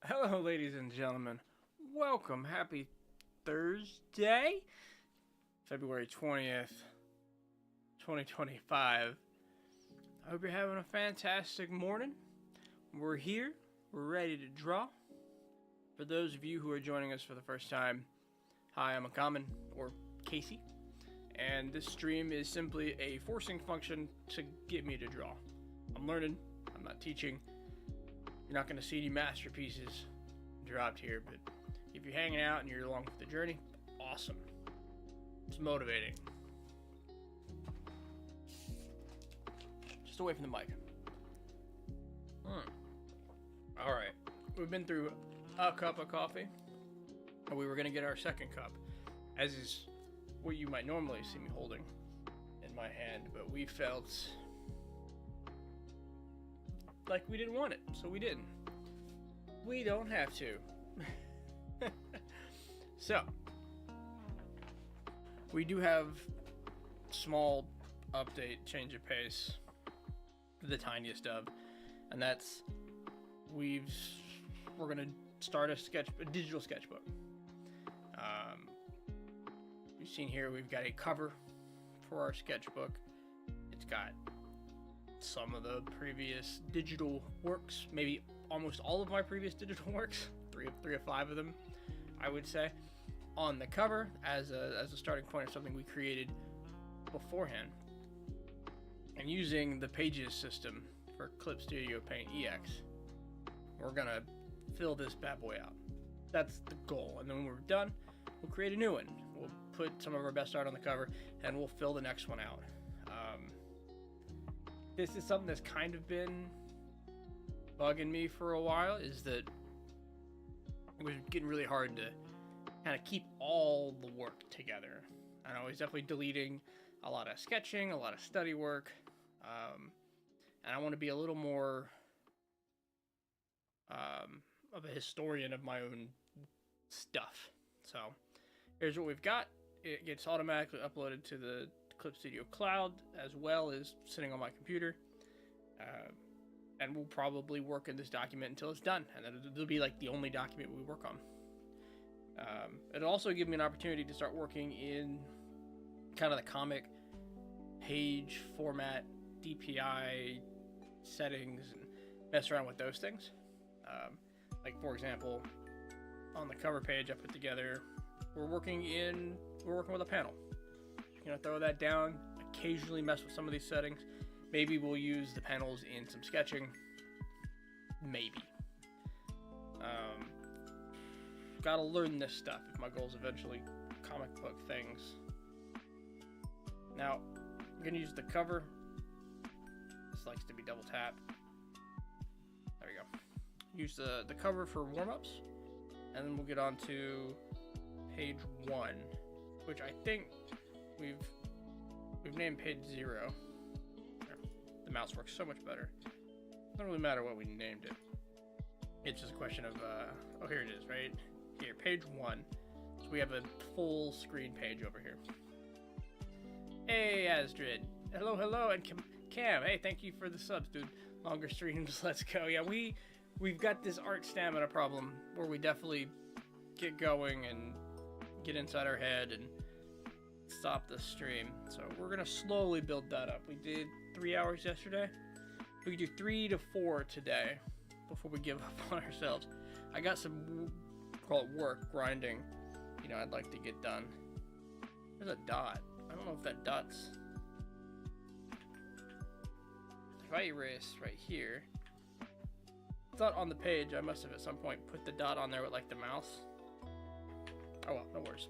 Hello, ladies and gentlemen. Welcome. Happy Thursday, February 20th, 2025. I hope you're having a fantastic morning. We're here. We're ready to draw. For those of you who are joining us for the first time, hi, I'm Akaman, or Casey, and this stream is simply a forcing function to get me to draw. I'm learning. I'm not teaching. You're not going to see any masterpieces dropped here, but if you're hanging out and you're along with the journey, awesome. It's motivating. Just away from the mic. Alright, we've been through a cup of coffee, and we were going to get our second cup, as is what you might normally see me holding in my hand, but we felt like we didn't want it, so we didn't. We don't have to. So, we do have small update, change of pace, the tiniest of, and that's we're gonna start a digital sketchbook. You've seen here we've got a cover for our sketchbook. It's got some of the previous digital works, maybe almost all of my previous digital works, three of five of them, I would say, on the cover as a starting point of something we created beforehand. And using the Pages system for Clip Studio Paint EX, we're gonna fill this bad boy out. That's the goal. And then when we're done, we'll create a new one. We'll put some of our best art on the cover, and we'll fill the next one out. This is something that's kind of been bugging me for a while, is that it was getting really hard to kind of keep all the work together. And I was definitely deleting a lot of sketching, a lot of study work, and I want to be a little more of a historian of my own stuff. So here's what we've got. It gets automatically uploaded to the Clip Studio Cloud, as well as sitting on my computer, and we'll probably work in this document until it's done, and then it'll be like the only document we work on. It'll also give me an opportunity to start working in kind of the comic page format, DPI settings, and mess around with those things. Like, for example, on the cover page I put together, we're working with a panel. Throw that down, occasionally mess with some of these settings. Maybe we'll use the panels in some sketching. Maybe. Gotta learn this stuff if my goal is eventually comic book things. Now, I'm gonna use the cover. This likes to be double tapped. There we go. Use the cover for warm-ups, and then we'll get on to page 1, which I think we've named page 0. The mouse works so much better. It doesn't really matter what we named it. It's just a question of, oh, here it is, right? Here, page 1. So we have a full screen page over here. Hey, Astrid. Hello, hello, and Cam. Hey, thank you for the subs, dude. Longer streams, let's go. Yeah, we've got this art stamina problem where we definitely get going and get inside our head and stop the stream. So we're gonna slowly build that up. We did 3 hours yesterday. We could do 3 to 4 today before we give up on ourselves. I got some, call it work, grinding, I'd like to get done. There's a dot. I don't know if that dot's... If I erase right here, it's not on the page. I must have at some point put the dot on there with like the mouse. Oh well, no worries.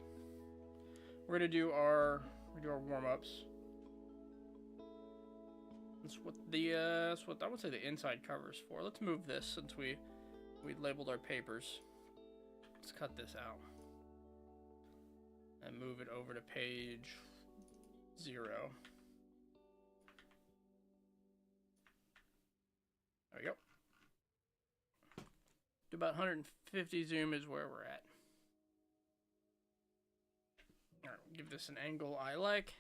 We're gonna do our warm-ups. That's what I would say the inside cover is for. Let's move this since we labeled our papers. Let's cut this out and move it over to page 0. There we go. Do about 150 zoom is where we're at. Alright, give this an angle I like.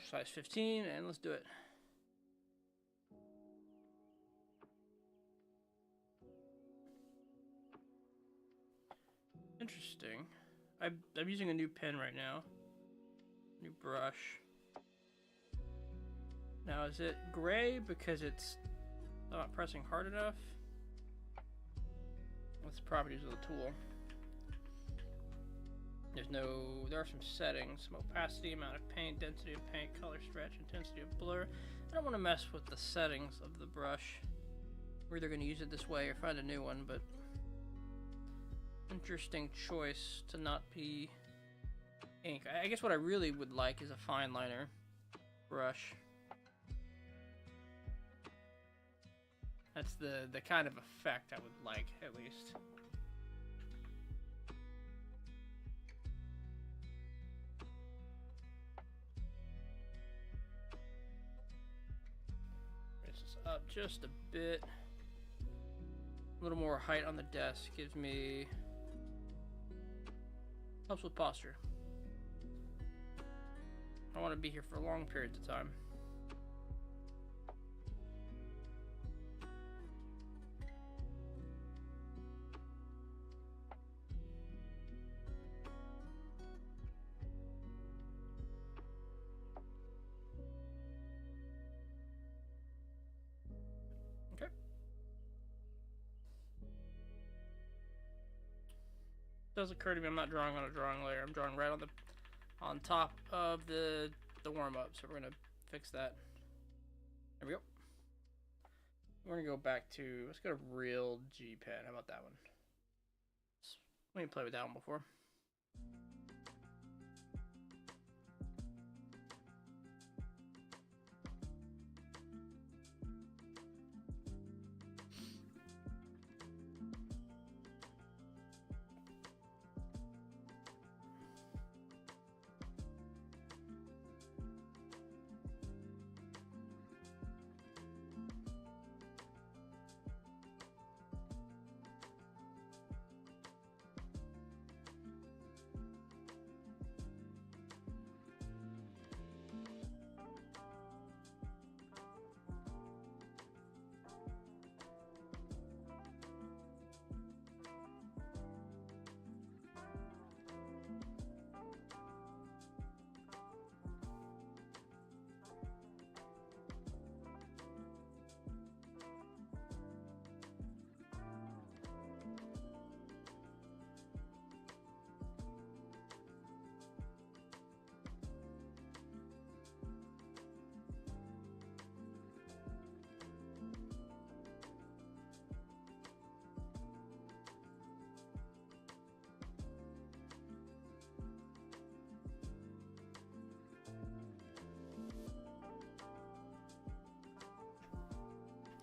Size 15, and let's do it. Interesting. I'm using a new pen right now. New brush. Now, is it gray because it's not pressing hard enough? What's the properties of the tool? There are some settings. Some opacity, amount of paint, density of paint, color stretch, intensity of blur. I don't want to mess with the settings of the brush. We're either going to use it this way or find a new one, but interesting choice to not be ink. I guess what I really would like is a fine liner brush. That's the kind of effect I would like, at least. Raise this up just a bit. A little more height on the desk gives me... helps with posture. I want to be here for long periods of time. Okay. Does occur to me I'm not drawing on a drawing layer. I'm drawing right on top of the warm-up, so we're gonna fix that. There we go. We're gonna go back to, let's go to real G pen. How about that one? Let me play with that one before.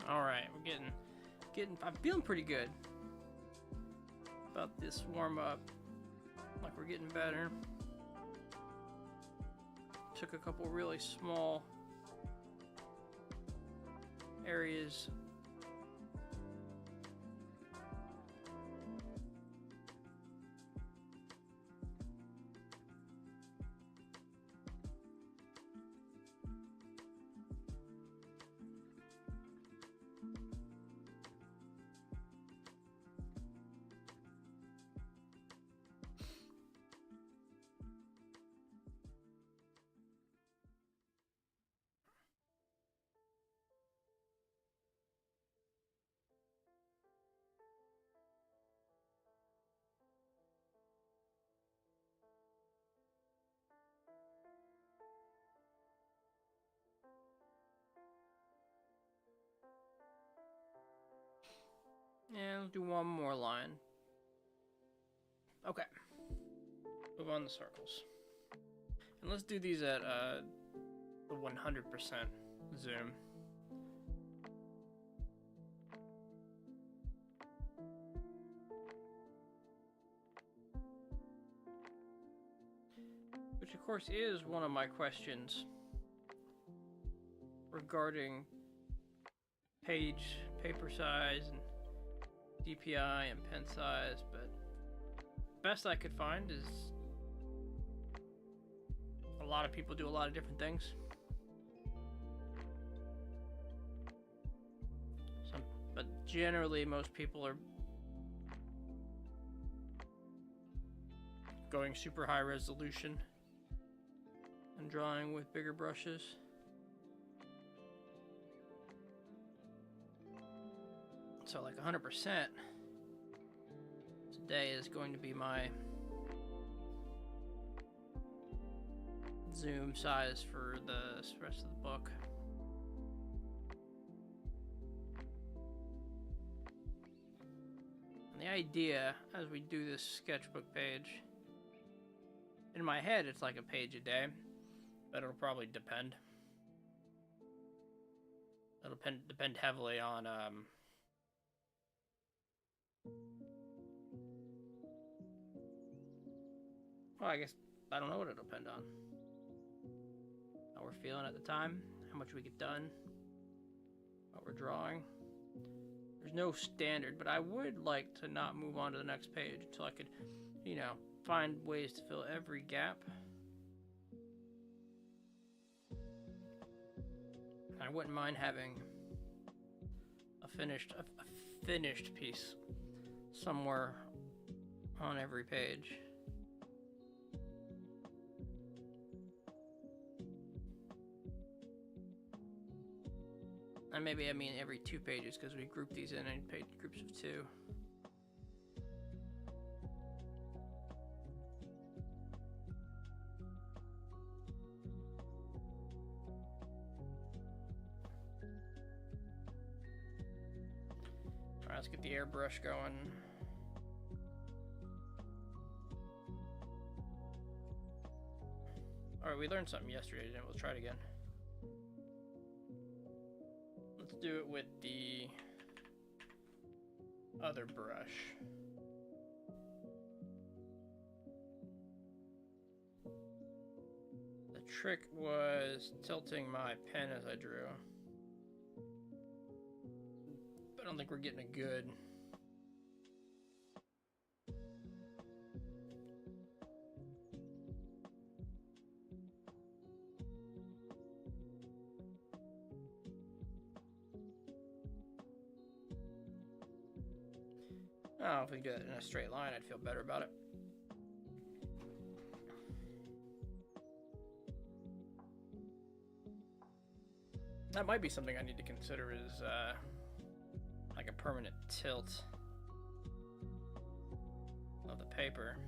All right, we're getting. I'm feeling pretty good about this warm up. Like we're getting better. Took a couple really small areas. And let's do one more line. Okay. Move on to circles. And let's do these at the 100% zoom. Which of course is one of my questions regarding paper size and DPI and pen size, but best I could find is a lot of people do a lot of different things. But generally most people are going super high resolution and drawing with bigger brushes. So like 100% today is going to be my zoom size for the rest of the book. And the idea, as we do this sketchbook page, in my head it's like a page a day, but it'll probably depend. It'll depend heavily on well, I guess I don't know what it'll depend on. How we're feeling at the time, how much we get done, what we're drawing. There's no standard, but I would like to not move on to the next page until I could, you know, find ways to fill every gap. I wouldn't mind having a finished piece somewhere on every page. And maybe I mean every 2 pages, because we group these in groups of 2. Alright, let's get the airbrush going. Alright, we learned something yesterday, didn't we? We'll try it again. Let's do it with the other brush. The trick was tilting my pen as I drew. I don't think we're getting it good. Oh, if we do it in a straight line, I'd feel better about it. That might be something I need to consider, is like a permanent tilt of the paper.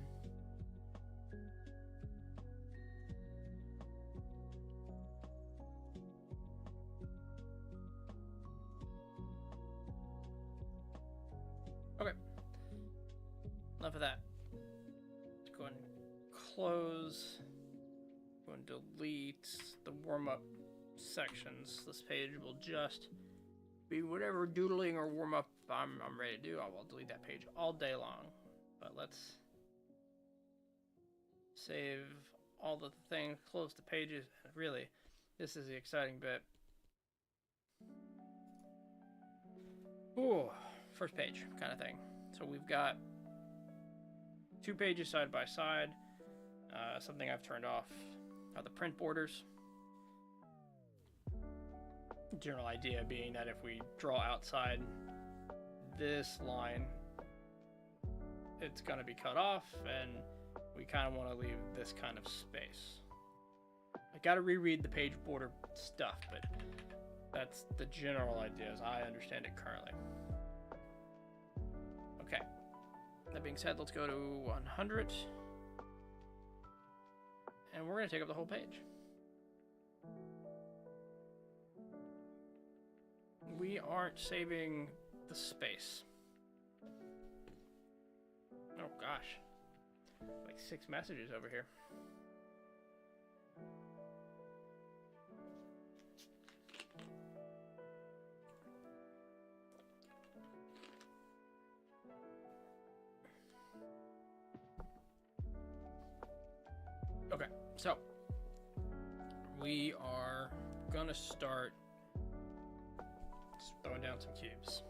Okay. Enough of that. Let's go ahead and close. Go and delete the warm-up sections. This page will just be whatever doodling or warm-up I'm ready to do. I will delete that page all day long. But let's save all the things, close the pages. Really, this is the exciting bit. Ooh, first page kind of thing. So we've got 2 pages side by side. Something I've turned off are the print borders. General idea being that if we draw outside this line, it's going to be cut off, and we kind of want to leave this kind of space. I got to reread the page border stuff, but that's the general idea as I understand it currently. Okay. That being said, let's go to 100. And we're going to take up the whole page. We aren't saving the space. Oh gosh. Like 6 messages over here. Okay, so we are gonna start throwing down some cubes.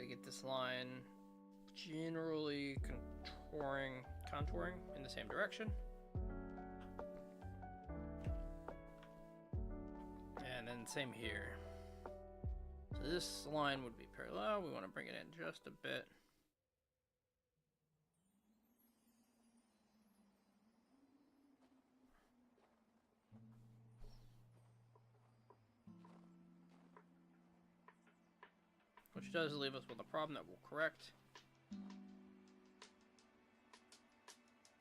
to get this line generally contouring in the same direction. And then same here. So this line would be parallel. We want to bring it in just a bit. Which does leave us with a problem that we'll correct.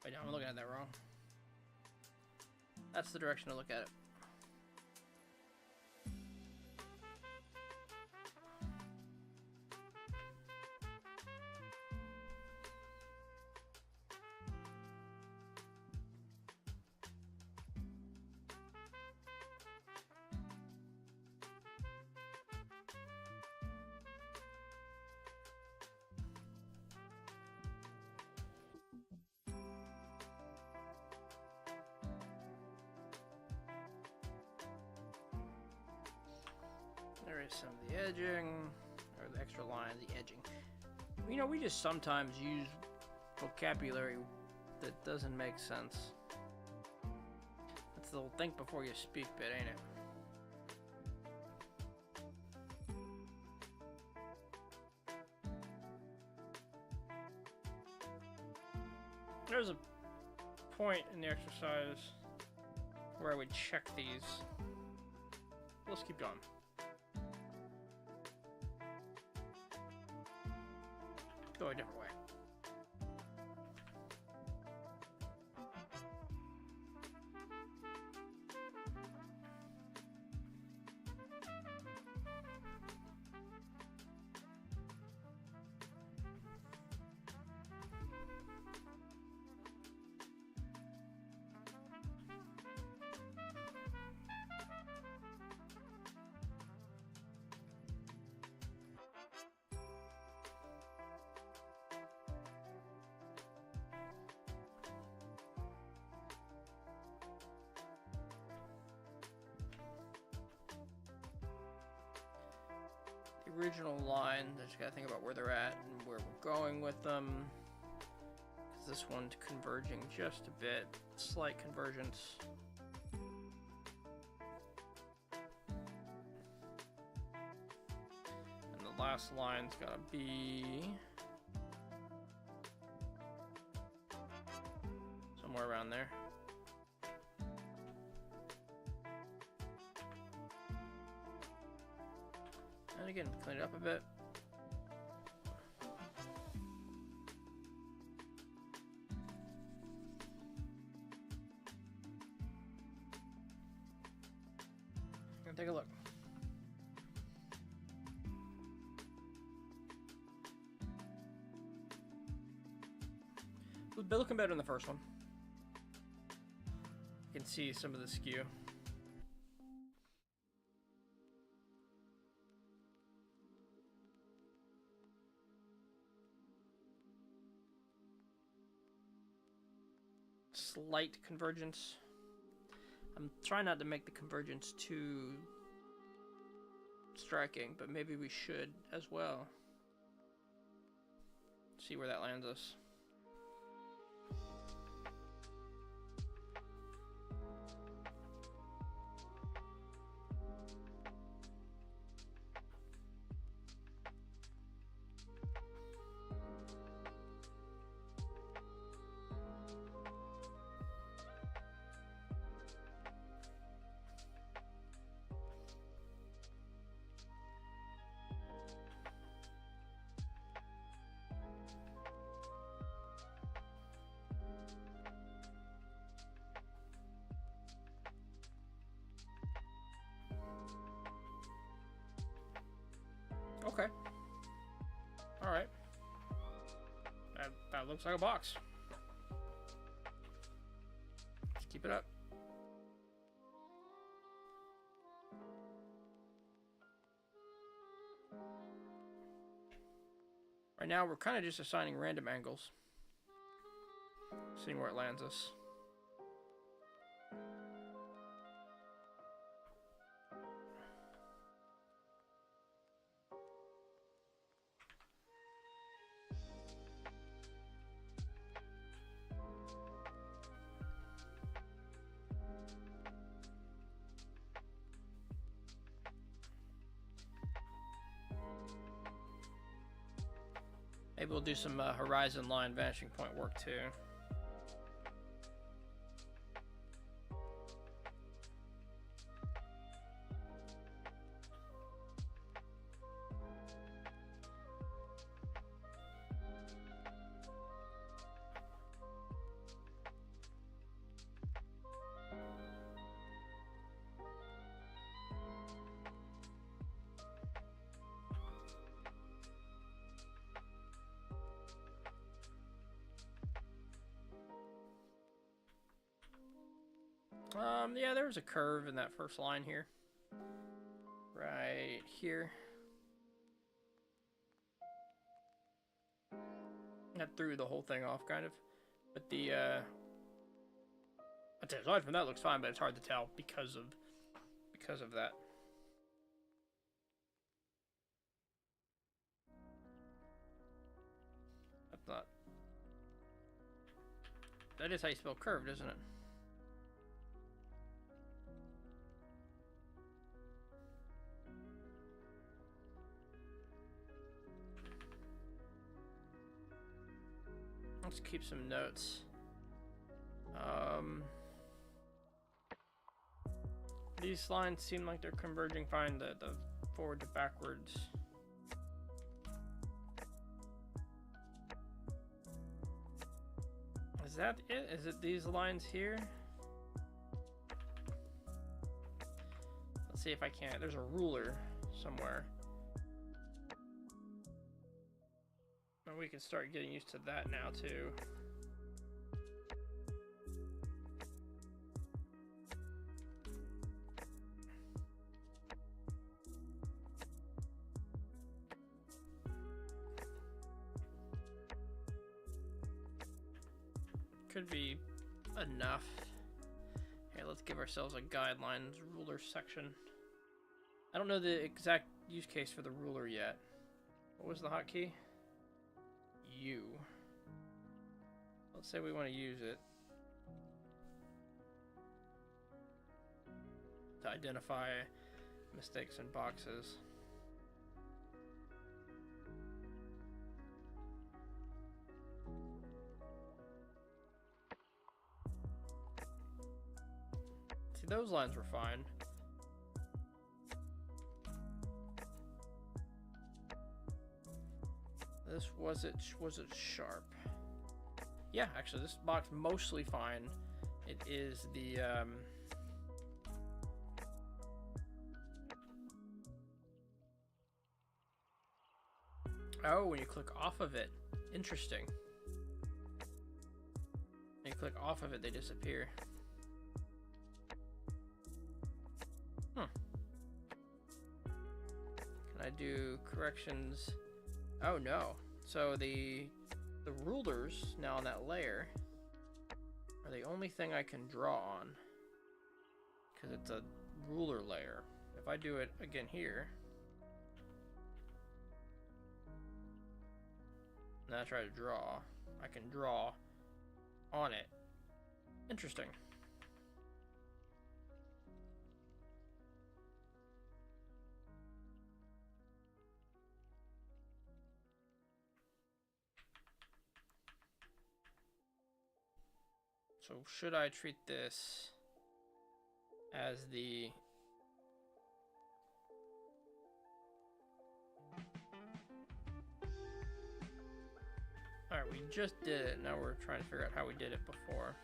Wait, no, I'm looking at that wrong. That's the direction to look at it. There is some of the edging, or the extra line, the edging. You know, we just sometimes use vocabulary that doesn't make sense. That's the little think before you speak bit, ain't it? There's a point in the exercise where I would check these. Let's keep going. Go a different way. Original line, I just gotta think about where they're at and where we're going with them. This one's converging just a bit, slight convergence. And the last line's gotta be somewhere around there. And again, clean it up a bit. And take a look. But looking better in the first one. You can see some of the skew. Slight convergence. I'm trying not to make the convergence too striking, but maybe we should as well. See where that lands us. Okay. Alright. That looks like a box. Let's keep it up. Right now, we're kind of just assigning random angles. Seeing where it lands us. Maybe we'll do some horizon line vanishing point work too. Yeah, there was a curve in that first line here. Right here. That threw the whole thing off, kind of. But the, aside from that, looks fine, but it's hard to tell because of that. That's not... That is how you spell curved, isn't it? Let's keep some notes. These lines seem like they're converging fine, the forward to backwards. Is that it? Is it these lines here? Let's see if I can't. There's a ruler somewhere. And we can start getting used to that now too. Could be enough. Here, let's give ourselves a guidelines ruler section. I don't know the exact use case for the ruler yet. What was the hotkey? U. Let's say we want to use it to identify mistakes in boxes. See, those lines were fine. This was it sharp? Yeah, actually this box mostly fine. It is the oh, when you click off of it. Interesting. When you click off of it, they disappear. Can I do corrections? Oh no. So the rulers now on that layer are the only thing I can draw on, because it's a ruler layer. If I do it again here, and I try to draw, I can draw on it. Interesting. So should I treat this as the... Alright, we just did it. Now we're trying to figure out how we did it before.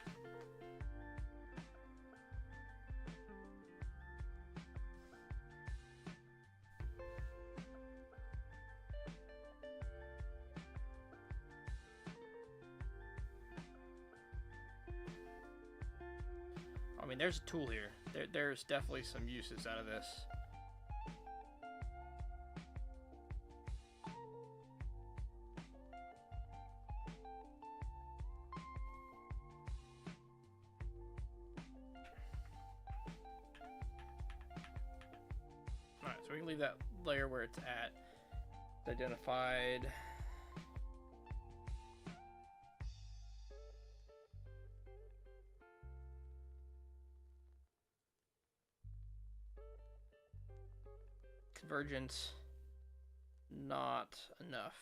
I mean, there's a tool here. There's definitely some uses out of this. Alright, so we can leave that layer where it's at. It's identified. Convergence, not enough.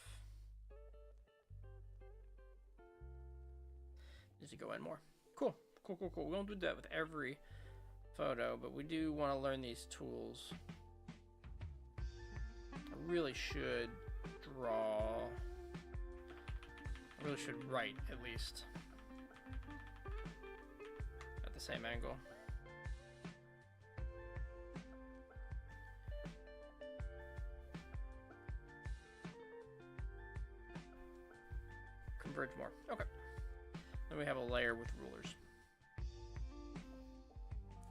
Needs to go in more. Cool. Cool, cool, cool. We won't do that with every photo, but we do want to learn these tools. I really should draw. I really should write, at least. At the same angle. Converge more. Okay. Then we have a layer with rulers.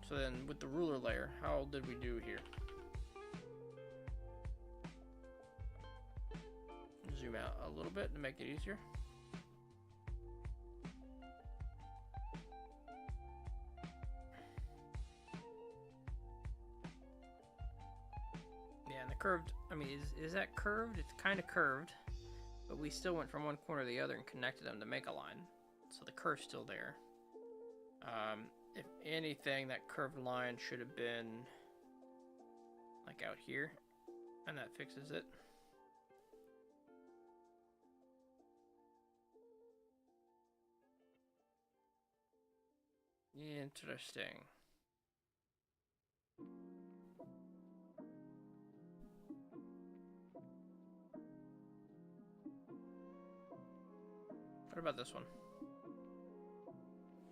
So then with the ruler layer, how did we do here? Zoom out a little bit to make it easier. Yeah, and the curved, I mean, is that curved? It's kind of curved, but we still went from one corner to the other and connected them to make a line. So the curve's still there. If anything, that curved line should have been like out here, and that fixes it. Interesting. What about this one?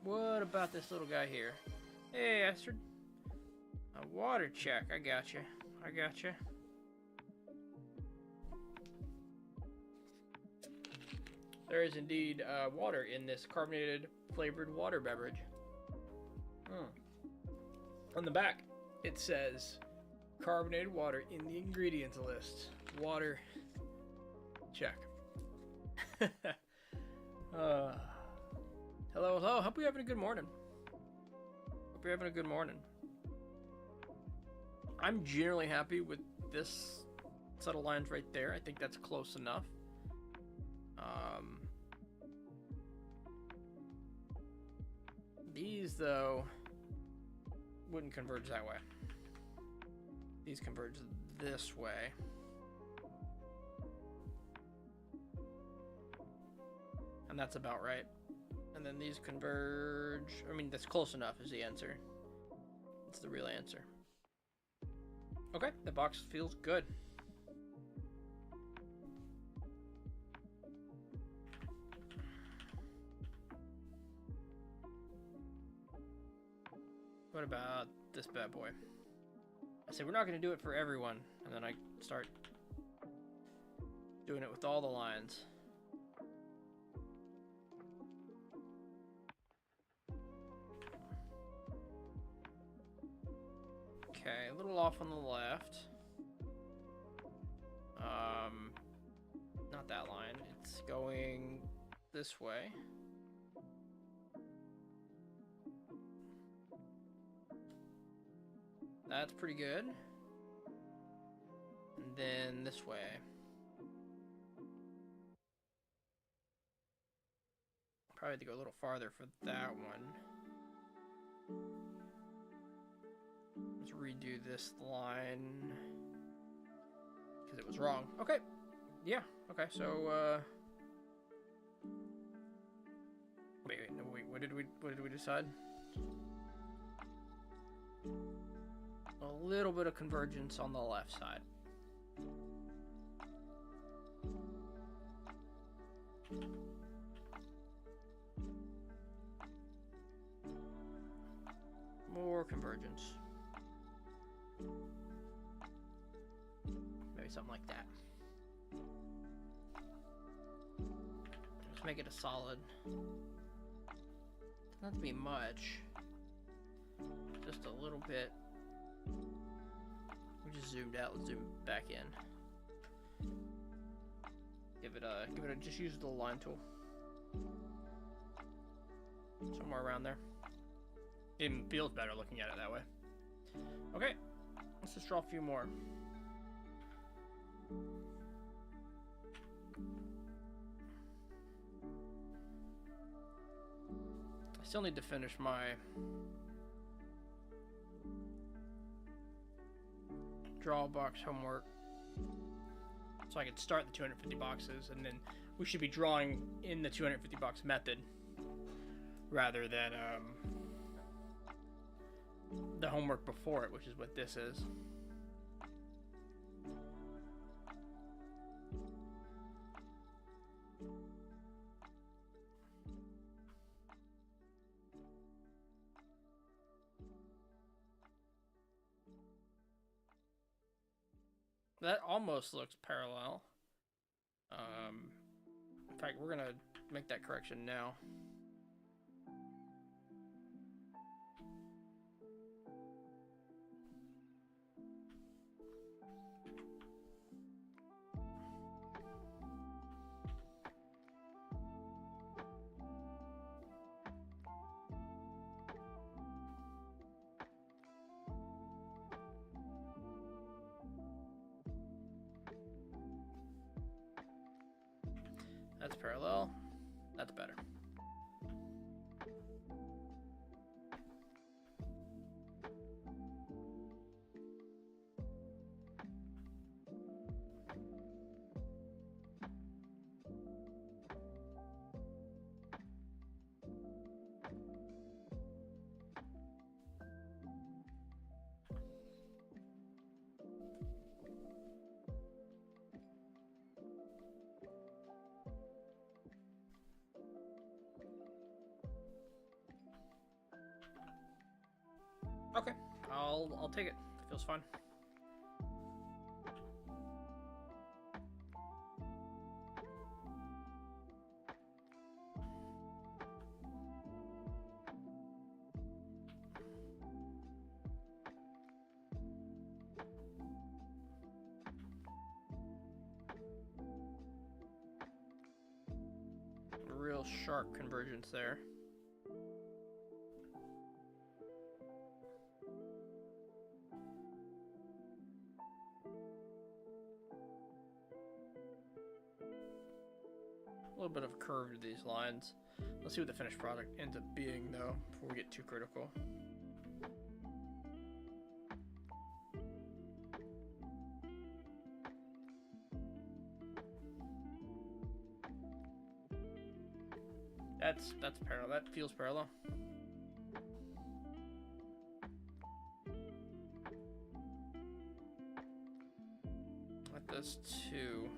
What about this little guy here? Hey, Astrid. A water check. I got you. I got you. There is indeed water in this carbonated flavored water beverage. On the back, it says carbonated water in the ingredients list. Water check. Hello, hello. Hope you're having a good morning. Hope you're having a good morning. I'm generally happy with this set of lines right there. I think that's close enough. These, though, wouldn't converge that way. These converge this way. And that's about right. And then these converge. I mean, that's close enough is the answer. It's the real answer. Okay, the box feels good. What about this bad boy? I say we're not going to do it for everyone. And then I start doing it with all the lines. Okay, a little off on the left. Not that line. It's going this way. That's pretty good. And then this way. Probably have to go a little farther for that one. Let's redo this line because it was wrong. Okay. Yeah. Okay. So wait. What did we decide? A little bit of convergence on the left side. More convergence. Maybe something like that. Just make it a solid. Doesn't have to be much. Just a little bit. We just zoomed out. Let's zoom back in. Give it a. Just use the line tool. Somewhere around there. It feels better looking at it that way. Okay, let's just draw a few more. I still need to finish my draw box homework so I can start the 250 boxes, and then we should be drawing in the 250 box method rather than the homework before it, which is what this is. That almost looks parallel. In fact, we're gonna make that correction now. That's parallel. That's better. Okay, I'll take it. Feels fine. Real sharp convergence there. A little bit of a curve to these lines. Let's see what the finished product ends up being, though, before we get too critical. That's parallel. That feels parallel. That does too.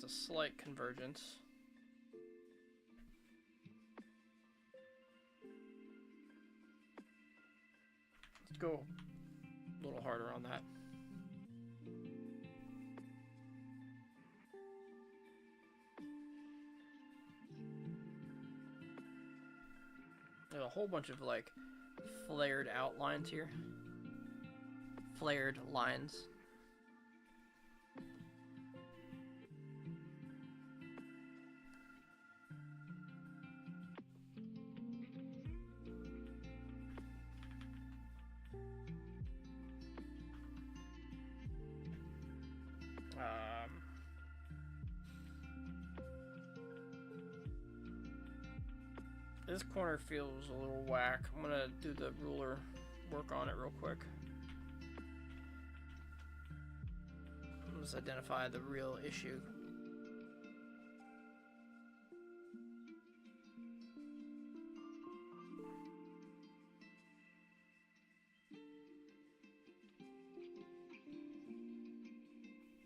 It's a slight convergence. Let's go a little harder on that. There's a whole bunch of like flared outlines here. Flared lines. This corner feels a little whack. I'm gonna do the ruler work on it real quick. Let's identify the real issue.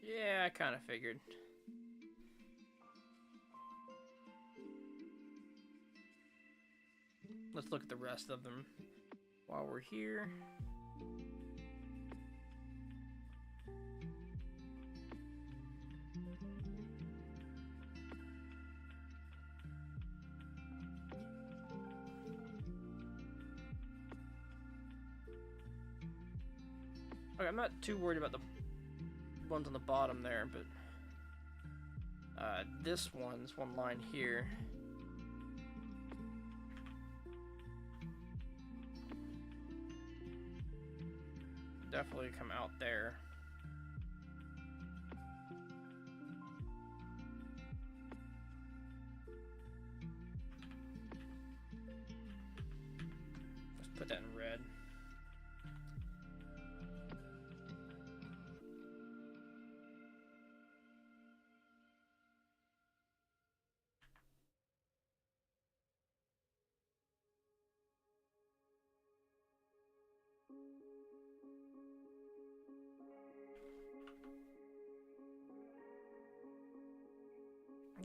Yeah, I kind of figured. Let's look at the rest of them while we're here. Okay, I'm not too worried about the ones on the bottom there, but this one line here, definitely come out there. Let's put that in red.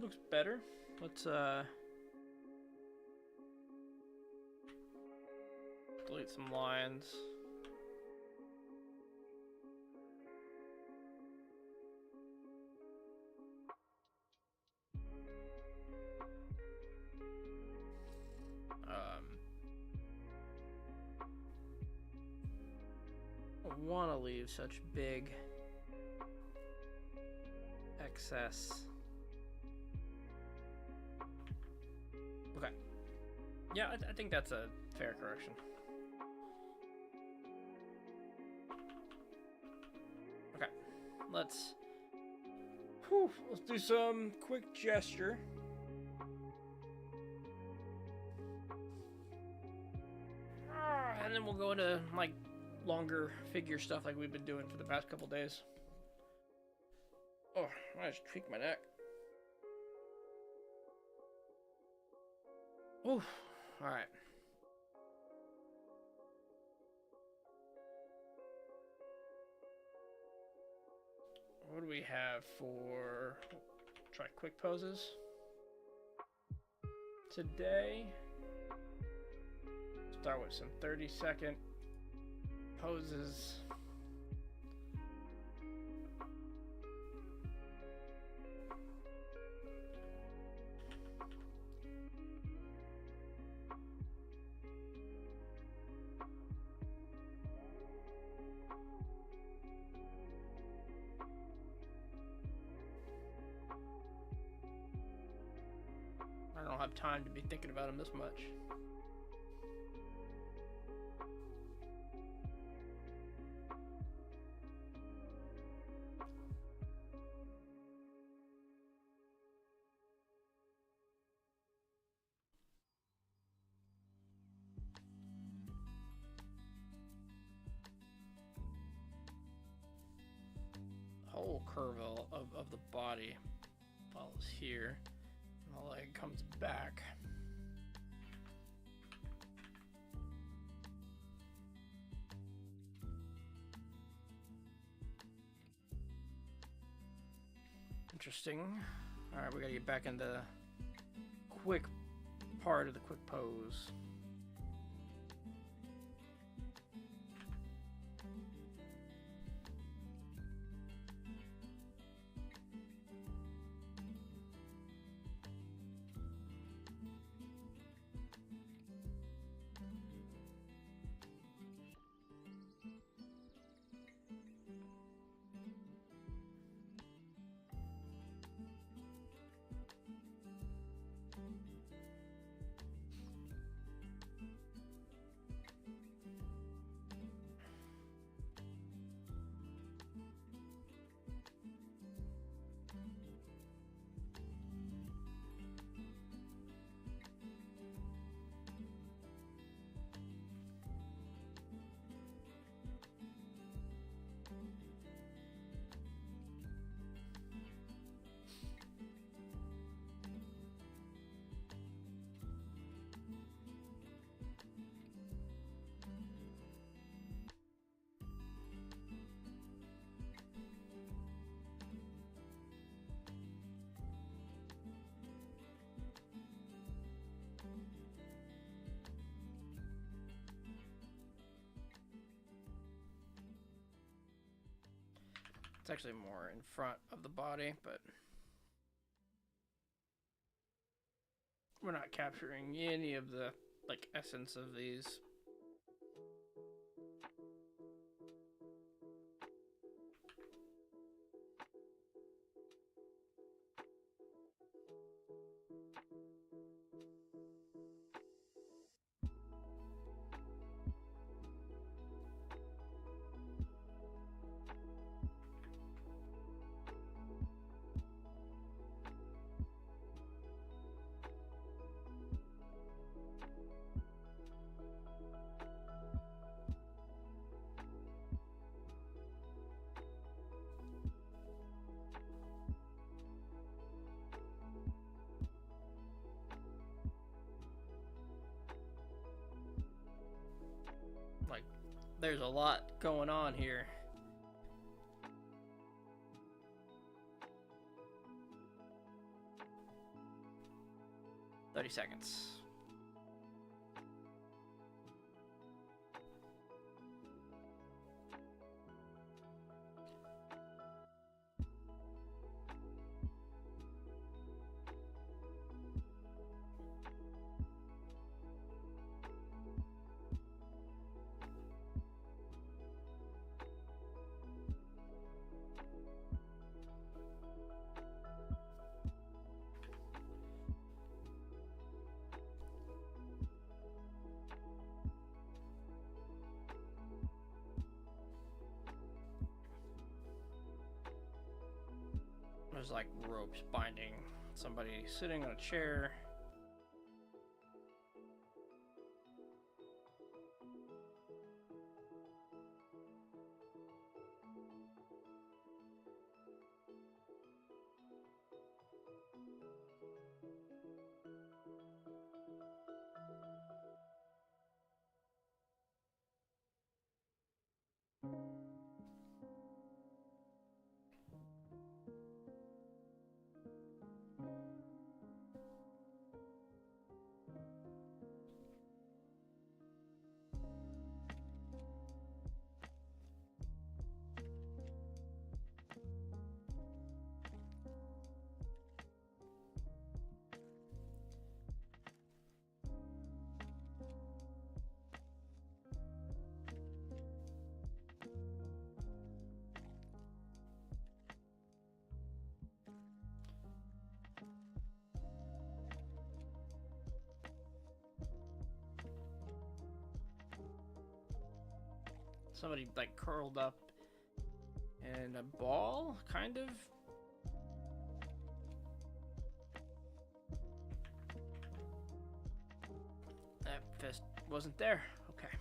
Looks better. Let's delete some lines. I want to leave such big excess. Okay. Yeah, I think that's a fair correction. Okay. Let's do some quick gesture. And then we'll go into like longer figure stuff like we've been doing for the past couple days. Oh, I just tweaked my neck. Oof. All right. What do we have for try quick poses today? Start with some 30-second poses. I don't have time to be thinking about them this much. Whole curve of the body follows here. The leg comes back. Interesting. All right, we gotta get back into the quick part of the quick pose. It's actually more in front of the body, but we're not capturing any of the like essence of these. There's a lot going on here. "30 seconds. There's like ropes binding somebody sitting on a chair. Somebody like curled up in a ball, kind of. That fist wasn't there. Okay.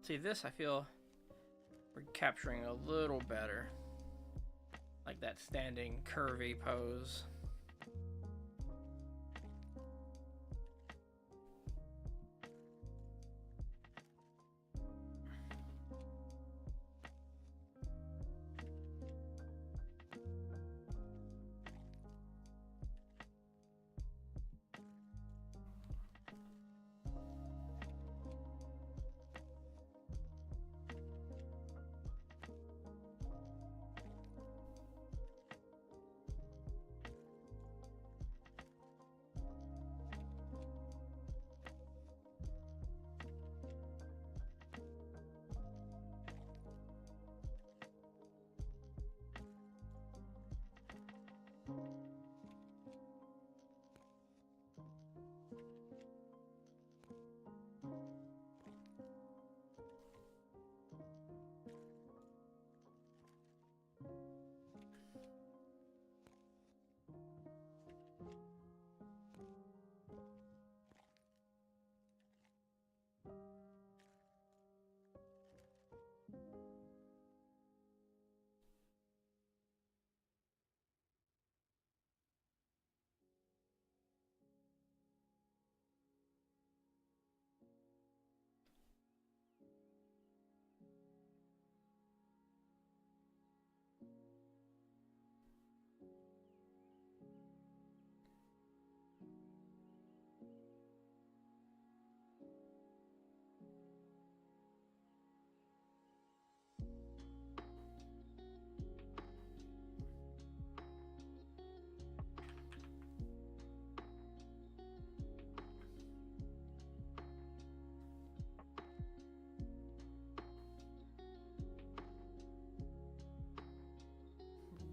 See, this I feel we're capturing a little better. Like that standing curvy pose.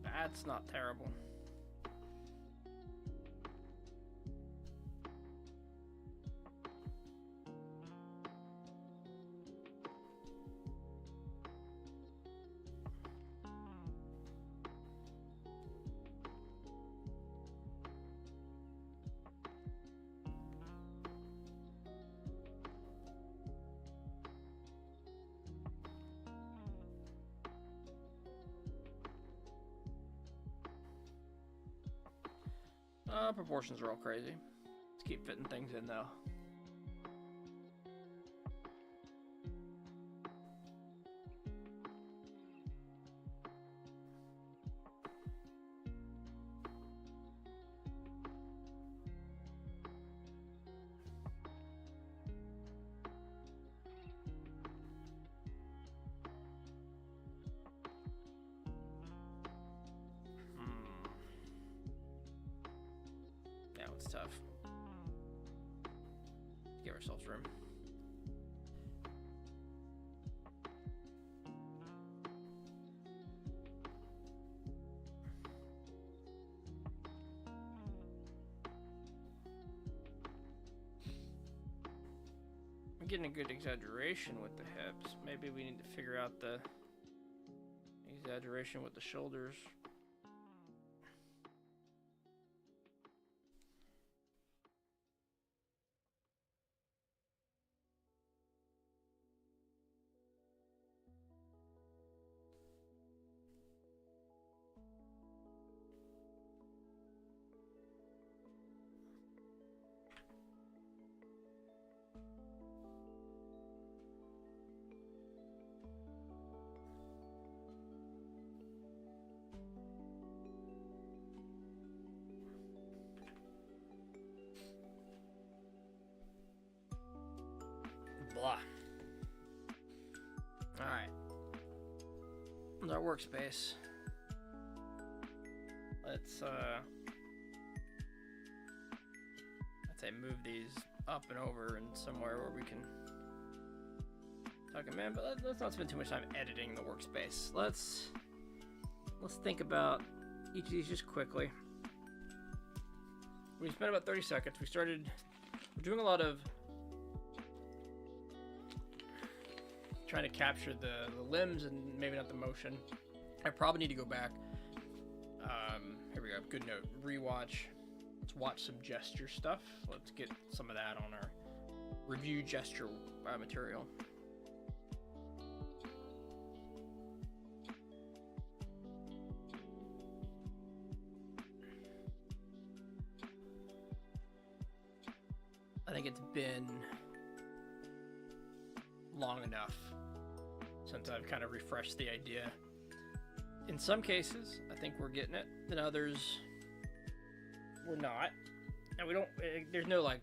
That's not terrible. Proportions are all crazy. Let's keep fitting things in though. It's tough. Give ourselves room. I'm getting a good exaggeration with the hips. Maybe we need to figure out the exaggeration with the shoulders. Blah. Alright. There's our workspace. Let's I'd say move these up and over and somewhere where we can tuck them in, but let's not spend too much time editing the workspace. Let's think about each of these just quickly. We spent about 30 seconds. We're doing a lot of trying to capture the limbs and maybe not the motion. I probably need to go back. Here we go. Good note. Rewatch. Let's watch some gesture stuff. Let's get some of that on our review gesture material. I think it's been long enough since I've kind of refreshed the idea. In some cases, I think we're getting it. In others, we're not. And we don't, there's no like,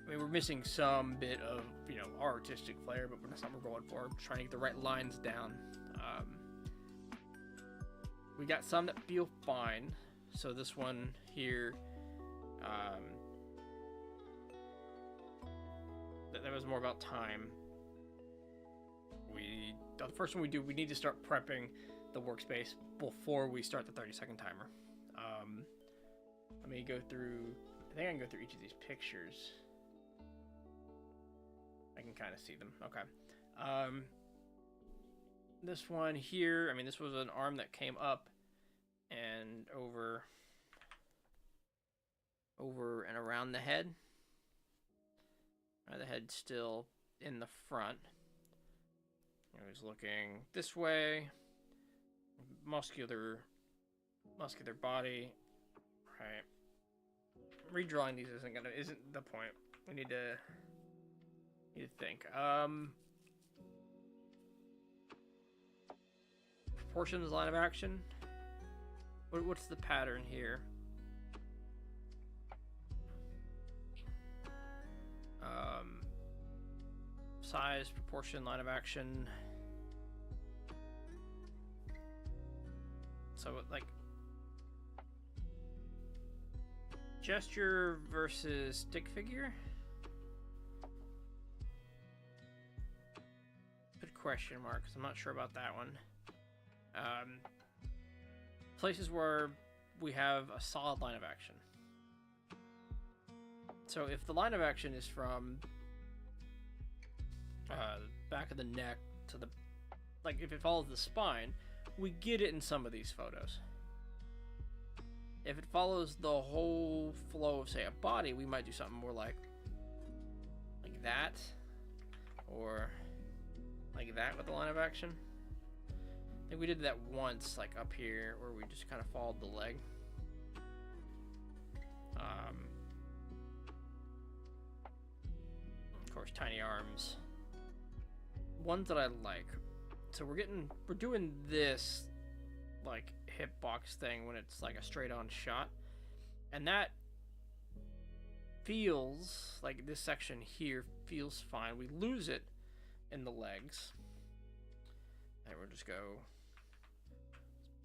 I mean, we're missing some bit of, you know, artistic flair, but that's not what we're going for. We're trying to get the right lines down. We got some that feel fine. So this one here, that was more about time. The first one we do, we need to start prepping the workspace before we start the 30-second timer. Let me go through, I think I can go through each of these pictures. I can kind of see them. Okay. This one here, I mean, this was an arm that came up and over and around the head. The head's still in the front. It was looking this way. Muscular body. Right. Redrawing these isn't the point. We need to think. Proportions, line of action. What's the pattern here? Size, proportion, line of action. So like gesture versus stick figure. Good question mark, because I'm not sure about that one. Places where we have a solid line of action. So if the line of action is from back of the neck to the, like if it follows the spine, we get it in some of these photos. If it follows the whole flow of, say, a body, we might do something more like that, or like that with the line of action. think we did that once, like up here, where we just kind of followed the leg. Of course, tiny arms. Ones that I like. So we're doing this like hitbox thing when it's like a straight on shot, and that feels like this section here feels fine. We lose it in the legs, and we'll just go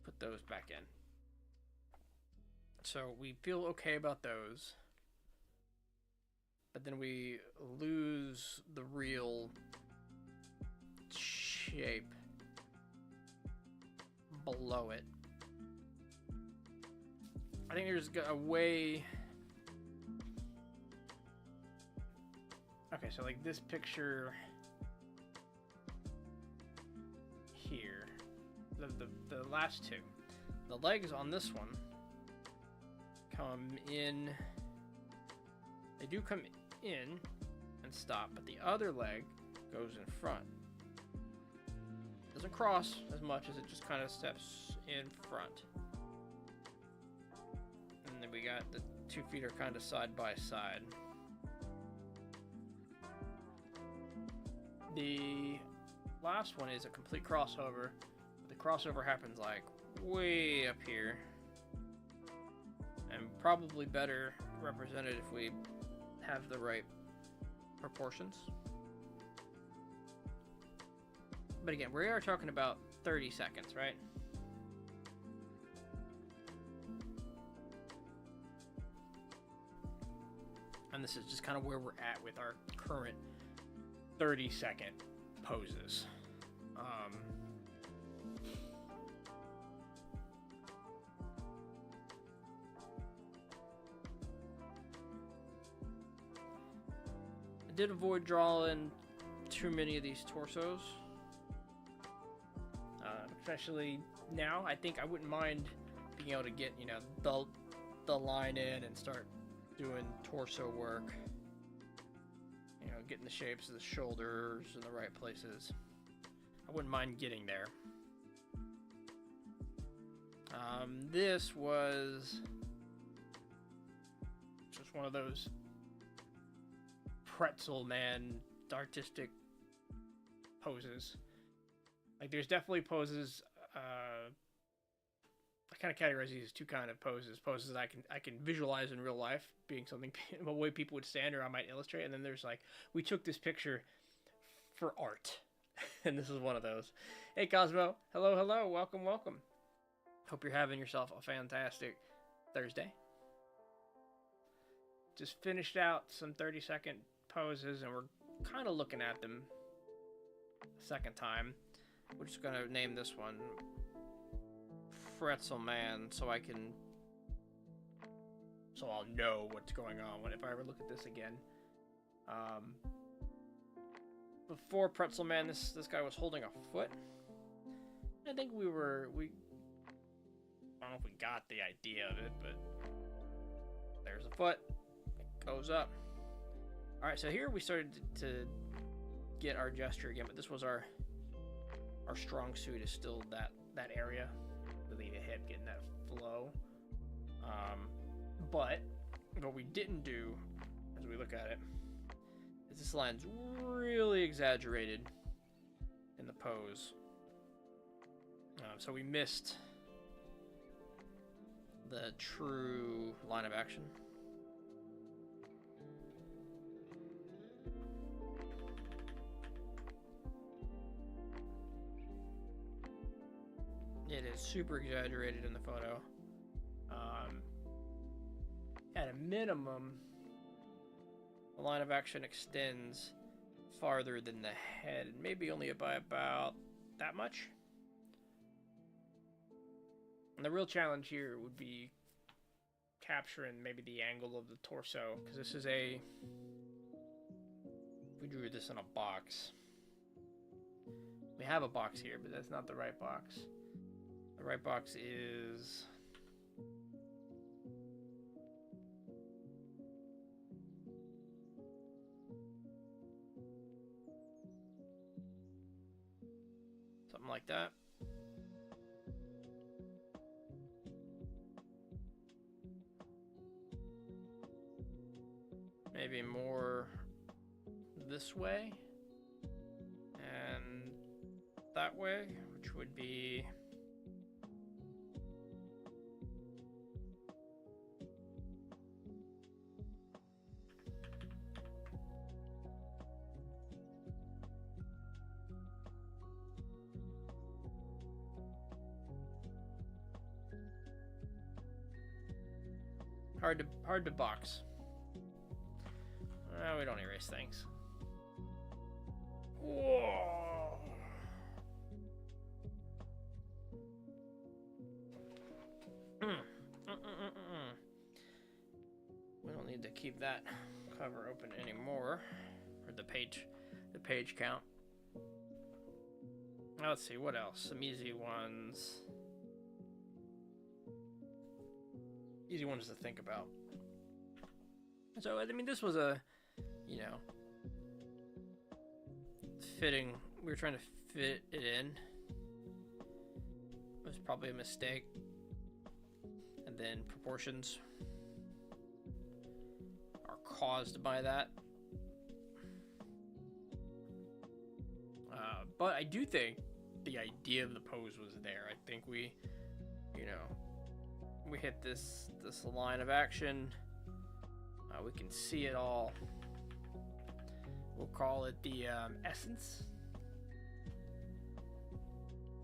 put those back in. So we feel okay about those, but then we lose the real shape below it. I think there's a way. Okay, so like this picture here, the last two, the legs on this one come in. They do come in and stop, but the other leg goes in front. Doesn't cross as much as it just kind of steps in front. And then we got the 2 feet are kind of side by side. The last one is a complete crossover. The crossover happens like way up here, and probably better represented if we have the right proportions. But again, we are talking about 30 seconds, right? And this is just kind of where we're at with our current 30-second poses. I did avoid drawing too many of these torsos. Especially now, I think I wouldn't mind being able to get, you know, the line in and start doing torso work. You know, getting the shapes of the shoulders in the right places. I wouldn't mind getting there. This was just one of those pretzel man artistic poses. Like, there's definitely poses. I kind of categorize these as two kind of poses. Poses I can visualize in real life, being something a way people would stand or I might illustrate. And then there's like, we took this picture for art, and this is one of those. Hey Cosmo, hello, welcome. Hope you're having yourself a fantastic Thursday. Just finished out some 30-second poses, and we're kind of looking at them a second time. We're just gonna name this one Pretzel Man, so I'll know what's going on if I ever look at this again. Before Pretzel Man, this guy was holding a foot. I think we I don't know if we got the idea of it, but there's a foot. It goes up. All right, so here we started to get our gesture again, but this was our strong suit is still that area, really the hip, getting that flow. But what we didn't do, as we look at it, is this line's really exaggerated in the pose. So we missed the true line of action. It is super exaggerated in the photo. At a minimum, the line of action extends farther than the head, maybe only by about that much. And the real challenge here would be capturing maybe the angle of the torso, because this is if we drew this in a box. We have a box here, but that's not the right box. The right box is something like that. maybe more this way and that way, which would be hard to box. We don't erase things. Whoa. We don't need to keep that cover open anymore, or the page count. Now let's see, what else? Some easy ones. Easy ones to think about. So, I mean, this was a, you know, fitting. We were trying to fit it in. It was probably a mistake. And then proportions are caused by that. But I do think the idea of the pose was there. I think we, you know, we hit this line of action. We can see it all. We'll call it the essence.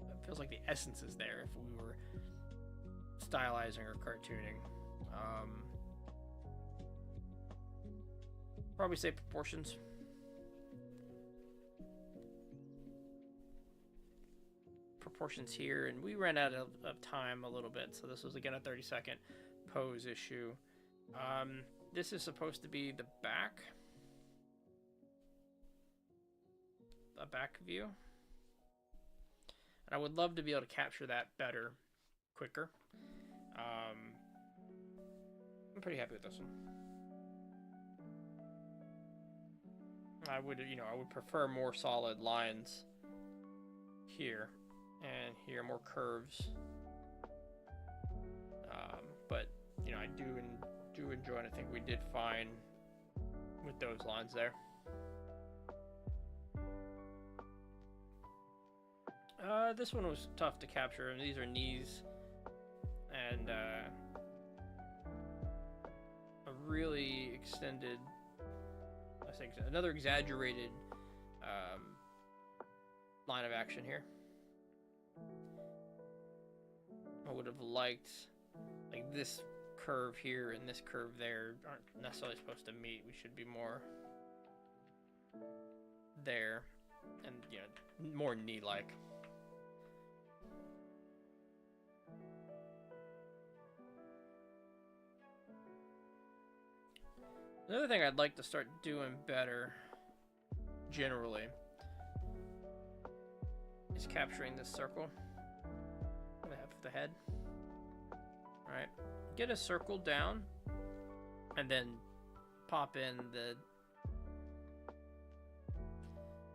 It feels like the essence is there if we were stylizing or cartooning. Probably say proportions. Proportions here, and we ran out of time a little bit, so this was again a 30-second pose issue. This is supposed to be the back, a back view, and I would love to be able to capture that better, quicker. I'm pretty happy with this one. I would prefer more solid lines here and here, more curves. But you know, I do enjoy, and I think we did fine with those lines there. This one was tough to capture, and these are knees and a really extended, I think another exaggerated line of action here. I would have liked, like, this curve here and this curve there aren't necessarily supposed to meet. We should be more there and, you know, more knee-like. Another thing I'd like to start doing better, generally, is capturing this circle on the half of the head. Alright, get a circle down, and then pop in the,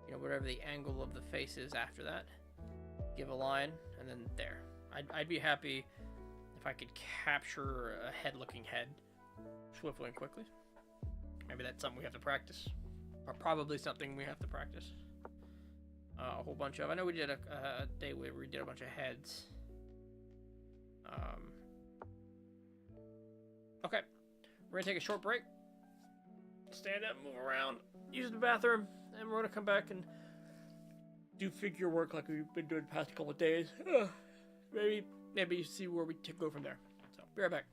you know, whatever the angle of the face is after that. Give a line, and then there. I'd be happy if I could capture a head-looking head swiftly and quickly. Maybe that's something we have to practice, or probably something we have to practice. A whole bunch of. I know we did a day where we did a bunch of heads. Okay, we're gonna take a short break. Stand up, move around, use the bathroom, and we're gonna come back and do figure work like we've been doing the past couple of days. Maybe see where we go from there. So, be right back.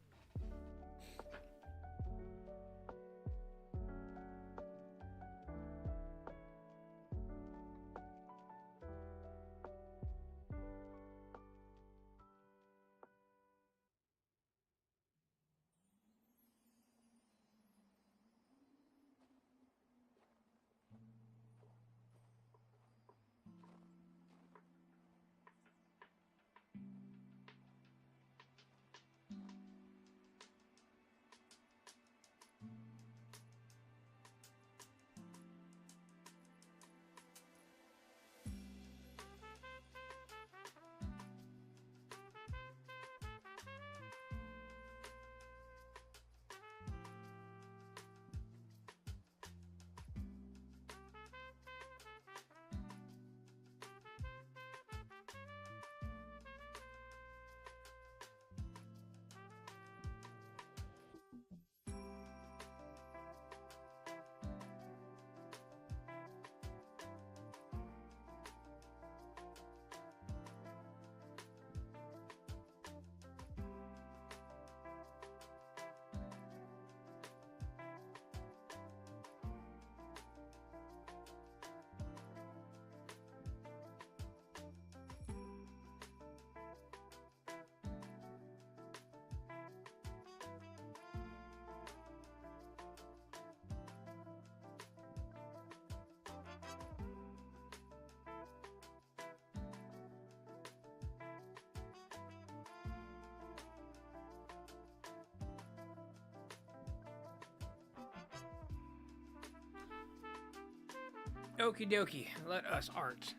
Okie dokie, let us art.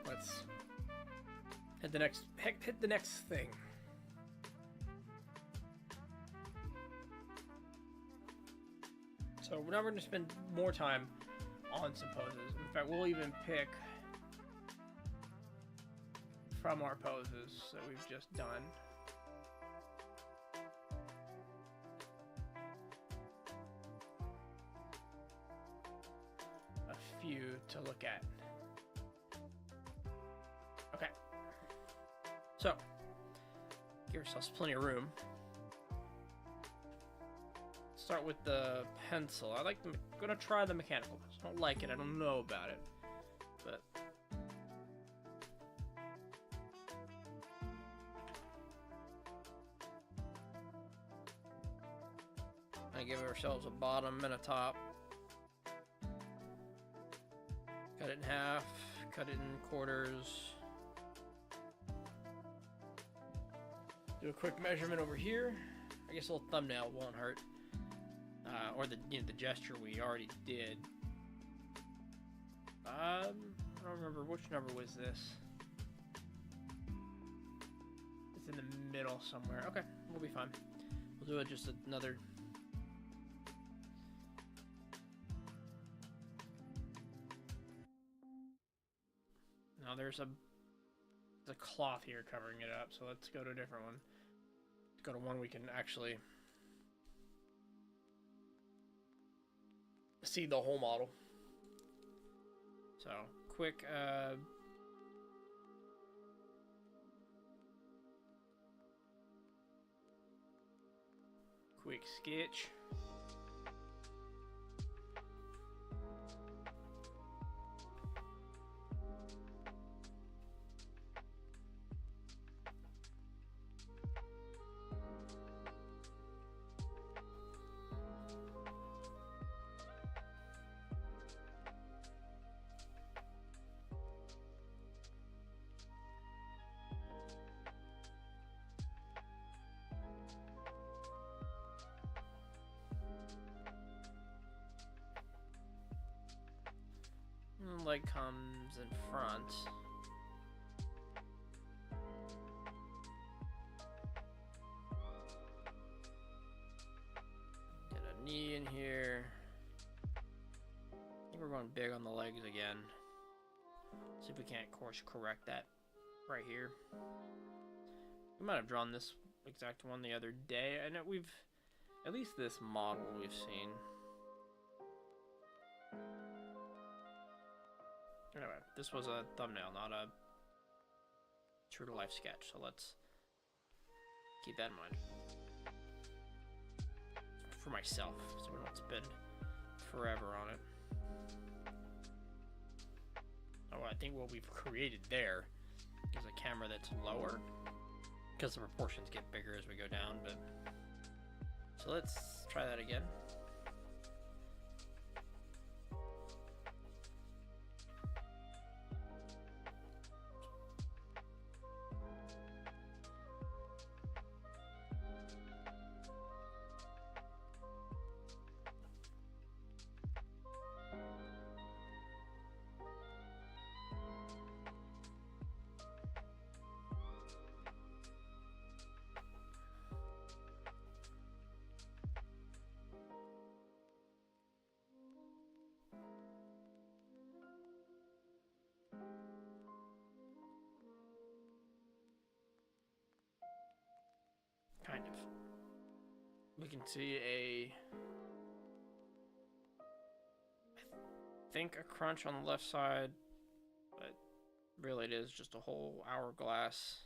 Let's hit the next thing. So now we're gonna spend more time on some poses. In fact, we'll even pick from our poses that we've just done. A few to look at. Okay. So, give yourselves plenty of room. Start with the pencil. I'm gonna try the mechanical pencil. I don't like it. I don't know about it, but I give ourselves a bottom and a top. Cut it in half. Cut it in quarters. Do a quick measurement over here. I guess a little thumbnail won't hurt. Or the gesture we already did. I don't remember which number was this. It's in the middle somewhere. Okay, we'll be fine. We'll do it just another. Now there's a cloth here covering it up, so let's go to a different one. Let's go to one we can actually see the whole model. So, quick sketch. Leg comes in front. Get a knee in here. I think we're going big on the legs again. See if we can't course correct that right here. We might have drawn this exact one the other day. I know we've, at least this model we've seen. Anyway, this was a thumbnail, not a true-to-life sketch, so let's keep that in mind. For myself, so we don't spend forever on it. Oh, I think what we've created there is a camera that's lower, because the proportions get bigger as we go down, but... So let's try that again. Kind of. We can see I think a crunch on the left side, but really it is just a whole hourglass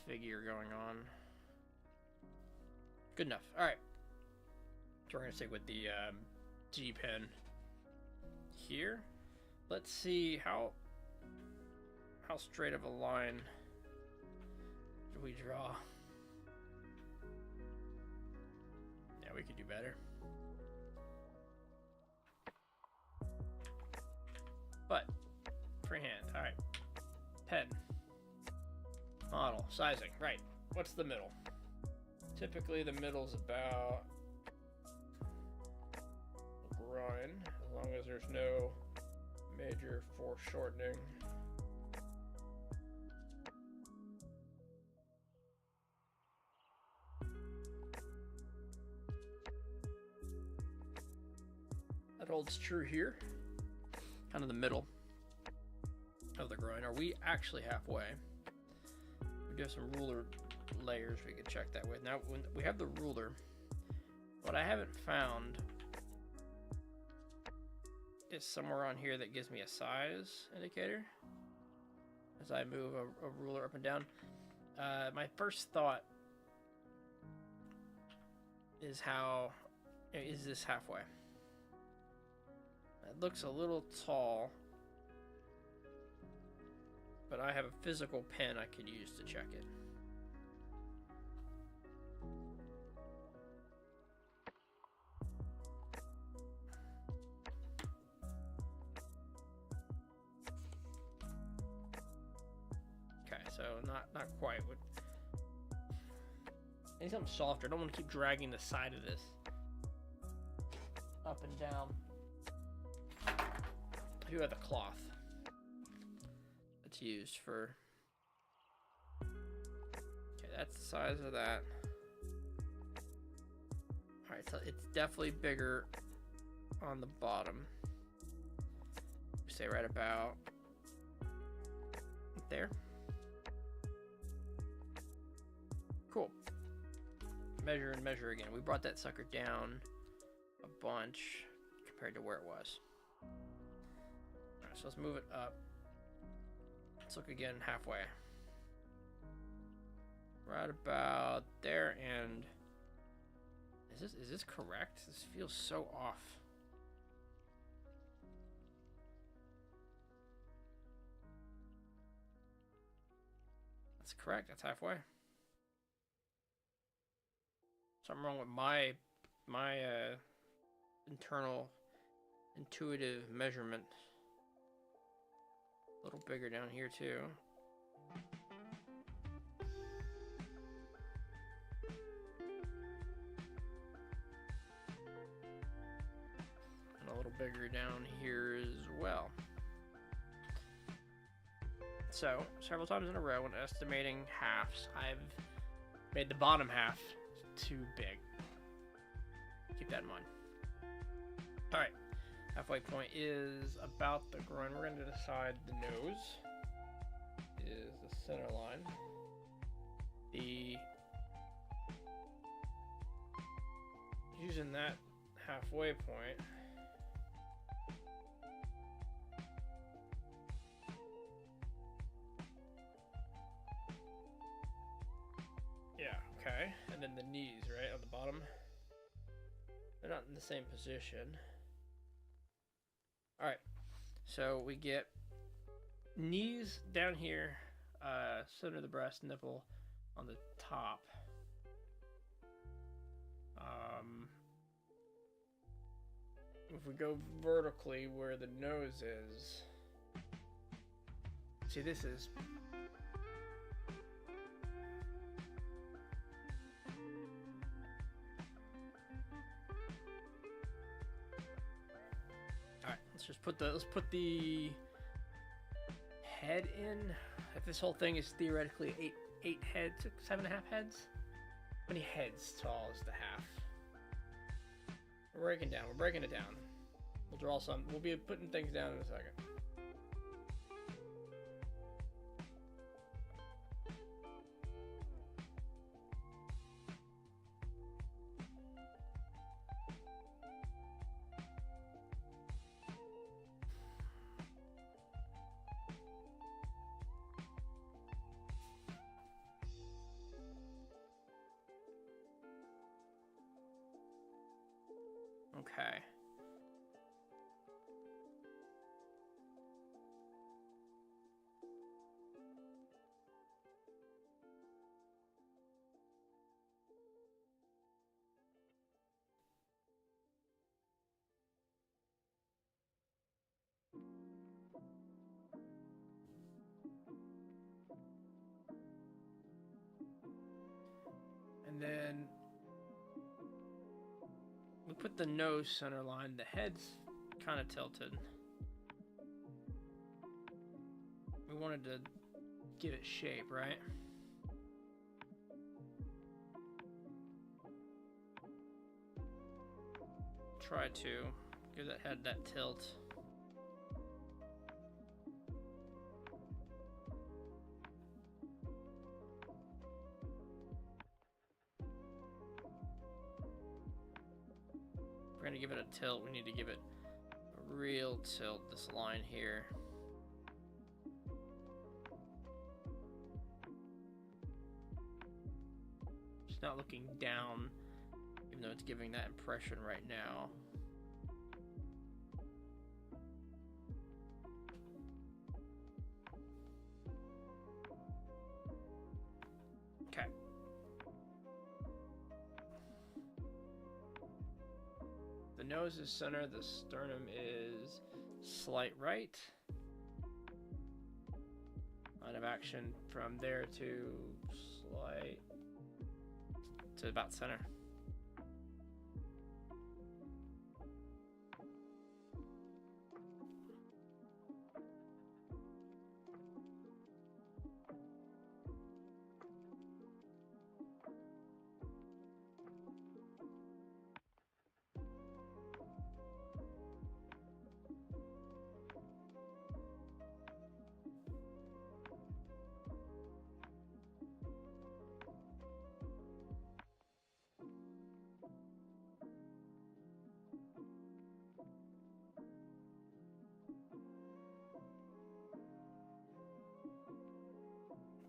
figure going on. Good enough. Alright. So we're going to stick with the G pen here. Let's see how straight of a line do we draw. Yeah, we could do better. But freehand. All right. Pen. Model. Sizing. Right. What's the middle? Typically, the middle's about groin, as long as there's no major foreshortening. That holds true here. Kind of the middle of the groin. Are we actually halfway? We do have some ruler layers we could check that with. Now, when we have the ruler, what I haven't found is somewhere on here that gives me a size indicator as I move a ruler up and down. My first thought is is this halfway? It looks a little tall, but I have a physical pen I could use to check it. Okay, so not quite. I need something softer. I don't want to keep dragging the side of this up and down. I do have the cloth that's used for. Okay, that's the size of that. Alright, so it's definitely bigger on the bottom. Say right about there. Cool. Measure and measure again. We brought that sucker down a bunch compared to where it was. Alright, so let's move it up. Let's look again halfway. Right about there, and is this correct? This feels so off. That's correct. That's halfway. Something wrong with my internal intuitive measurement. A little bigger down here too. And a little bigger down here as well. So, several times in a row when estimating halves, I've made the bottom half too big. Keep that in mind. Alright, halfway point is about the groin. We're going to decide the nose is the center line. Using that halfway point, yeah, okay. And then the knees, right, on the bottom. They're not in the same position. Alright, so we get knees down here, center of the breast, nipple on the top. If we go vertically where the nose is, see, this is alright, let's put the head in. If this whole thing is theoretically eight heads, 7.5 heads, how many heads tall is the half? We're breaking it down. We'll draw some. We'll be putting things down in a second. Okay. And then we put the nose center line. The head's kind of tilted. we wanted to give it shape, right? Try to give that head that tilt. If we're gonna give it a tilt, we need to give it a real tilt, this line here. It's not looking down, even though it's giving that impression right now. Okay. The nose is center, the sternum is slight right. Line of action from there to slight to about center.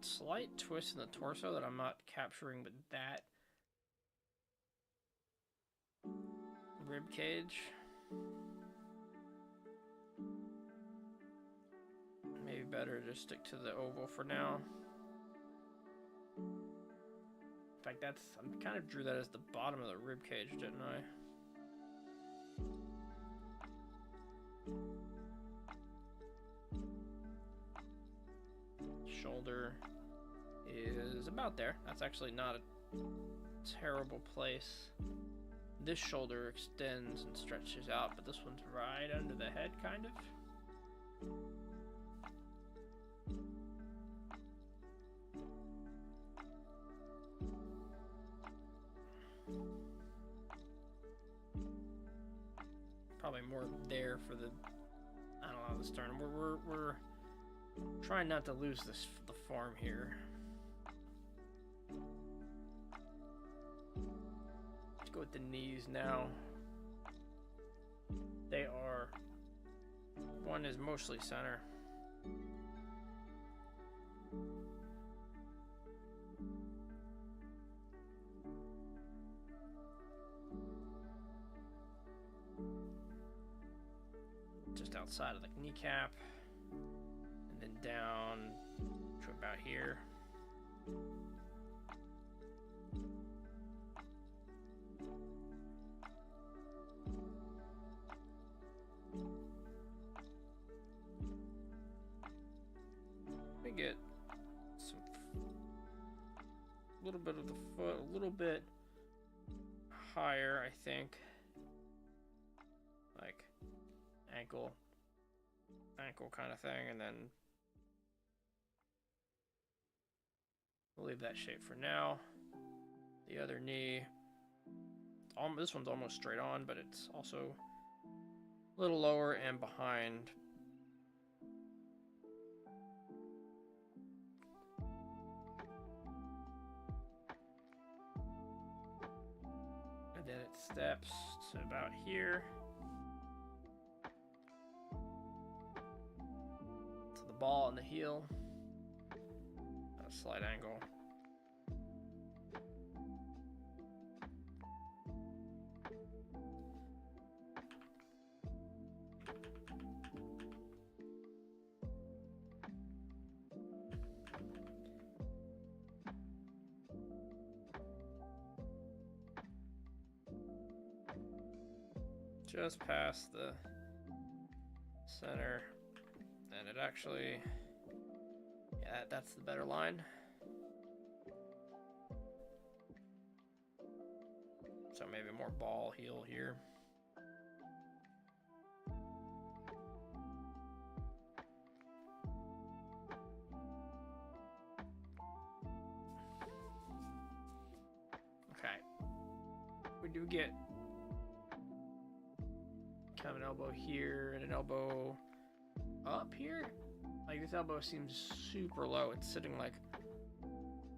Slight twist in the torso that I'm not capturing, but that rib cage. Maybe better to stick to the oval for now. In fact, I kind of drew that as the bottom of the rib cage, didn't I? Shoulder is about there. That's actually not a terrible place. This shoulder extends and stretches out, but this one's right under the head, kind of. Probably more there for the, I don't know, the sternum. We're trying not to lose the form here. Let's go with the knees now. They are, one is mostly center. Just outside of the kneecap. And then down to about here. Let me get some, a little bit of the foot, a little bit higher, I think. Like ankle kind of thing, and then we'll leave that shape for now. The other knee, this one's almost straight on, but it's also a little lower and behind. And then it steps to about here. Ball and the heel, a slight angle. Just past the center. And it actually, yeah, that's the better line. So maybe more ball heel here. would get kind of an elbow here and an elbow up here. Like, this elbow seems super low. It's sitting like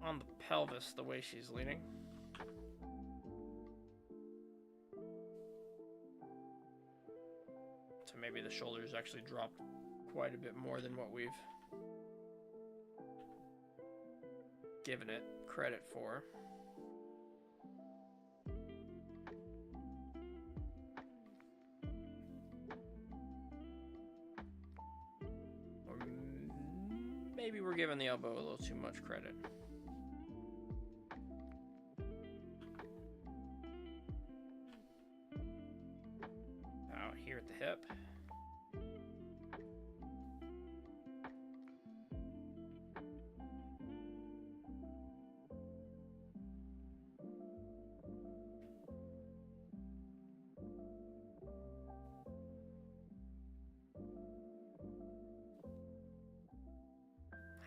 on the pelvis the way she's leaning. So maybe the shoulders actually dropped quite a bit more than what we've given it credit for. Or maybe we're giving the elbow a little too much credit. Out here at the hip.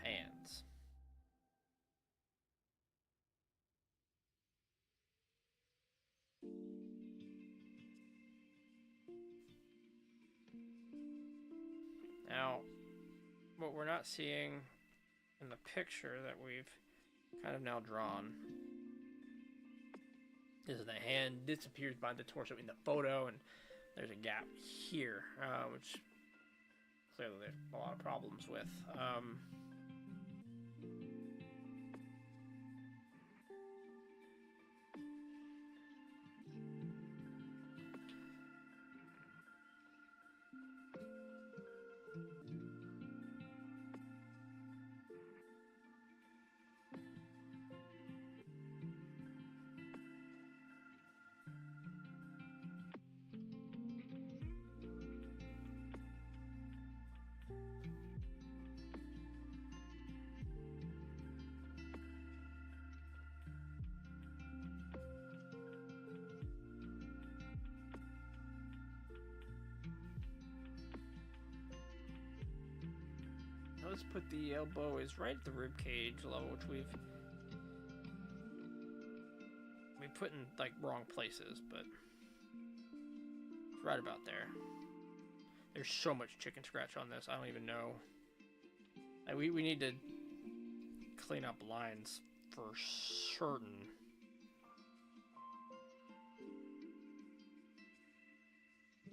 Hands. Now, what we're not seeing in the picture that we've kind of now drawn is the hand disappears behind the torso in the photo, and there's a gap here, which clearly there's a lot of problems with. Let's put the elbow is right at the rib cage level, which we put in like wrong places, but it's right about there. There's so much chicken scratch on this, I don't even know. Like, we need to clean up lines for certain.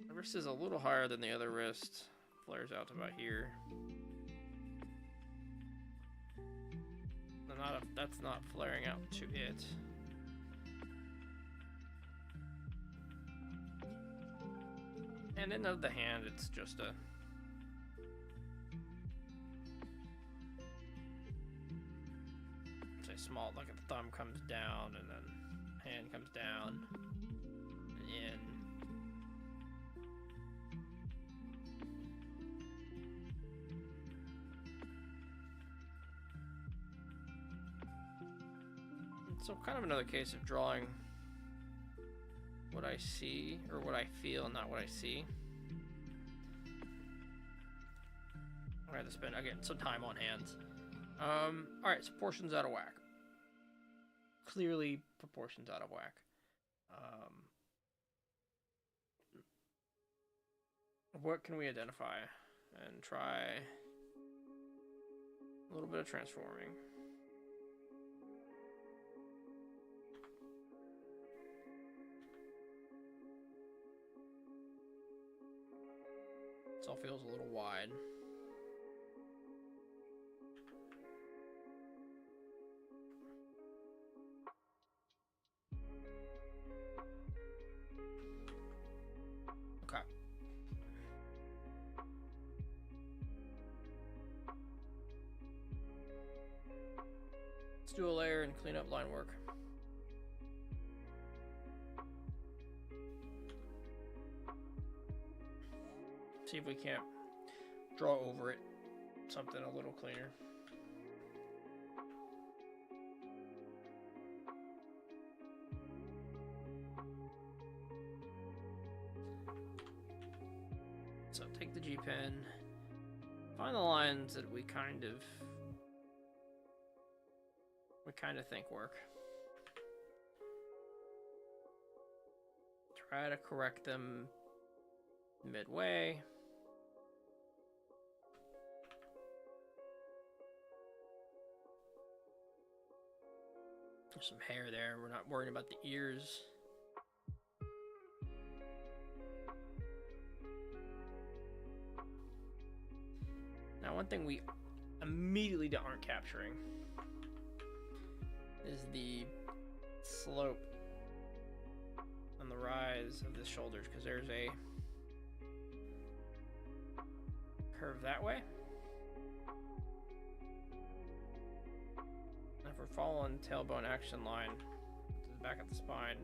The wrist is a little higher than the other wrist. Flares out to about here. That's not flaring out to it. And then of the hand, it's just a small, like a thumb comes down and then hand comes down and in. So kind of another case of drawing what I see, or what I feel, not what I see. I'm gonna have to spend, again, some time on hands. Alright, so proportions out of whack. Clearly, proportions out of whack. What can we identify? And try a little bit of transforming. This all feels a little wide. Okay. Let's do a layer and clean up line work. See if we can't draw over it something a little cleaner. So take the G pen, find the lines that we kind of think work. try to correct them midway. There's some hair there. We're not worried about the ears. Now, one thing we immediately aren't capturing is the slope on the rise of the shoulders, because there's a curve that way. And if we're following tailbone action line to the back of the spine,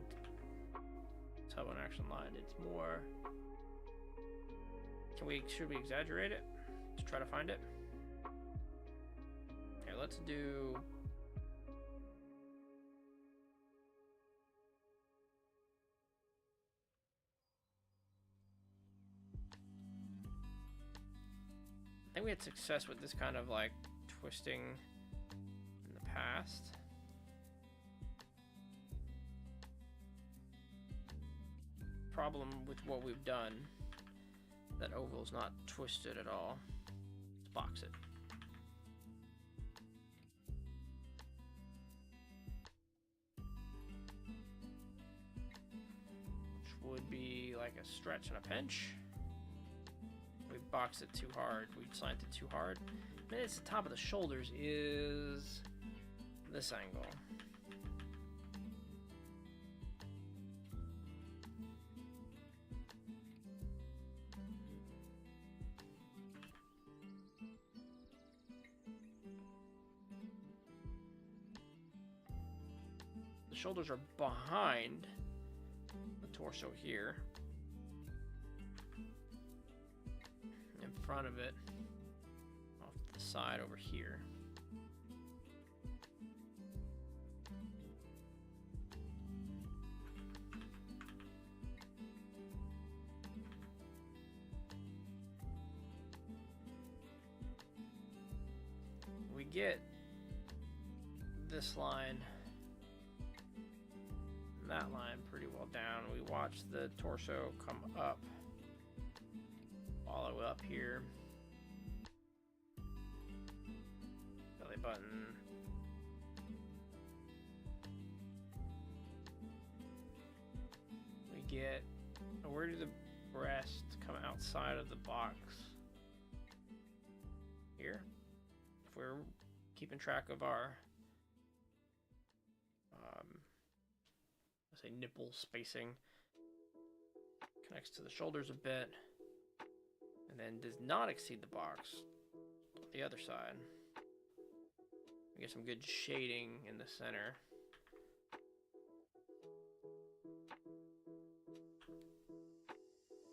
tailbone action line, it's more. Should we exaggerate it to try to find it? Okay, let's do. I think we had success with this kind of like twisting in the past. Problem with what we've done, that oval's not twisted at all. Let's box it. Which would be like a stretch and a pinch. We boxed it too hard. We slanted too hard. And it's the top of the shoulders is this angle. The shoulders are behind the torso here. In front of it, off the side over here. We get this line and that line pretty well down. We watch the torso come up. All the way up here. Belly button. We get, where do the breasts come outside of the box? Here. If we're keeping track of our let's say nipple spacing, connects to the shoulders a bit. And then does not exceed the box on the other side. We get some good shading in the center.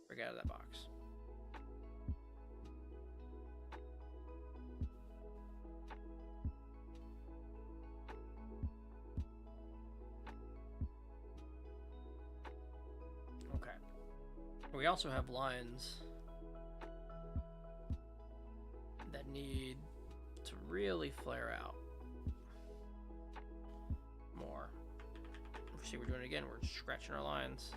Break out of that box. Okay. We also have lines that need to really flare out more. See, we're doing it again. We're scratching our lines.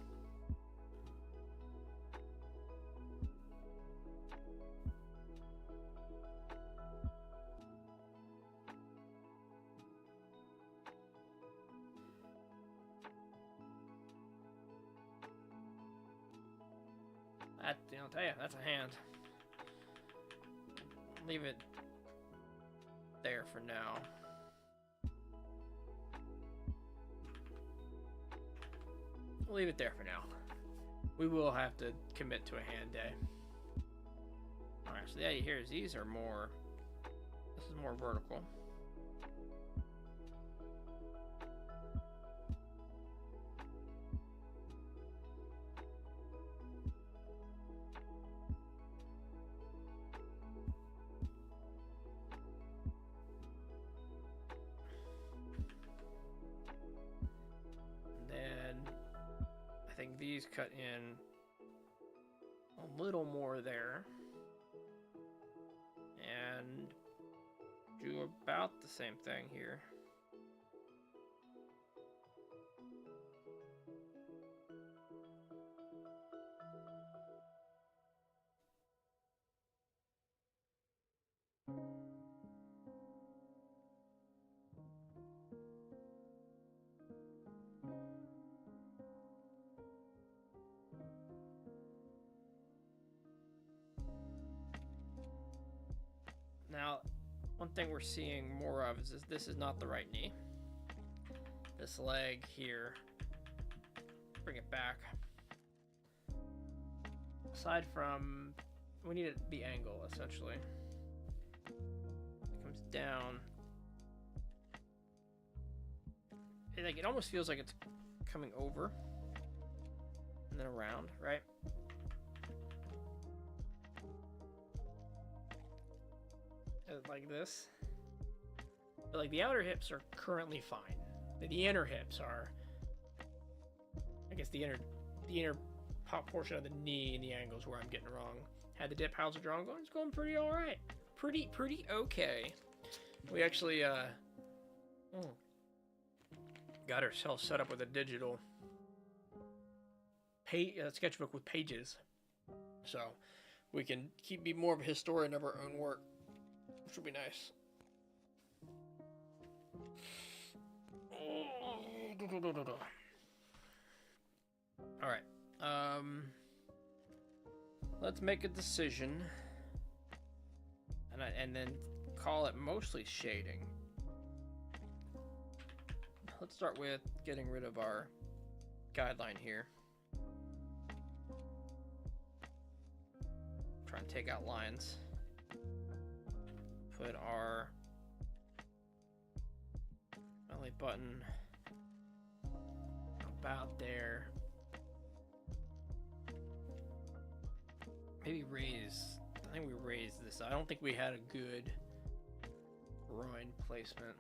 That, I'll tell you, that's a hand. Leave it there for now. We'll leave it there for now. We will have to commit to a hand day. Alright, so the idea here is these are more, this is more vertical. These cut in a little more there and do about the same thing here. one thing we're seeing more of is this is not the right knee. This leg here, bring it back. Aside from, we need the angle essentially. It comes down. It almost feels like it's coming over and then around, right? Like this. But like the outer hips are currently fine. The inner hips are, I guess the inner portion of the knee and the angles where I'm getting wrong. Had the dip, how's it drawn going? It's going pretty all right. Pretty okay. We actually got ourselves set up with a digital sketchbook with pages, so we can be more of a historian of our own work, which will be nice. All right. Let's make a decision, and then call it mostly shading. Let's start with getting rid of our guideline here. Try and take out lines. Put our belly button about there. Maybe raise. I think we raised this. I don't think we had a good groin placement.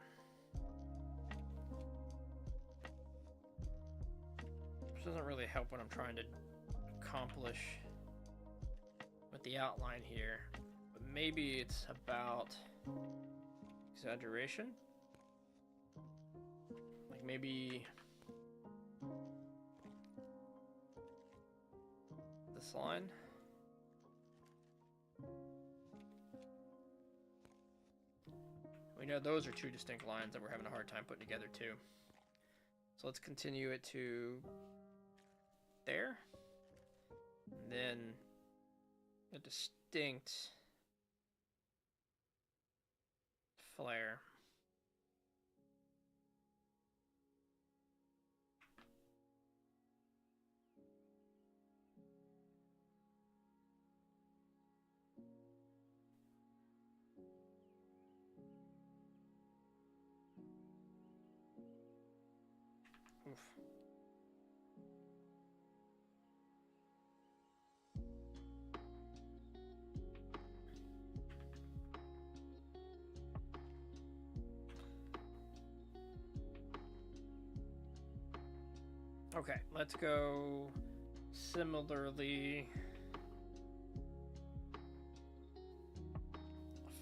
Which doesn't really help what I'm trying to accomplish with the outline here. But maybe it's about exaggeration. Like maybe this line. We know those are two distinct lines that we're having a hard time putting together too. So let's continue it to there. And then a distinct flare. Oof. Okay, let's go similarly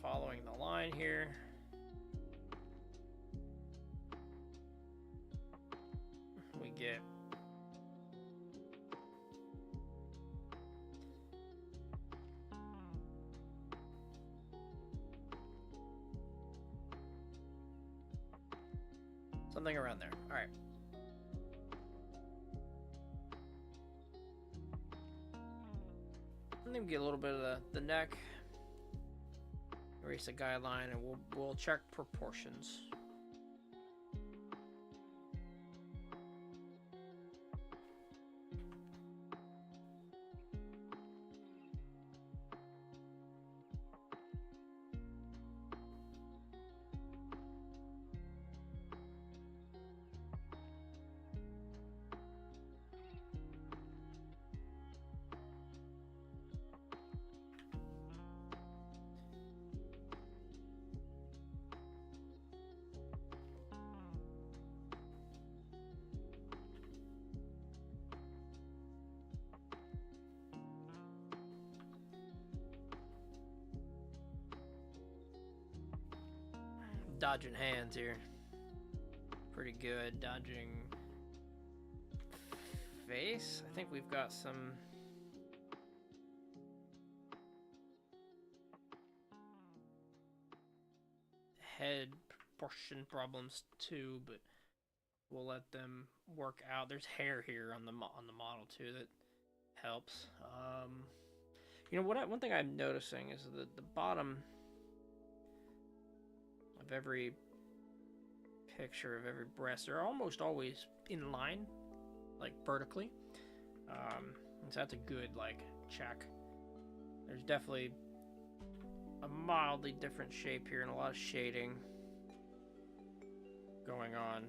following the line here. We get something around there. All right. And then we get a little bit of the neck. Erase the guideline, and we'll check proportions. Dodging hands here. Pretty good. Dodging face. I think we've got some head proportion problems too, but we'll let them work out. There's hair here on the model too that helps. You know what? One thing I'm noticing is that the bottom every picture of every breast. They're almost always in line, like vertically. So that's a good like check. There's definitely a mildly different shape here and a lot of shading going on,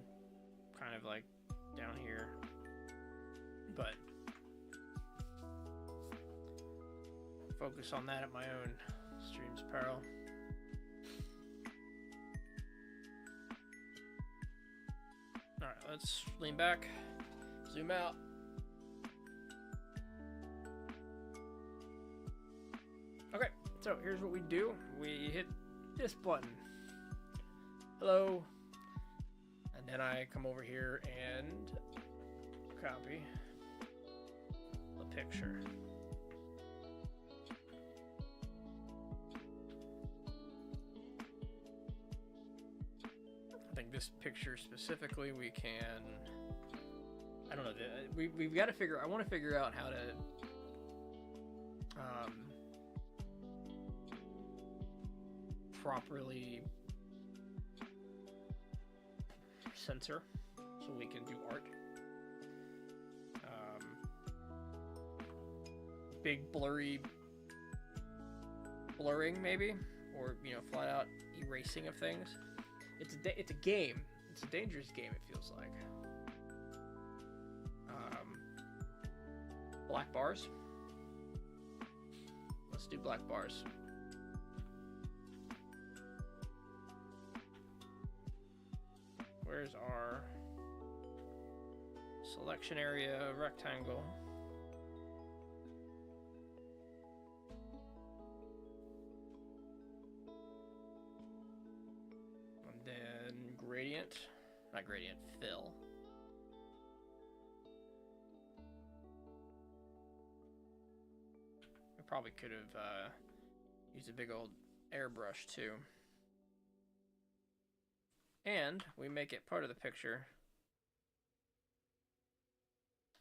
kind of like down here, but focus on that at my own stream's peril. Alright, let's lean back, zoom out. Okay, so here's what we do. We hit this button. Hello. And then I come over here and copy the picture. I think this picture specifically we can, I don't know, we've got to figure, I want to figure out how to properly censor so we can do art. Big blurring maybe, or you know, flat out erasing of things. It's a game. It's a dangerous game, it feels like. Black bars. Let's do black bars. Where's our selection area rectangle? And then gradient, not gradient, fill. I probably could have used a big old airbrush too. And we make it part of the picture,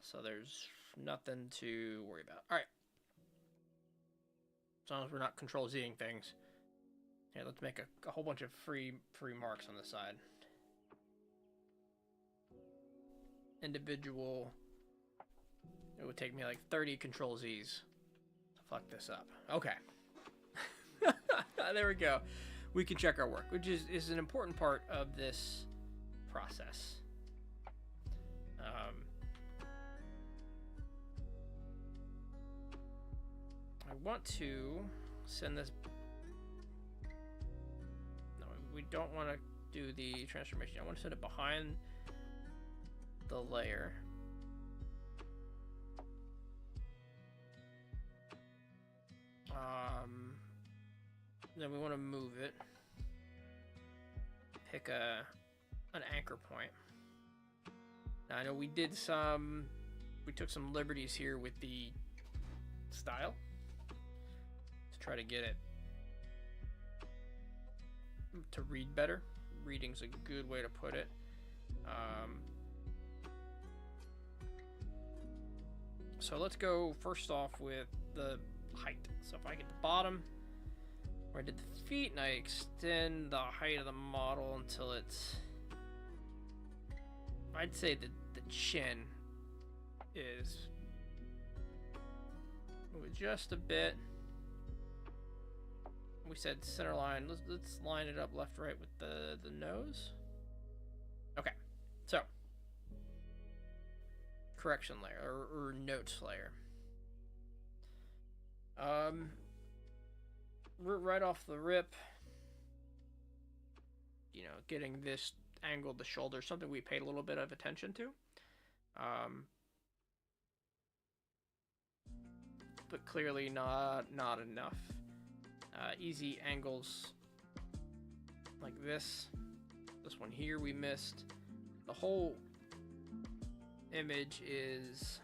so there's nothing to worry about. All right, as long as we're not Control-Zing things. Yeah, let's make a whole bunch of free marks on the side. Individual. It would take me like 30 Control-Z's to fuck this up. Okay. There we go. We can check our work, which is an important part of this process. I want to send this. No, we don't want to do the transformation. I want to send it behind the layer. Then we want to move it. Pick an anchor point. Now I know we took some liberties here with the style to try to get it to read better. Reading's a good way to put it. So let's go first off with the height. So if I get the bottom where I did the feet and I extend the height of the model until it's, I'd say that the chin is move just a bit. We said center line. Let's line it up left right with the nose. Okay, so correction layer or notes layer. Right off the rip, you know, getting this angled the shoulder, something we paid a little bit of attention to, but clearly not enough. Easy angles like this one here we missed. The whole image is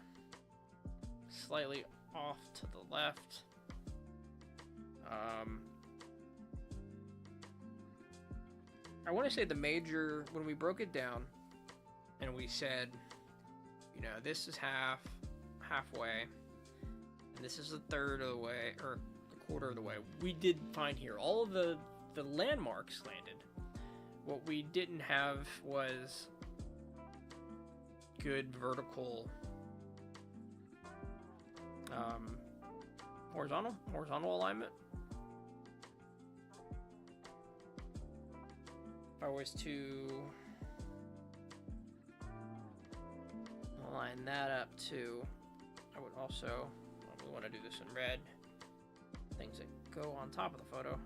slightly off to the left. I want to say the major, when we broke it down and we said, you know, this is halfway, and this is a third of the way, or a quarter of the way, we did find here all of the landmarks landed. What we didn't have was good vertical, horizontal alignment. If I was to line that up too, I would also, we want to do this in red, things that go on top of the photo.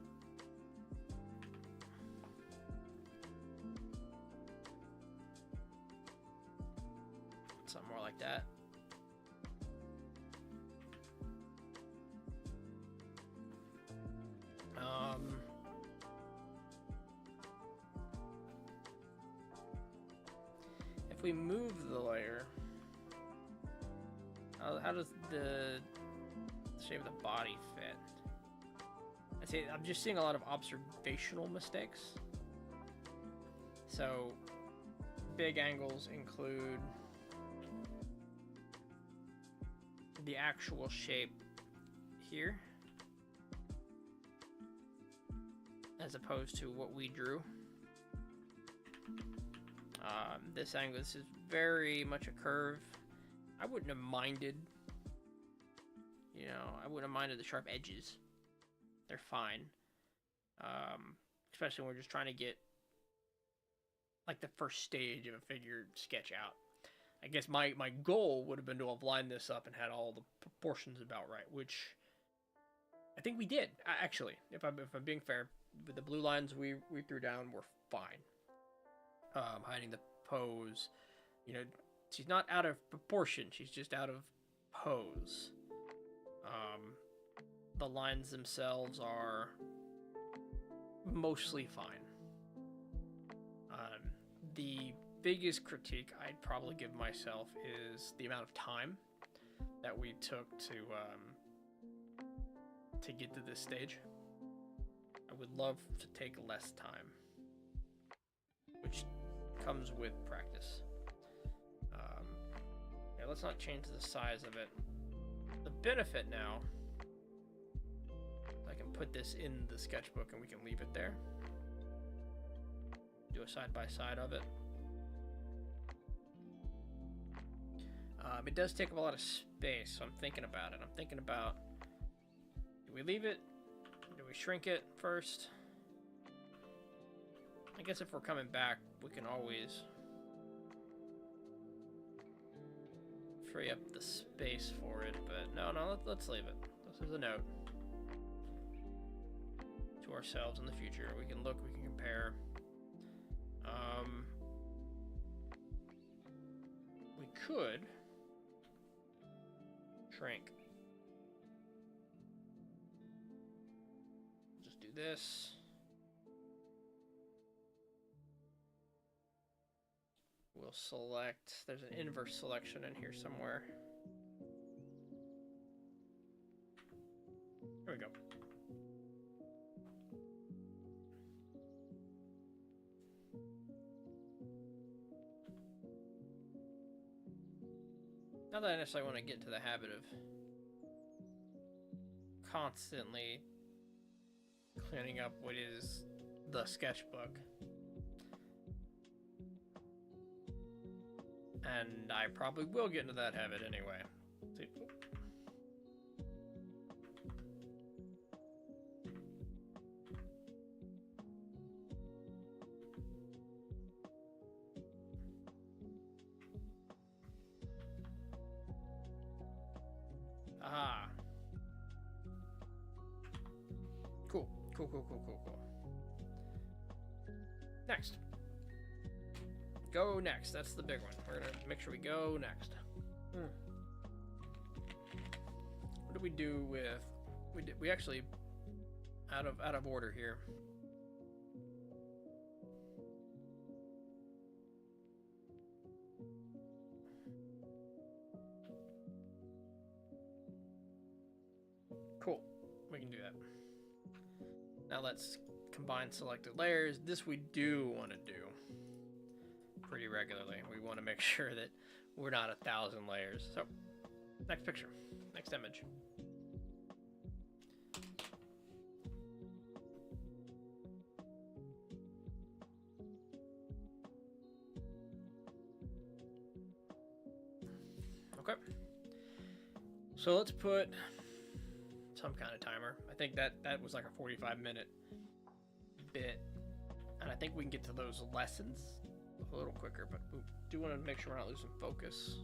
Something more like that. If we move the layer, how does the shape of the body fit? I'd say I'm just seeing a lot of observational mistakes. So big angles include the actual shape here as opposed to what we drew. This angle, this is very much a curve. I wouldn't have minded, you know, I wouldn't have minded the sharp edges. They're fine. Especially when we're just trying to get like the first stage of a figure sketch out. I guess my goal would have been to have lined this up and had all the proportions about right, which I think we did, actually. If I'm being fair, with the blue lines we threw down were fine. Hiding the pose, you know, she's not out of proportion, she's just out of pose. The lines themselves are mostly fine. The biggest critique I'd probably give myself is the amount of time that we took to get to this stage. I would love to take less time, which comes with practice. Yeah, let's not change the size of it. The benefit now, I can put this in the sketchbook and we can leave it there. Do a side-by-side of it. It does take up a lot of space, so I'm thinking about it. I'm thinking about, do we leave it? Do we shrink it first? I guess if we're coming back, we can always free up the space for it, but no, let's leave it. This is a note to ourselves in the future. We can look, we can compare. We could shrink. Just do this. We'll select, there's an inverse selection in here somewhere. There we go. Not that I necessarily want to get into the habit of constantly cleaning up what is the sketchbook. And I probably will get into that habit anyway. See? Aha. Cool. Next. Go next. That's the big one. We're gonna make sure we go next. What did we do with? We actually out of order here. Cool. We can do that. Now let's combine selected layers. This we do want to do pretty regularly. We want to make sure that we're not 1,000 layers. So, next picture, next image. So let's put some kind of timer. I think that was like a 45-minute bit, and I think we can get to those lessons a little quicker, but we do want to make sure we're not losing focus.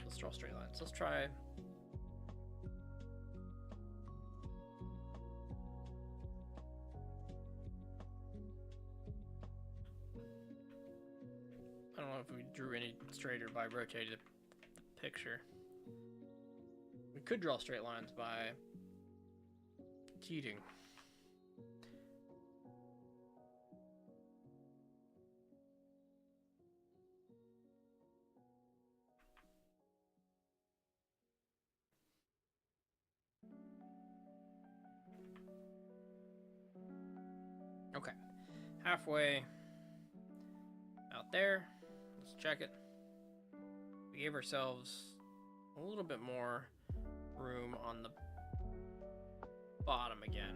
Let's draw straight lines. Let's try. I don't know if we drew any straighter by rotating the picture. We could draw straight lines by cheating. Okay, halfway out there. Let's check it. We gave ourselves a little bit more room on the bottom again.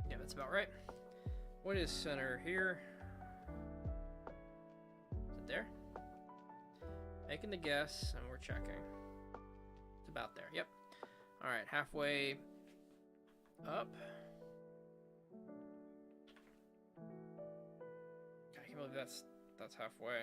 Yeah, that's about right. What is center here? Is it there? Making the guess, and we're checking. It's about there. Yep. All right, halfway up. I can't believe that's halfway.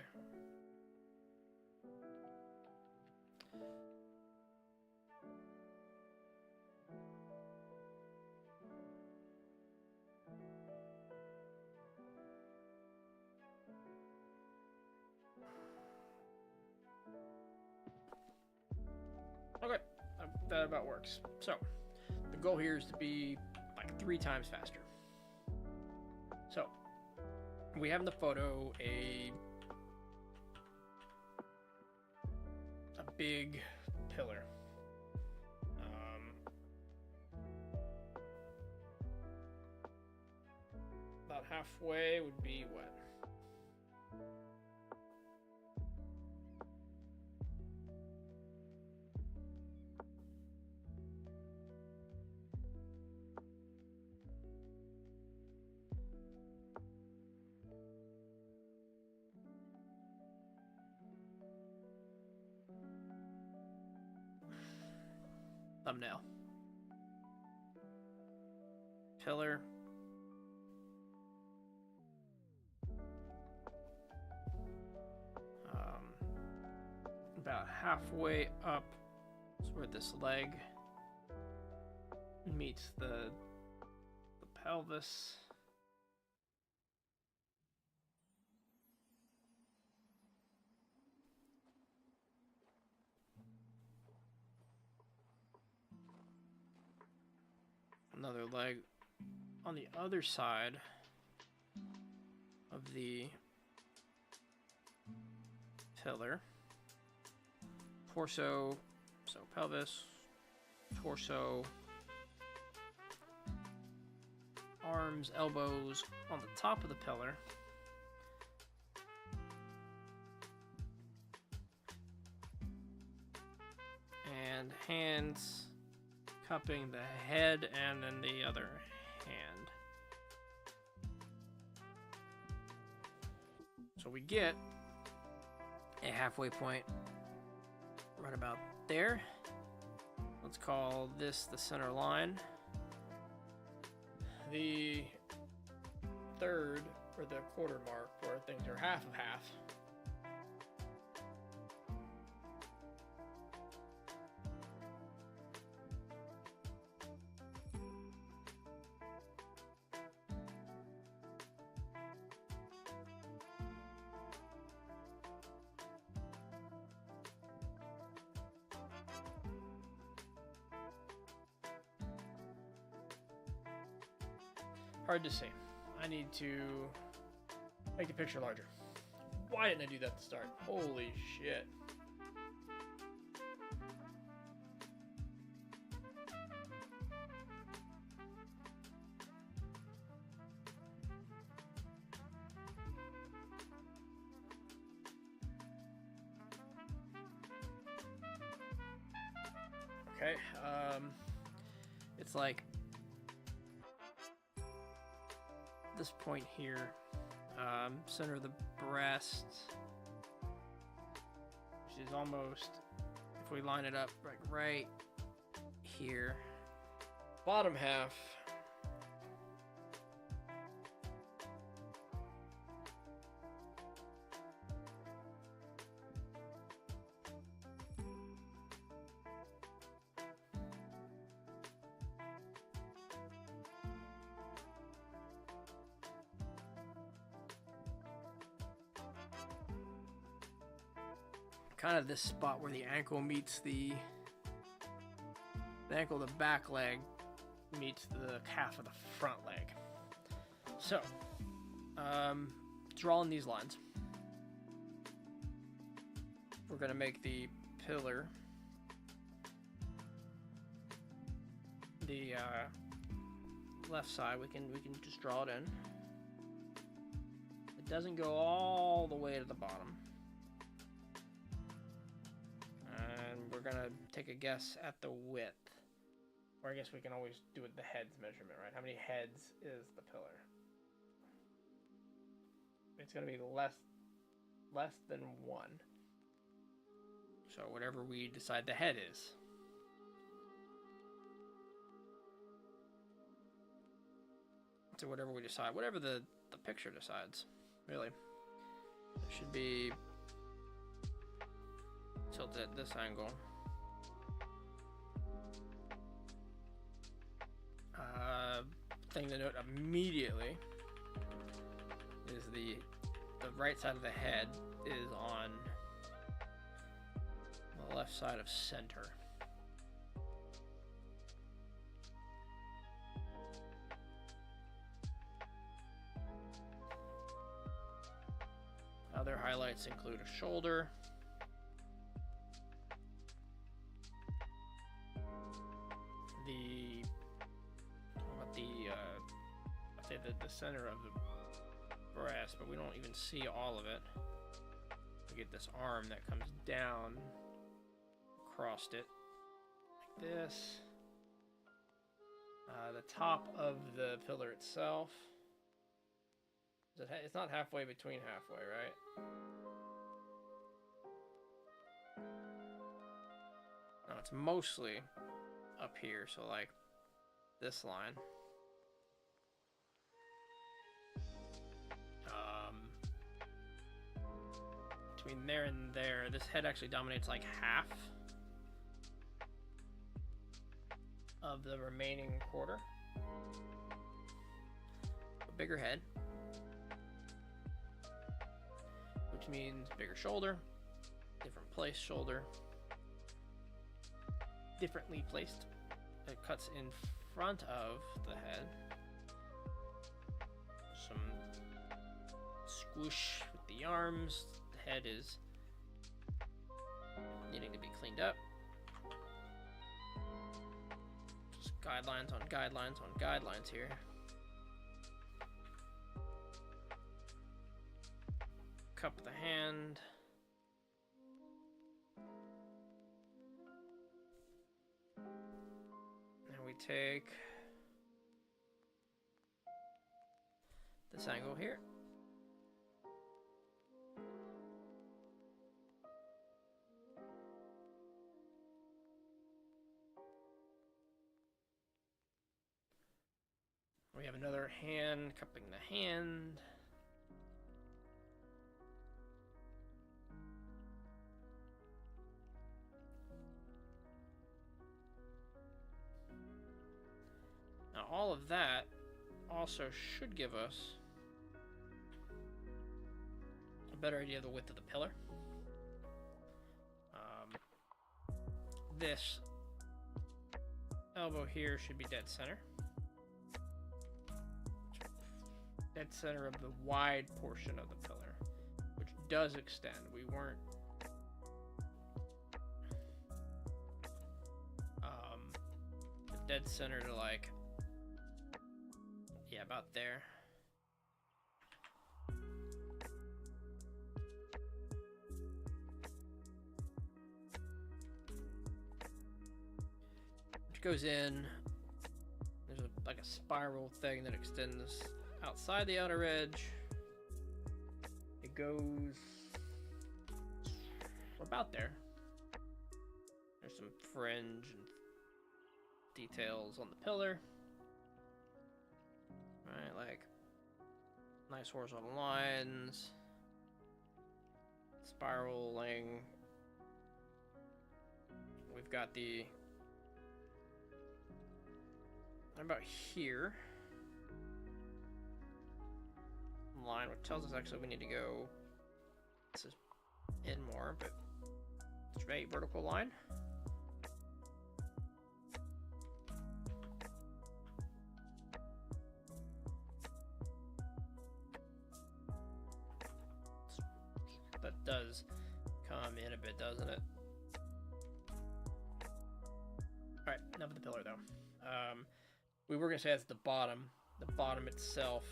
Okay, that about works. So, the goal here is to be like 3 times faster. So, we have in the photo a big pillar. About halfway would be what? Thumbnail. Pillar. About halfway up is where this leg meets the pelvis. Another leg on the other side of the pillar. Torso, so pelvis, torso, arms, elbows on the top of the pillar. And hands cupping the head and then the other hand. So we get a halfway point right about there. Let's call this the center line. The third, or the quarter mark, where things are half of half. Hard to see. I need to make the picture larger. Why didn't I do that at the start? Holy shit. Okay, it's like this point here, center of the breast, which is almost, if we line it up like right here, bottom half, kind of this spot where the ankle meets the ankle, the back leg meets the calf of the front leg. So, drawing these lines, we're gonna make the pillar the left side. We can just draw it in. It doesn't go all the way to the bottom. We're gonna take a guess at the width, or I guess we can always do it the heads measurement, right? How many heads is the pillar? It's gonna be less than 1. So whatever we decide the head is. So whatever we decide, whatever the picture decides, really. It should be tilted at this angle. Thing to note immediately is the right side of the head is on the left side of center. Other highlights include a shoulder, the center of the breast, but we don't even see all of it. We get this arm that comes down across it like this. The top of the pillar itself, it's not halfway between halfway, right? No, it's mostly up here, so like this line. Between there and there, this head actually dominates like half of the remaining quarter. A bigger head, which means bigger shoulder, different place shoulder, differently placed. It cuts in front of the head. Some squish with the arms. The head is needing to be cleaned up. Just guidelines on guidelines on guidelines here. Cup of the hand. Now we take this angle here. We have another hand cupping the hand. Now all of that also should give us a better idea of the width of the pillar. This elbow here should be dead center. Dead center of the wide portion of the pillar, which does extend. We weren't dead center to like, yeah, about there. goes in. There's like a spiral thing that extends outside the outer edge. It goes about there. There's some fringe and details on the pillar. Right, like nice horizontal lines, spiraling. We've got the about here line, which tells us actually we need to go. This is in more, but straight vertical line. That does come in a bit, doesn't it? Alright, enough of the pillar though. We were going to say that's the bottom. The bottom itself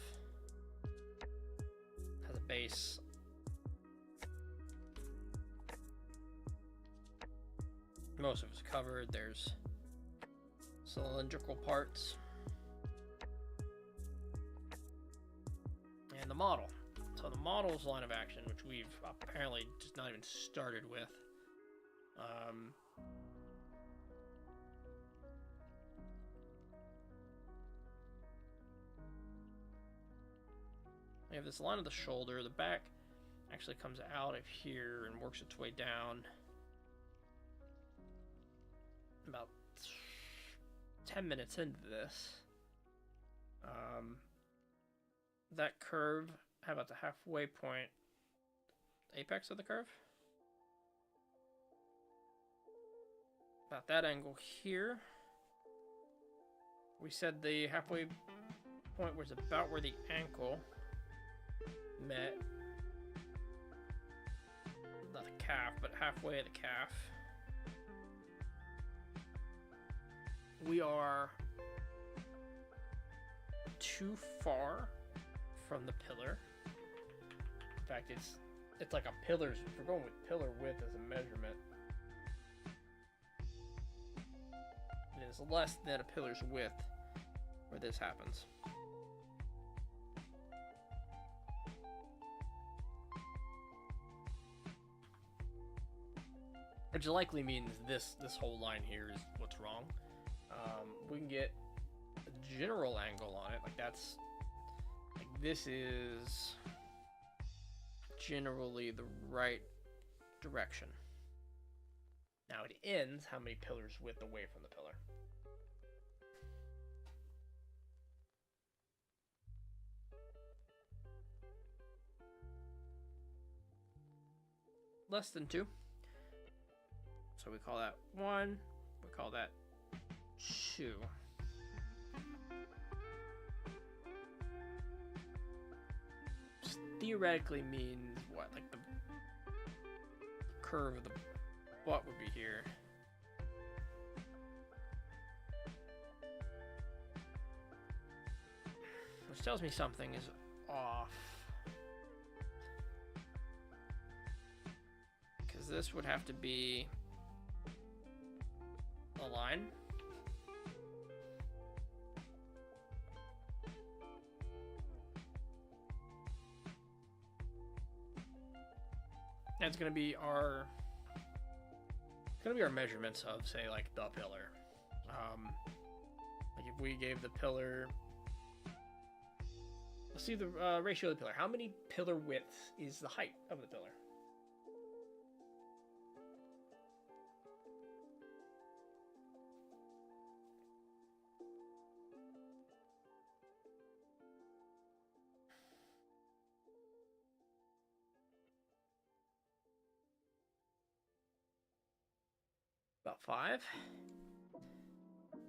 has a base. Most of it's covered. There's cylindrical parts. And the model. So the model's line of action, which we've apparently just not even started with. We have this line of the shoulder. The back actually comes out of here and works its way down. About 10 minutes into this. That curve, how about the halfway point? Apex of the curve? About that angle here. We said the halfway point was about where the ankle met. Not the calf, but halfway at the calf. We are too far from the pillar. In fact, it's like a pillar's. If we're going with pillar width as a measurement, it is less than a pillar's width where this happens. Which likely means this whole line here is what's wrong. We can get a general angle on it, like that's like this is generally the right direction. Now it ends how many pillars width away from the pillar. Less than 2. So we call that 1. We call that 2. Which theoretically means what? Like the curve of the butt would be here. Which tells me something is off. Because this would have to be a line. That's gonna be our measurements of, say, like the pillar. Like if we gave the pillar, let's see the ratio of the pillar. How many pillar widths is the height of the pillar? About 5.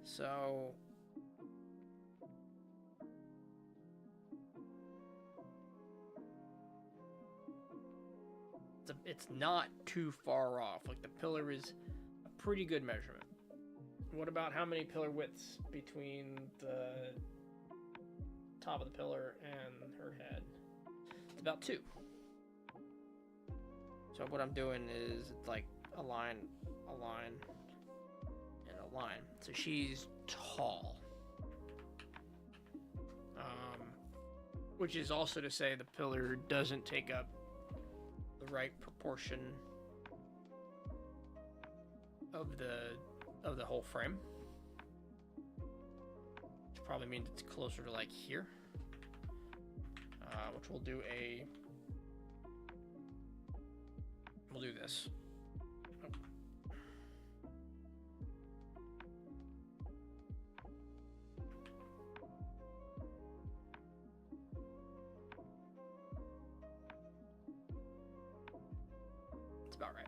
So it's not too far off. Like the pillar is a pretty good measurement. What about how many pillar widths between the top of the pillar and her head? It's about 2. So what I'm doing is it's like a line, and a line. So she's tall. Which is also to say the pillar doesn't take up the right proportion of the whole frame. Which probably means it's closer to like here. Which we'll do this. It's about right.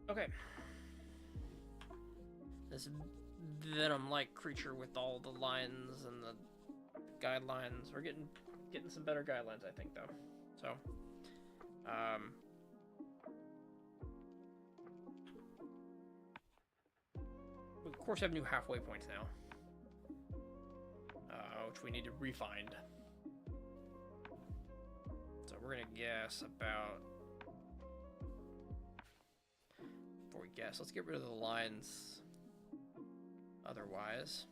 Okay. This venom-like creature with all the lines and the guidelines. We're getting some better guidelines, I think, though. So, we of course have new halfway points now, which we need to refine. So we're gonna guess about. Before we guess, let's get rid of the lines. Otherwise,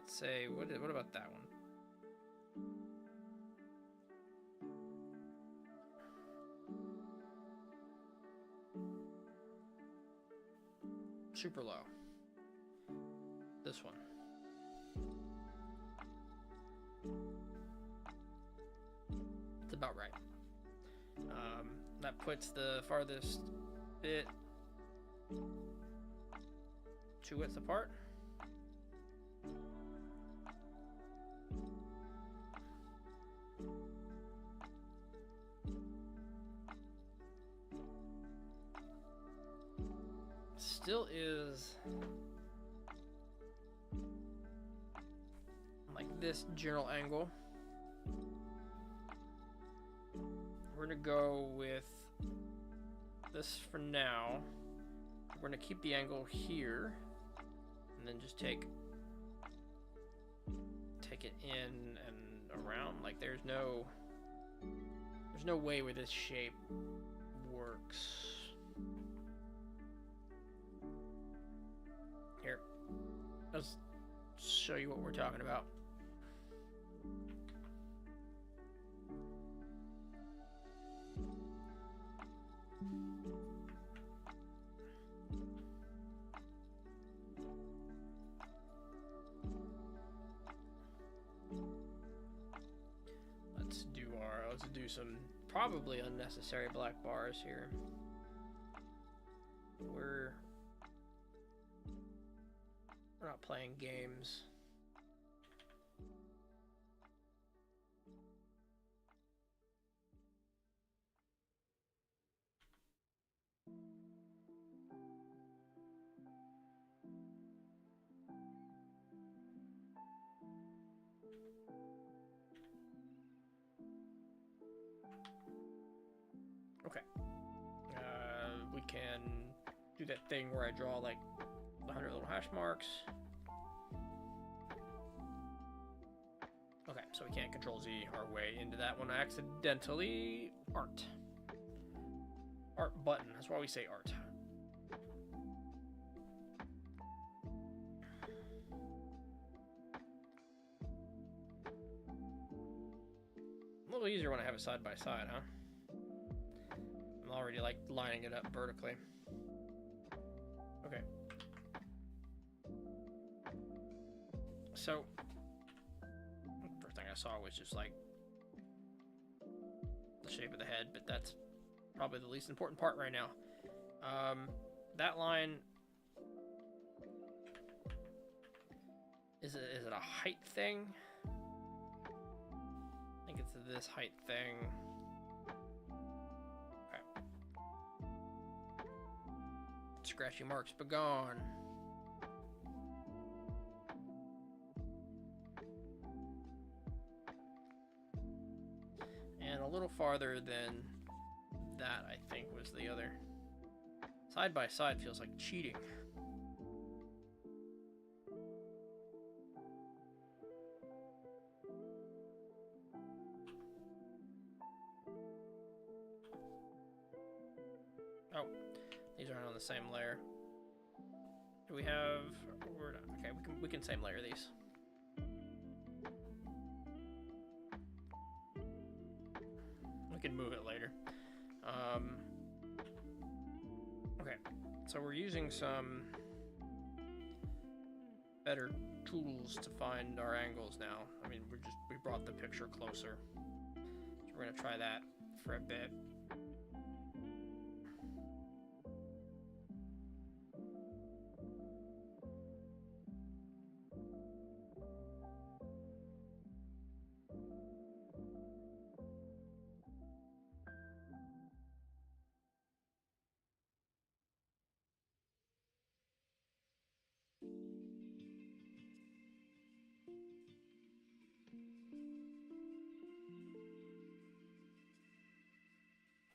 let's say what about that one? Super low. This one. It's about right. That puts the farthest bit 2 widths apart. Still is like this general angle. We're gonna go with this for now. We're gonna keep the angle here and then just take it in and around. Like there's no way where this shape works. Here, let's show you what we're talking about. Let's do some probably unnecessary black bars here. We're not playing games. Okay. We can do that thing where I draw like 100 little hash marks. Okay, so we can't Control Z our way into that one accidentally. Art. Art button. That's why we say art. A little easier when I have it side by side, huh? I'm already like lining it up vertically. Okay. So, first thing I saw was just like the shape of the head, but that's probably the least important part right now. That line, is it a height thing? I think it's this height thing. Okay. Scratchy marks be gone. little farther than that, I think, was the other. Side by side feels like cheating. Oh, these aren't on the same layer. Do we have? We're not, okay, we can same layer these. We can move it later. Okay, so we're using some better tools to find our angles now. I mean, we brought the picture closer. So we're gonna try that for a bit.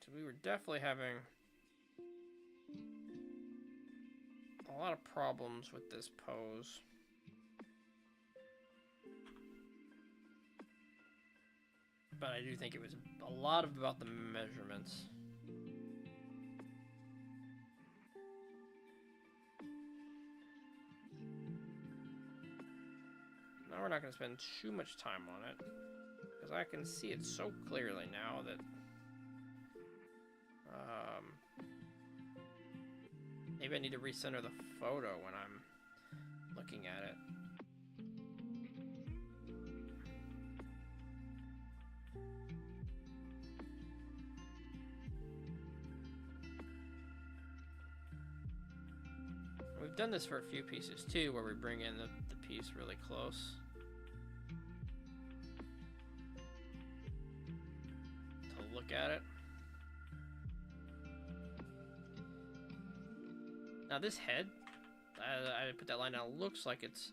So we were definitely having a lot of problems with this pose. But I do think it was a lot about the measurements. Now we're not going to spend too much time on it, because I can see it so clearly now that maybe I need to recenter the photo when I'm looking at it. We've done this for a few pieces too, where we bring in the piece really close to look at it. Now this head, I put that line down, looks like it's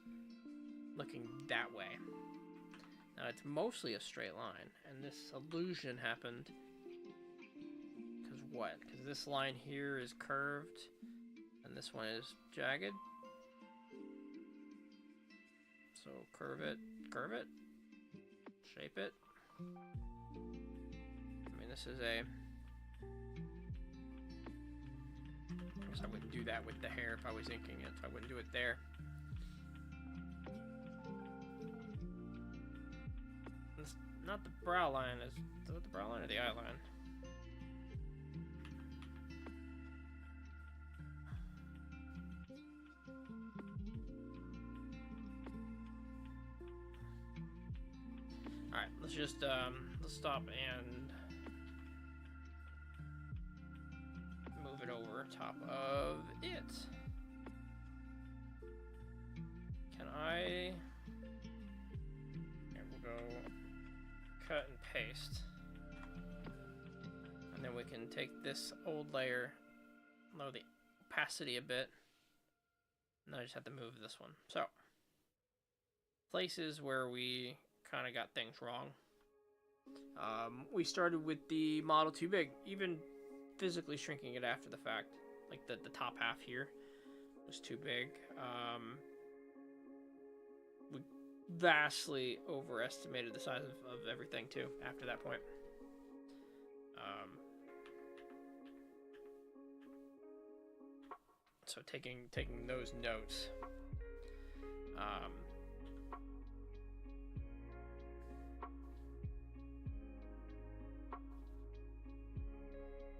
looking that way. Now it's mostly a straight line, and this illusion happened because what? Because this line here is curved, and this one is jagged. So curve it, shape it. I mean, this is a... I guess I wouldn't do that with the hair if I was inking it, so I wouldn't do it there. It's not the brow line, is it the brow line or the eye line? Alright, let's just let's stop and move it over top of it. Can I... Here, we'll go cut and paste. And then we can take this old layer, lower the opacity a bit, and then I just have to move this one. So, places where we kind of got things wrong. We started with the model too big, even physically shrinking it after the fact. Like the top half here was too big. We vastly overestimated the size of everything too after that point. So taking those notes.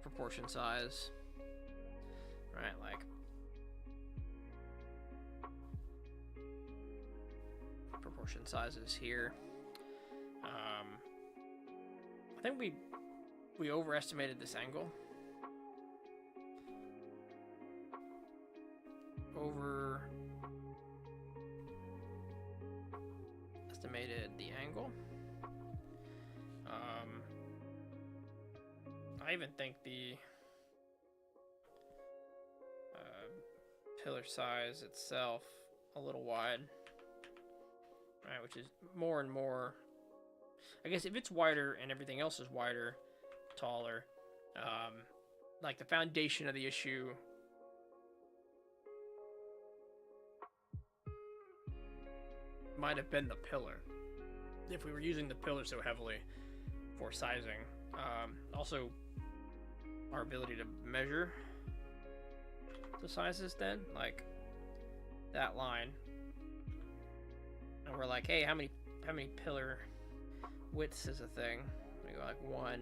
Proportion size, right? Like proportion sizes here. I think we overestimated this angle. Overestimated the angle. I even think the pillar size itself a little wide, right? Which is more and more. I guess if it's wider and everything else is wider, taller, like the foundation of the issue might have been the pillar. If we were using the pillar so heavily for sizing. Also, our ability to measure the sizes then, like that line. And we're like, hey, how many pillar widths is a thing? We go like 1,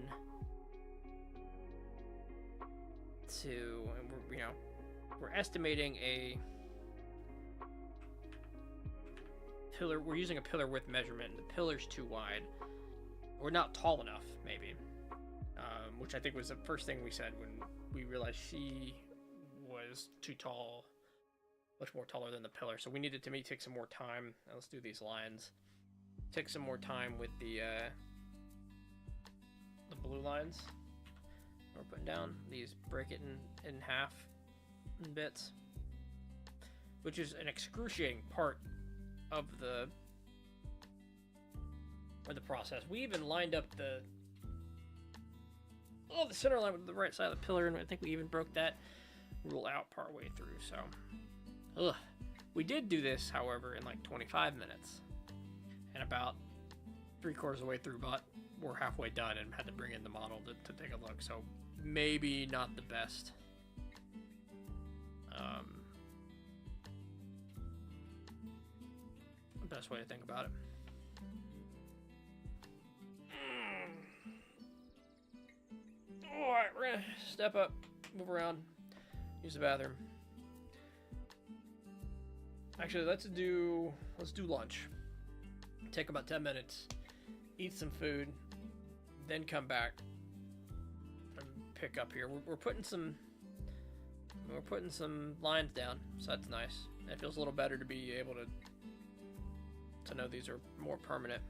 2, and we're estimating a pillar. We're using a pillar width measurement, and the pillar's too wide. We're not tall enough, maybe. Which I think was the first thing we said when we realized she was too tall, much more taller than the pillar. So we needed to take some more time. Now let's do these lines. Take some more time with the blue lines we're putting down. These break it in half in bits, which is an excruciating part of the process. We even lined up the center line with the right side of the pillar, and I think we even broke that rule out partway through. So, we did do this, however, in like 25 minutes, and about 3/4 of the way through, but we're halfway done and had to bring in the model to take a look. So maybe not the best. Best way to think about it. Alright, we're gonna step up, move around, use the bathroom. Actually, let's do lunch. Take about 10 minutes, eat some food, then come back and pick up here. We're putting some lines down, so that's nice. It feels a little better to be able to know these are more permanent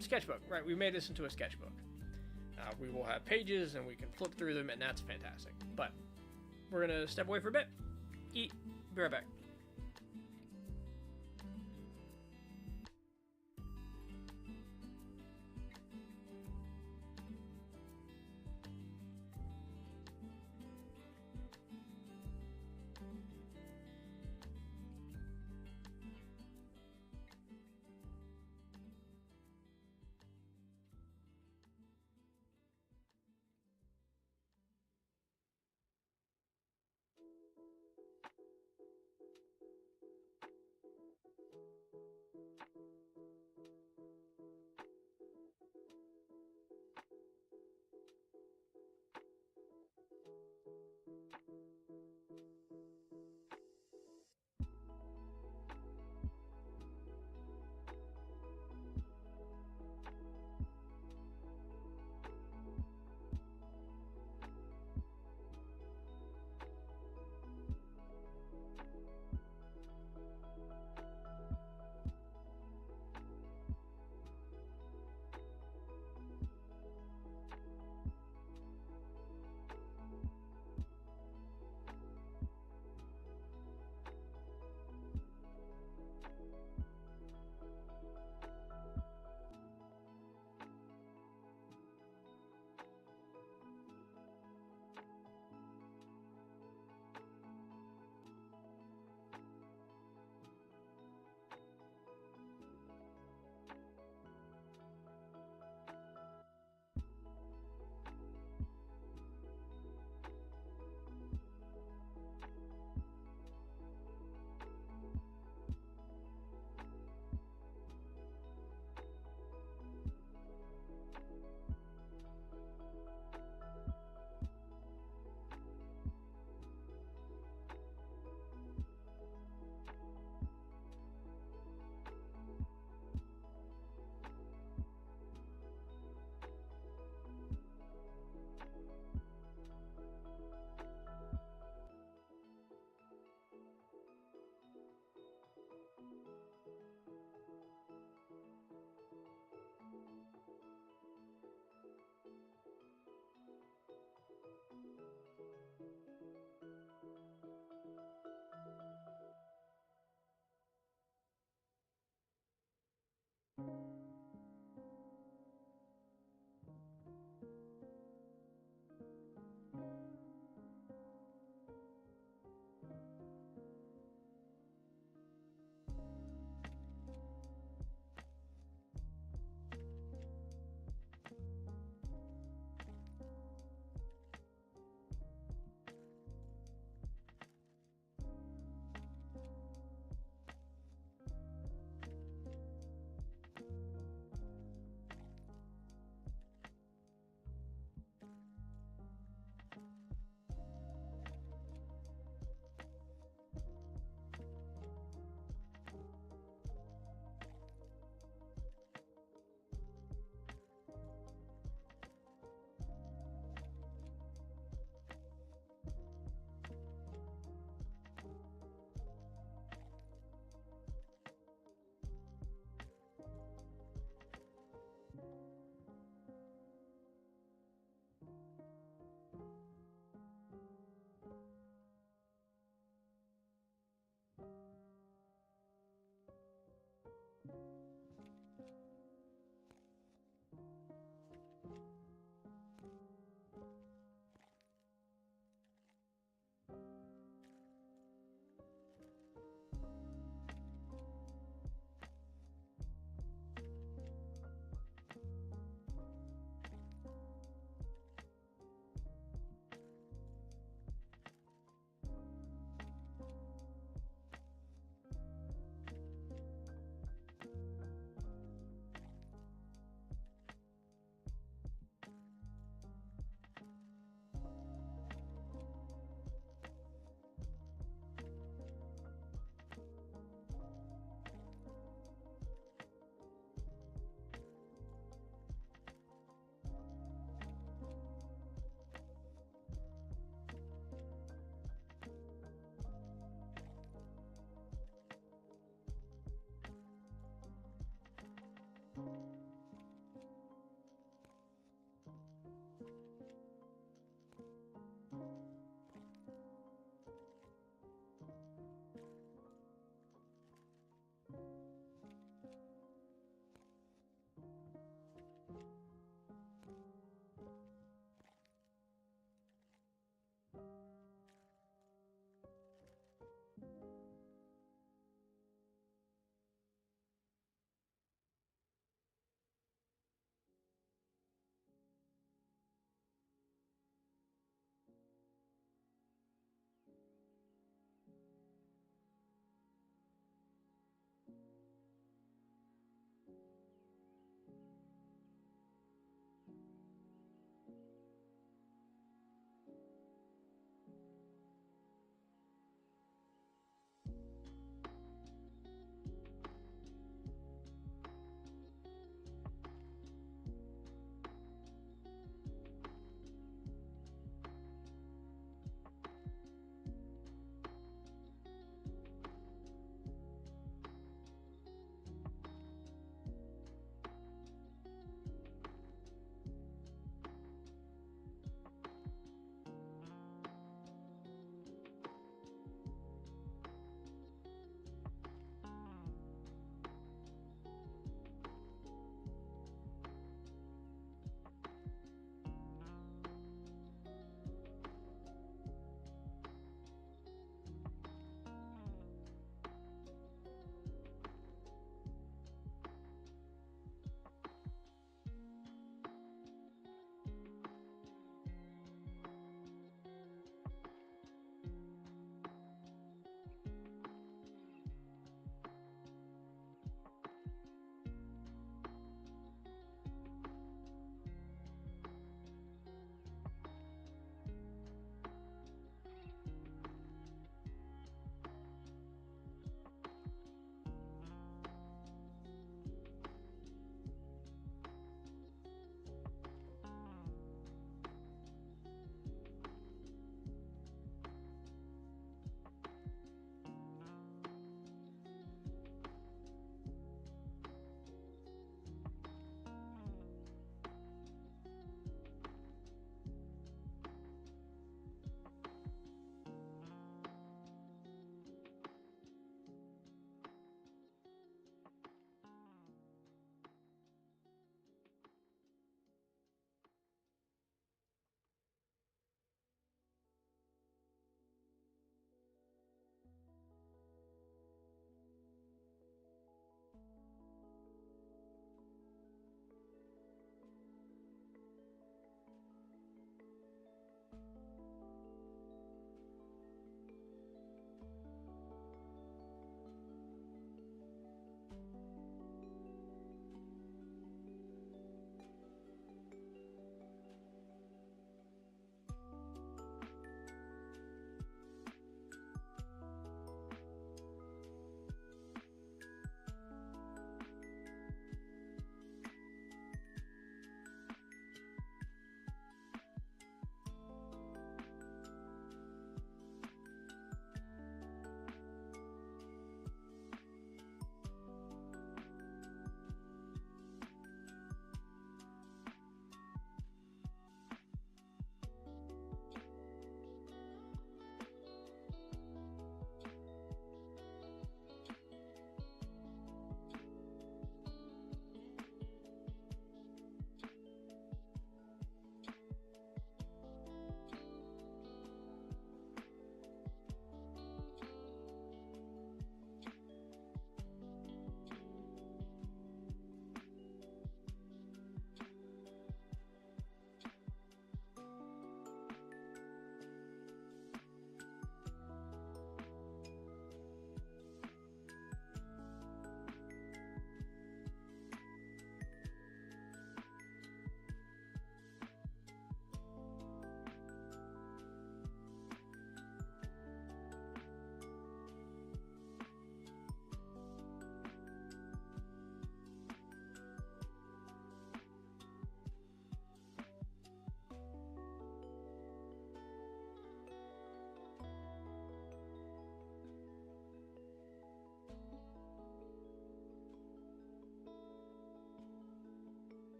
sketchbook. Right, we made this into a sketchbook. We will have pages and we can flip through them, and that's fantastic. But we're gonna step away for a bit, eat, be right back.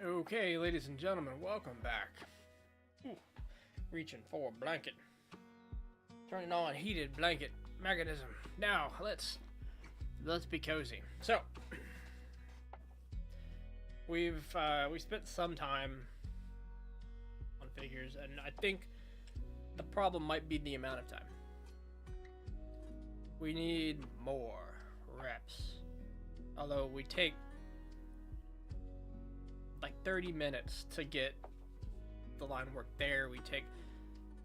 Okay, ladies and gentlemen, welcome back. Ooh, reaching for a blanket. Turning on heated blanket mechanism. Now, let's be cozy. So, we spent some time on figures, and I think the problem might be the amount of time. We need more reps. Although we take like 30 minutes to get the line work there, we take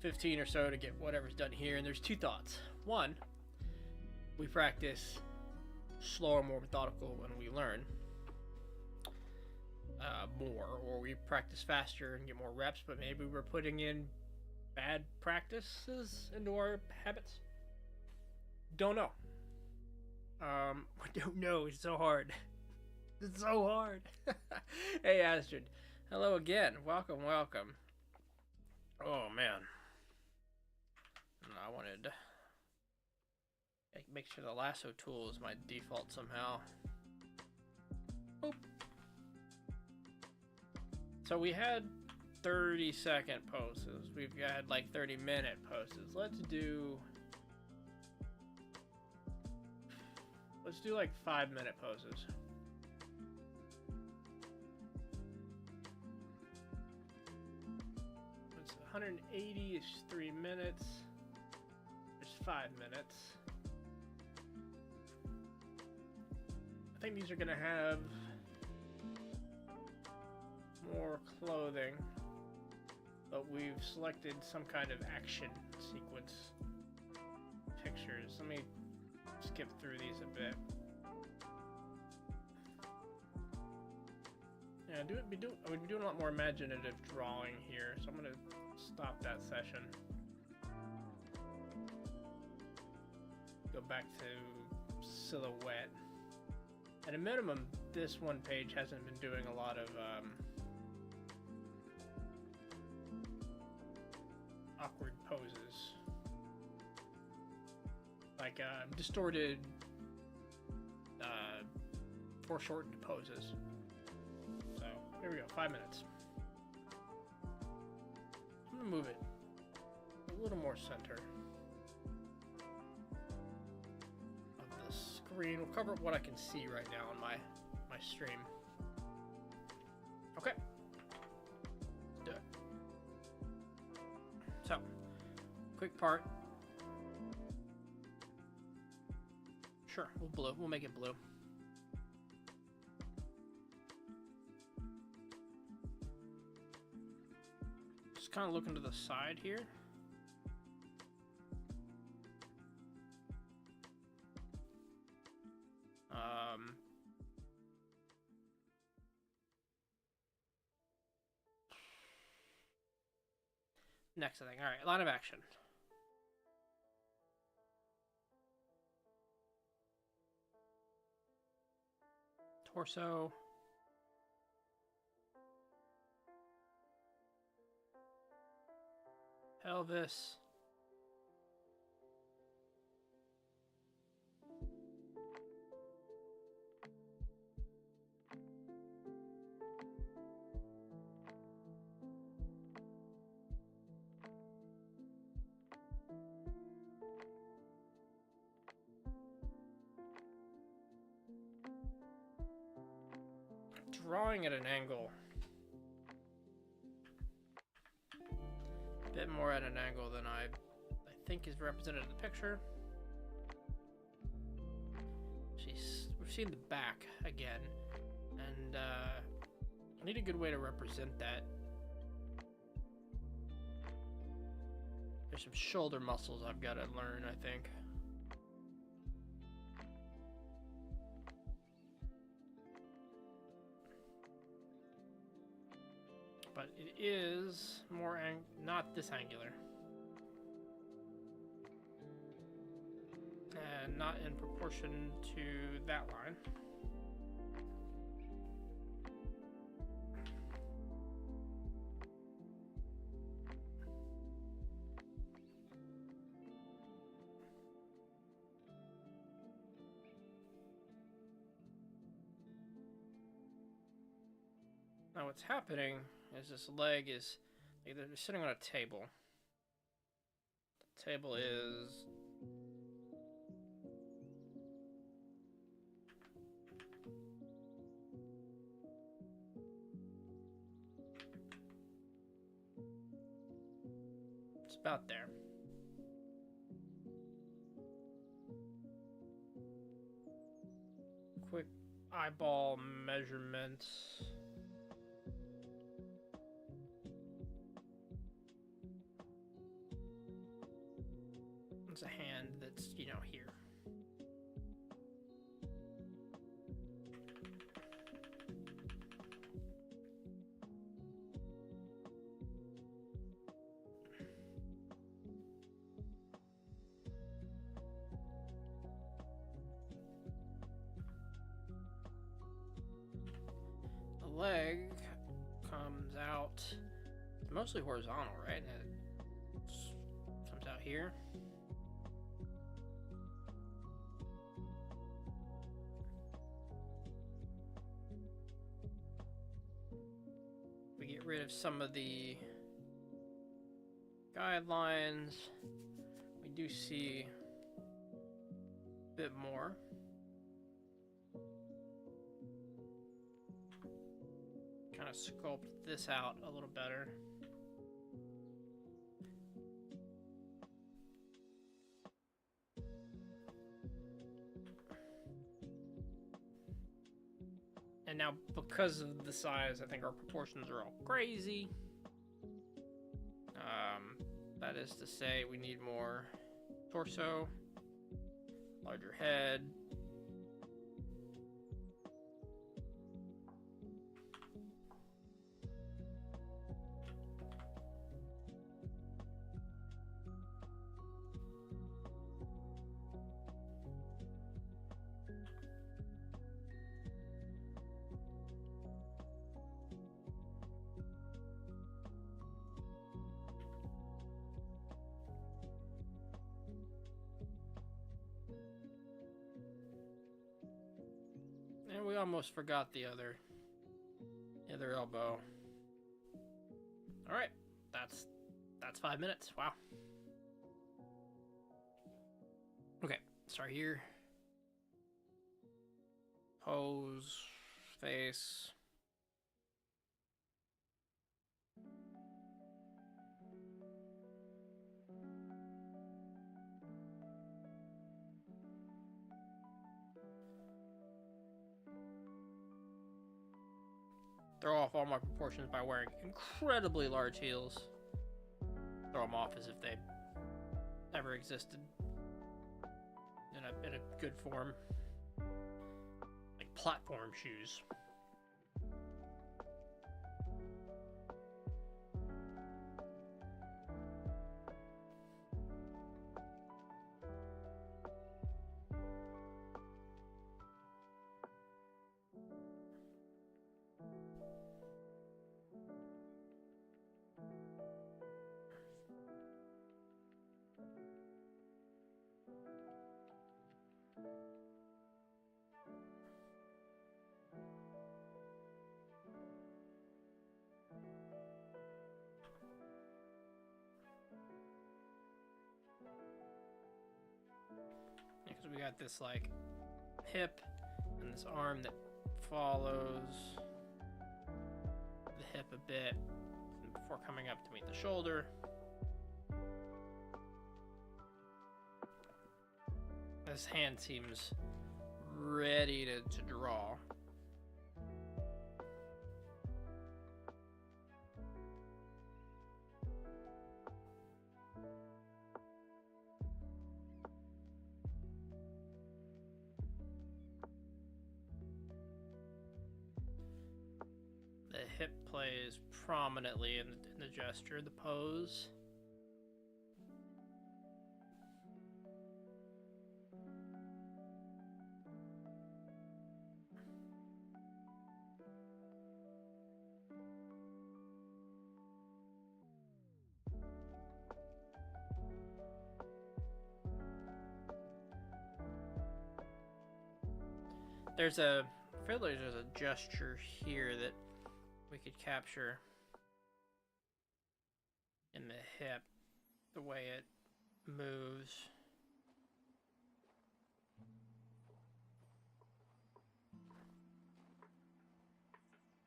15 or so to get whatever's done here, and there's two thoughts. One, we practice slower, more methodical when we learn more, or we practice faster and get more reps, but maybe we're putting in bad practices into our habits. Don't know. I don't know. It's so hard. It's so hard. Hey, Astrid. Hello again. Welcome. Oh, man. I wanted to make sure the lasso tool is my default somehow. Boop. So we had 30-second poses. We've got like 30-minute poses. Let's do like 5-minute poses. It's 180 is 3 minutes. There's 5 minutes. I think these are gonna have more clothing, but we've selected some kind of action sequence pictures. Let me skip through these a bit. Yeah, I would be doing a lot more imaginative drawing here, so I'm gonna stop that session. Go back to silhouette. At a minimum, this one page hasn't been doing a lot of awkward poses, like distorted, foreshortened poses. So here we go, 5 minutes. I'm gonna move it a little more center of the screen. We'll cover what I can see right now on my stream. Okay, let's do it. So, quick part. Sure, we'll make it blue. Just kind of looking to the side here. Next thing. All right, line of action. Torso. Pelvis. Drawing at an angle. A bit more at an angle than I think is represented in the picture. We've seen the back again, and I need a good way to represent that. There's some shoulder muscles I've got to learn, I think. But it is more not this angular, and not in proportion to that line. Now what's happening is this leg is either sitting on a table. The table is about there. Quick eyeball measurements. It's a hand that's, you know, here. Leg comes out mostly horizontal, right? And it comes out here. We get rid of some of the guidelines. We do see a bit more. Kind of sculpt this out a little better. And now, because of the size, I think our proportions are all crazy. That is to say, we need more torso, larger head. And we almost forgot the other elbow. All right, that's 5 minutes. Wow. Okay, start here. Pose, face. Throw off all my proportions by wearing incredibly large heels. Throw them off as if they ever existed in a good form. Like platform shoes. Because we got this like hip and this arm that follows the hip a bit before coming up to meet the shoulder. This hand seems ready to draw. The hip plays prominently in the gesture, the pose. I feel like there's a gesture here that we could capture in the hip the way it moves.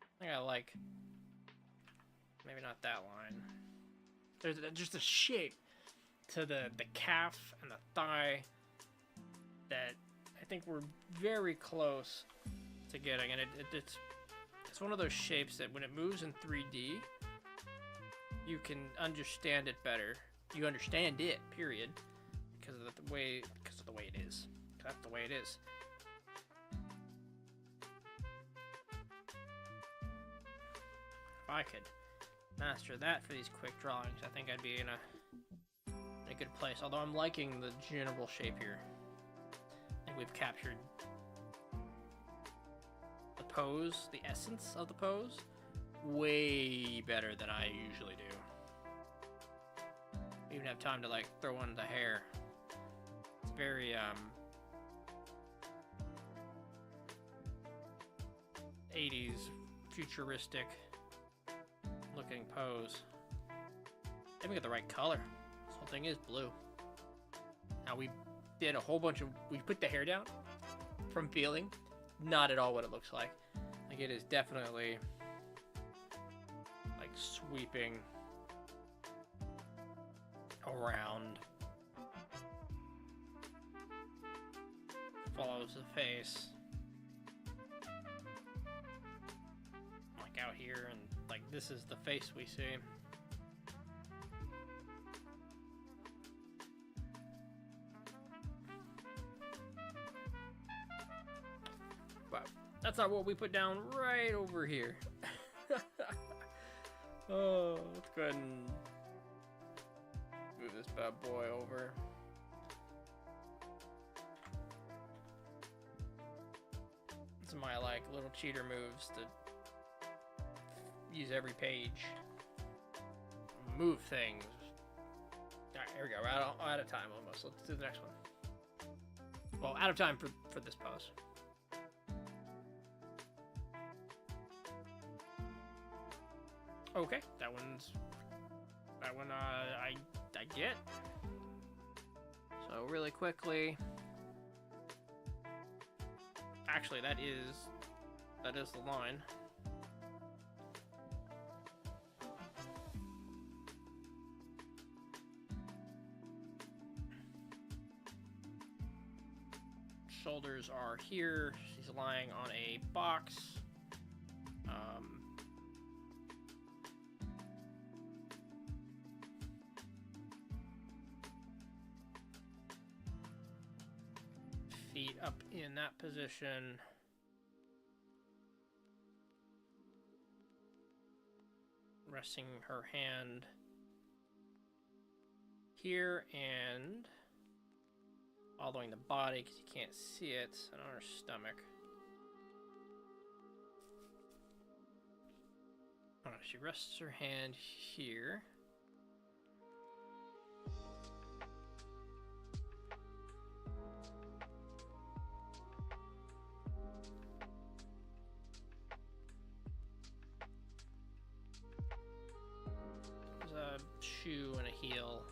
I think I like, maybe not that line. There's just a shape to the calf and the thigh that I think we're very close to getting, and it's one of those shapes that when it moves in 3D, you can understand it better. You understand it, period, because of the way it is. That's the way it is. If I could master that for these quick drawings, I think I'd be in a good place. Although I'm liking the general shape here. I think we've captured the pose, the essence of the pose, way better than I usually do. Even have time to like throw in the hair. It's very 80s futuristic looking pose. Then we got the right color. This whole thing is blue. Now we did a whole bunch of, we put the hair down from feeling, not at all what it looks like. Like it is definitely like sweeping around, follows the face, like out here, and like this is the face we see. But that's not what we put down right over here. Oh, let's go ahead and move this bad boy over. Some of my like little cheater moves to use every page. Move things. Alright, here we go. We're out of time almost. Let's do the next one. Well, out of time for this pose. Okay, that one I get. So really quickly, actually that is the line. Shoulders are here. She's lying on a box. Feet up in that position. Resting her hand here and following the body because you can't see it, and on her stomach. She rests her hand here. There's a shoe and a heel.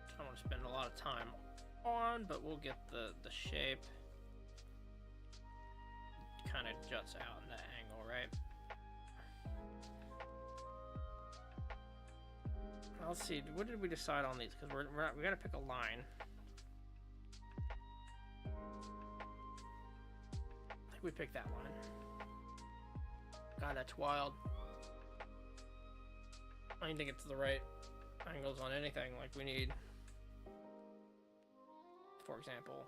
I don't want to spend a lot of time on, but we'll get the shape. Kind of juts out in that angle, right? Let's see, what did we decide on these? Because we gotta pick a line. I think we picked that line. God, that's wild. I don't think it's the right angles on anything like we need. For example,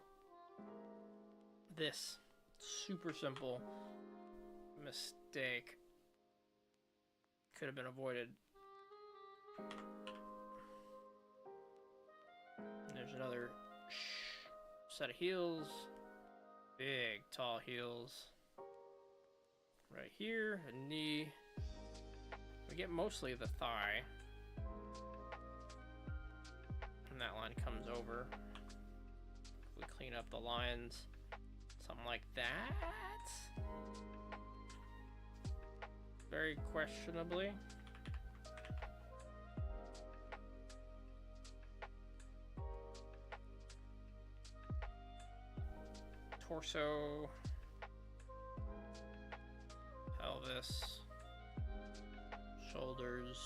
this super simple mistake could have been avoided. There's another set of heels, big tall heels right here, a knee. We get mostly the thigh, and that line comes over. We clean up the lines, something like that. very questionably. Torso, pelvis, shoulders.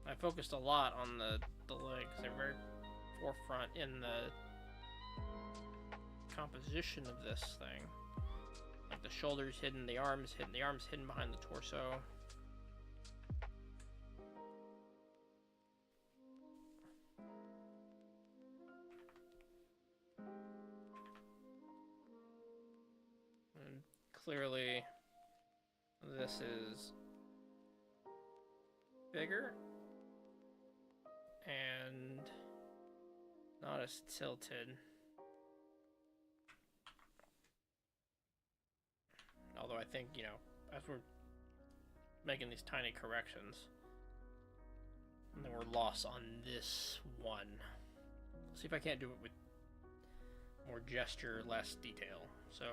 I focused a lot on the legs. They're very forefront in the composition of this thing. Like the shoulders hidden, the arms hidden behind the torso. And clearly this is bigger and not as tilted. Although I think, you know, as we're making these tiny corrections, and then we're lost on this one. Let's see if I can't do it with more gesture, less detail. So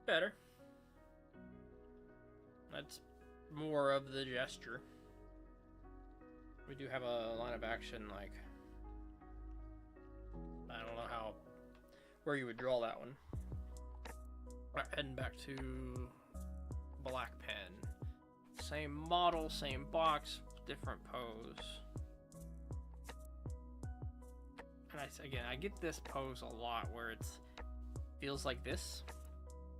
better. That's more of the gesture. We do have a line of action, like, I don't know where you would draw that one. Alright, heading back to Black Pen. Same model, same box, different pose. And again, I get this pose a lot where it feels like this.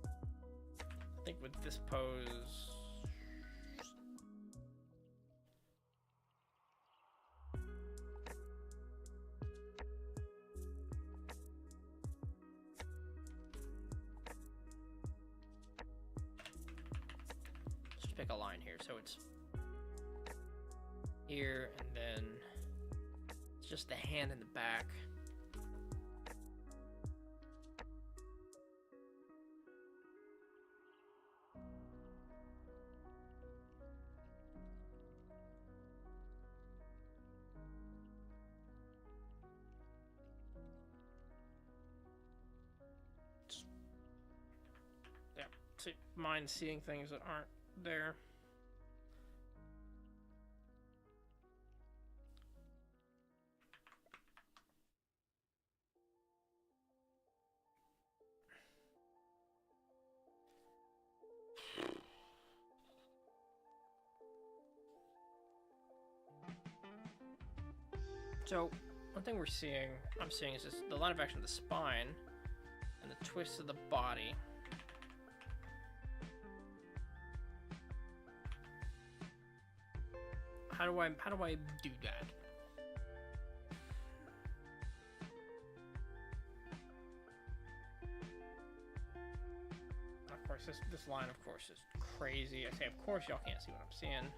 I think with this pose, just pick a line here. So it's here, and then it's just the hand in the back. Mind seeing things that aren't there. So one thing I'm seeing is the line of action of the spine and the twist of the body. How do I do that? Of course, this line, of course, is crazy. I say, of course, y'all can't see what I'm seeing.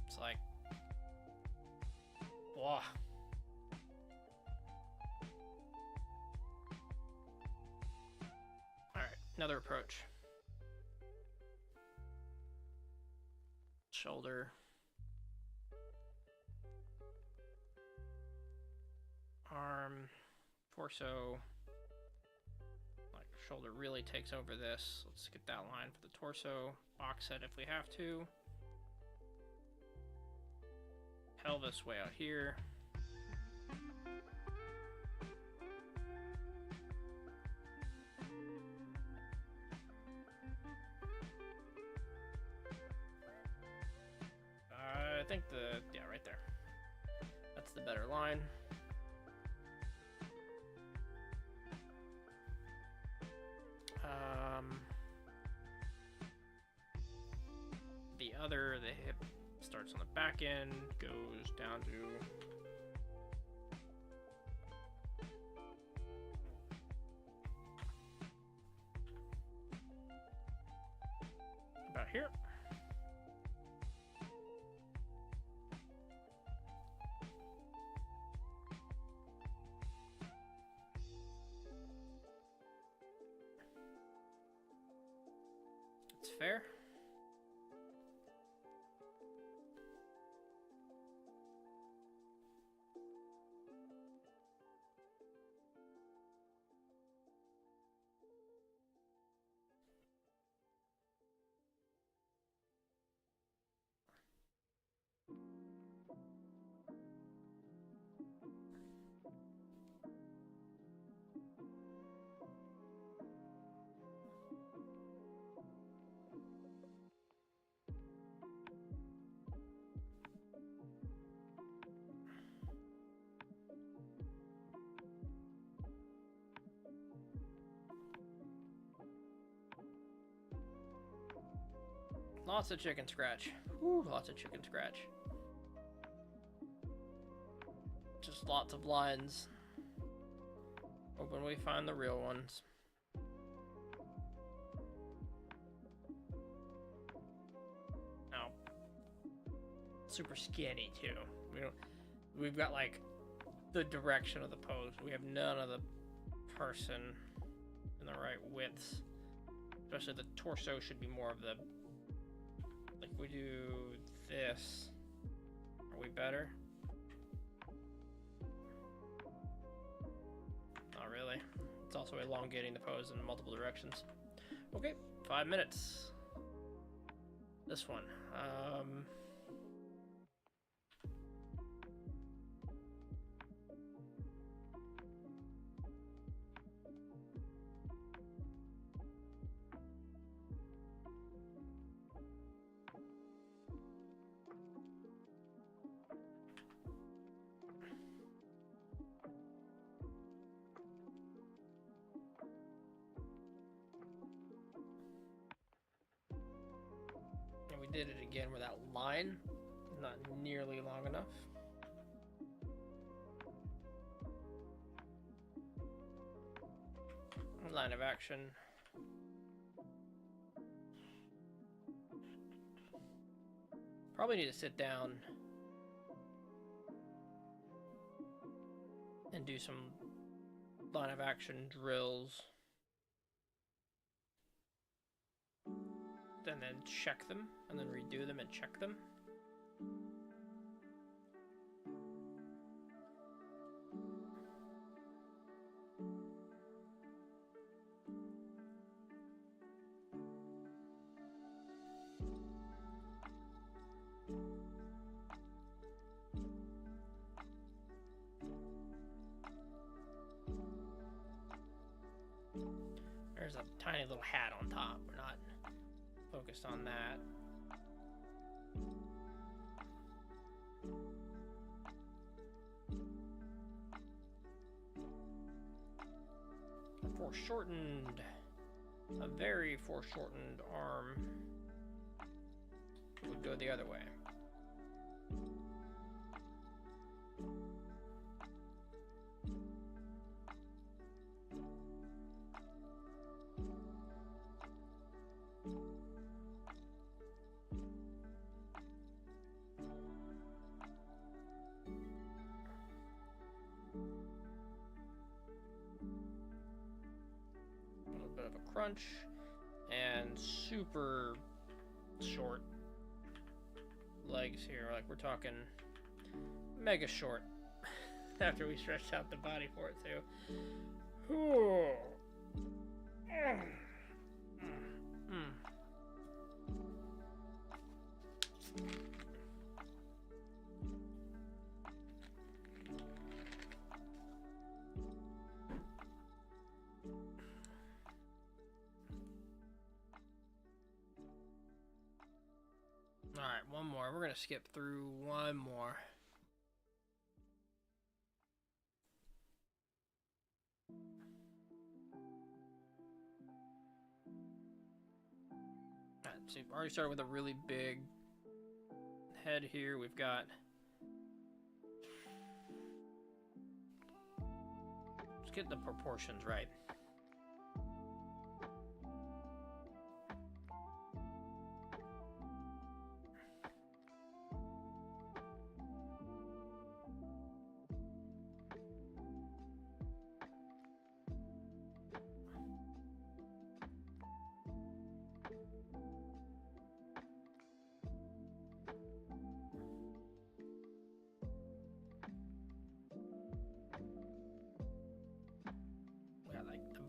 It's like, wow. Another approach. Shoulder. Arm. Torso. Shoulder really takes over this. Let's get that line for the torso. Box head if we have to. Pelvis way out here. I think yeah, right there. That's the better line. The hip starts on the back end, goes down to about here. It's fair. Lots of chicken scratch. Whew, lots of chicken scratch. Just lots of lines. Hoping we find the real ones. Now, super skinny too. We've got like the direction of the pose. We have none of the person in the right widths. Especially the torso should be more of the. Like we do this. Are we better? Not really. It's also elongating the pose in multiple directions. Okay, 5 minutes. This one. Did it again with that line, not nearly long enough. Line of action. Probably need to sit down and do some line of action drills. And then check them, and then redo them and check them. There's a tiny little hat on top. We're not focused on that. Foreshortened, a very foreshortened arm would go the other way. Crunch and super short legs here, like we're talking mega short after we stretched out the body for it too. more. We're gonna skip through one more. Alright, so we've already started with a really big head here. We've got... Let's get the proportions right.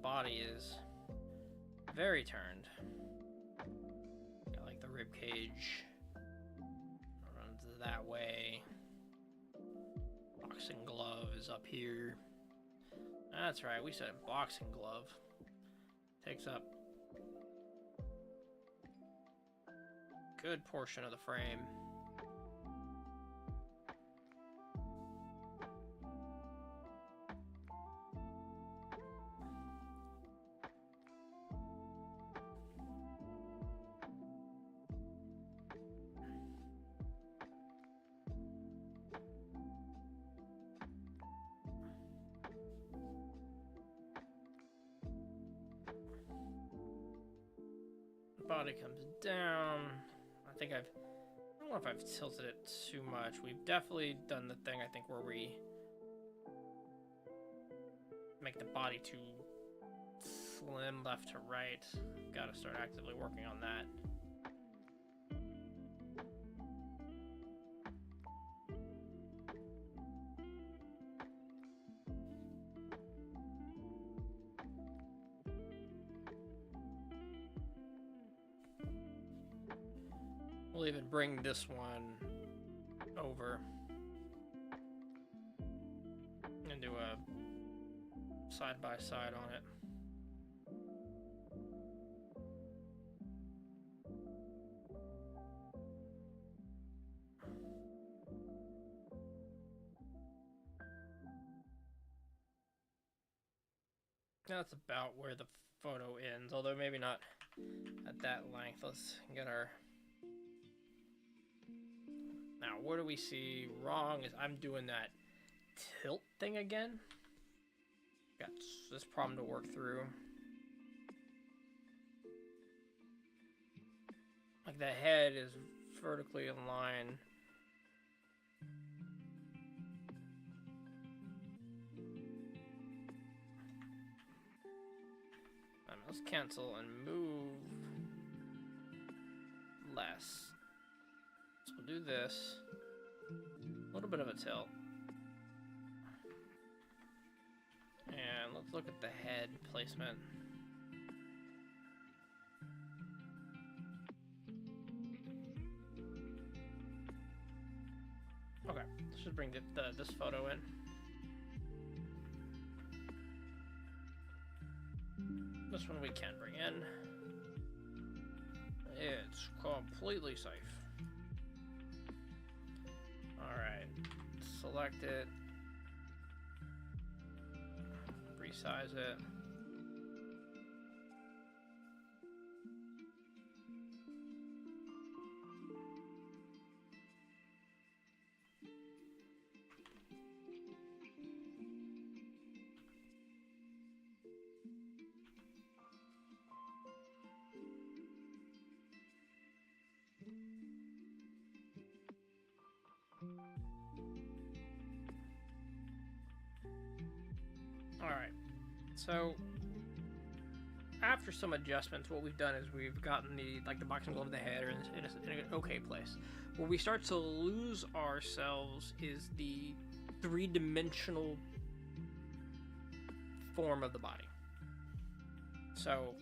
Body is very turned. Got like the rib cage runs that way. Boxing glove is up here. That's right, we said boxing glove. Takes up a good portion of the frame. Body comes down. I don't know if I've tilted it too much. We've definitely done the thing, I think, where we make the body too slim left to right. Gotta start actively working on that. We'll even bring this one over and do a side-by-side on it. That's about where the photo ends, although maybe not at that length. Let's get our... Now, what do we see wrong is I'm doing that tilt thing again. Got this problem to work through. Like the head is vertically in line. Let's cancel and move less. So we'll do this. A little bit of a tilt. And let's look at the head placement. Okay, let's just bring this photo in. This one we can bring in. It's completely safe. Alright, select it, resize it. Alright, so after some adjustments, what we've done is we've gotten the boxing glove of the head in an okay place. Where we start to lose ourselves is the three-dimensional form of the body. So,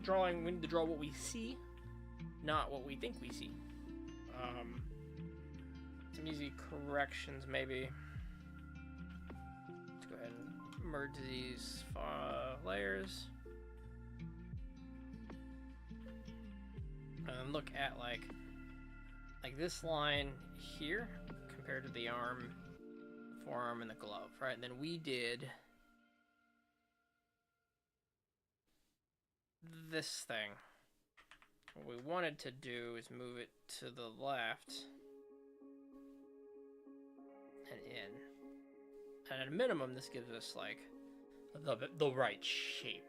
we need to draw what we see, not what we think we see. Some easy corrections, maybe. Let's go ahead and merge these layers. and look at like this line here compared to the arm, forearm, and the glove, right? And then we did this thing. What we wanted to do is move it to the left and in. And at a minimum, this gives us like the right shape.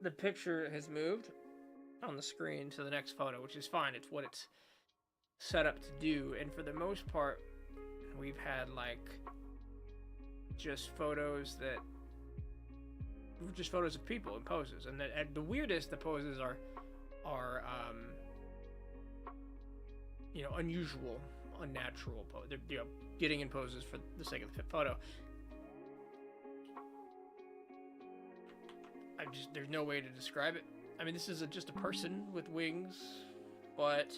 The picture has moved on the screen to the next photo, which is fine. It's what it's set up to do. And for the most part, we've had like just photos of people in poses. And the weirdest the poses are you know, unusual, unnatural pose. They're, you know, getting in poses for the sake of the photo. There's no way to describe it. I mean, this is just a person with wings, but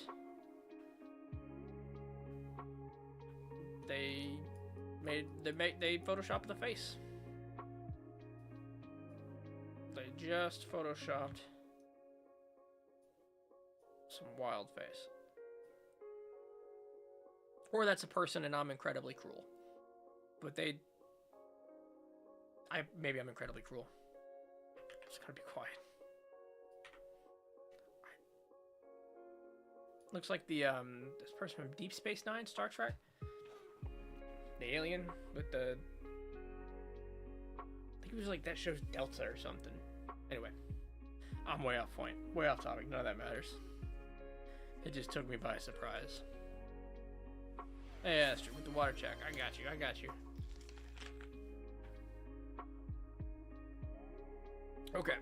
they photoshopped the face. They just photoshopped some wild face. Or that's a person and I'm incredibly cruel. But maybe I'm incredibly cruel. I'm just gonna be quiet. Looks like this person from Deep Space Nine, Star Trek. The alien with the... I think it was like that show's Delta or something. Anyway, I'm way off point. Way off topic. None of that matters. It just took me by surprise. Yeah, that's true. With the water check. I got you. Okay.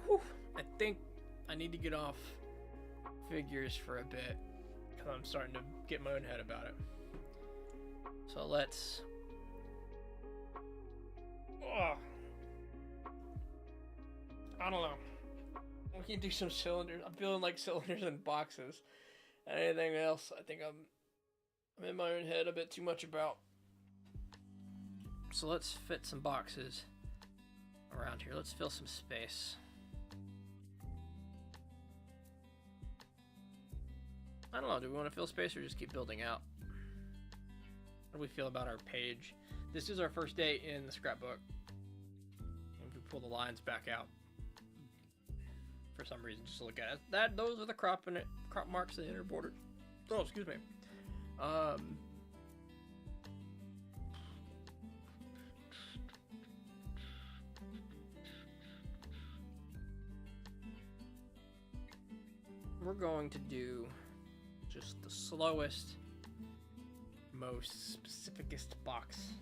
Whew. I think I need to get off figures for a bit because I'm starting to get my own head about it. So let's... I don't know. We can do some cylinders. I'm feeling like cylinders and boxes. Anything else, I think I'm in my own head a bit too much about. So let's fit some boxes around here. Let's fill some space. I don't know, do we want to fill space or just keep building out? How do we feel about our page? This is our first day in the scrapbook. If we pull the lines back out for some reason, just to look at it. Those are the crop marks in the inner border. Oh, excuse me. We're going to do just the slowest, most specificest box.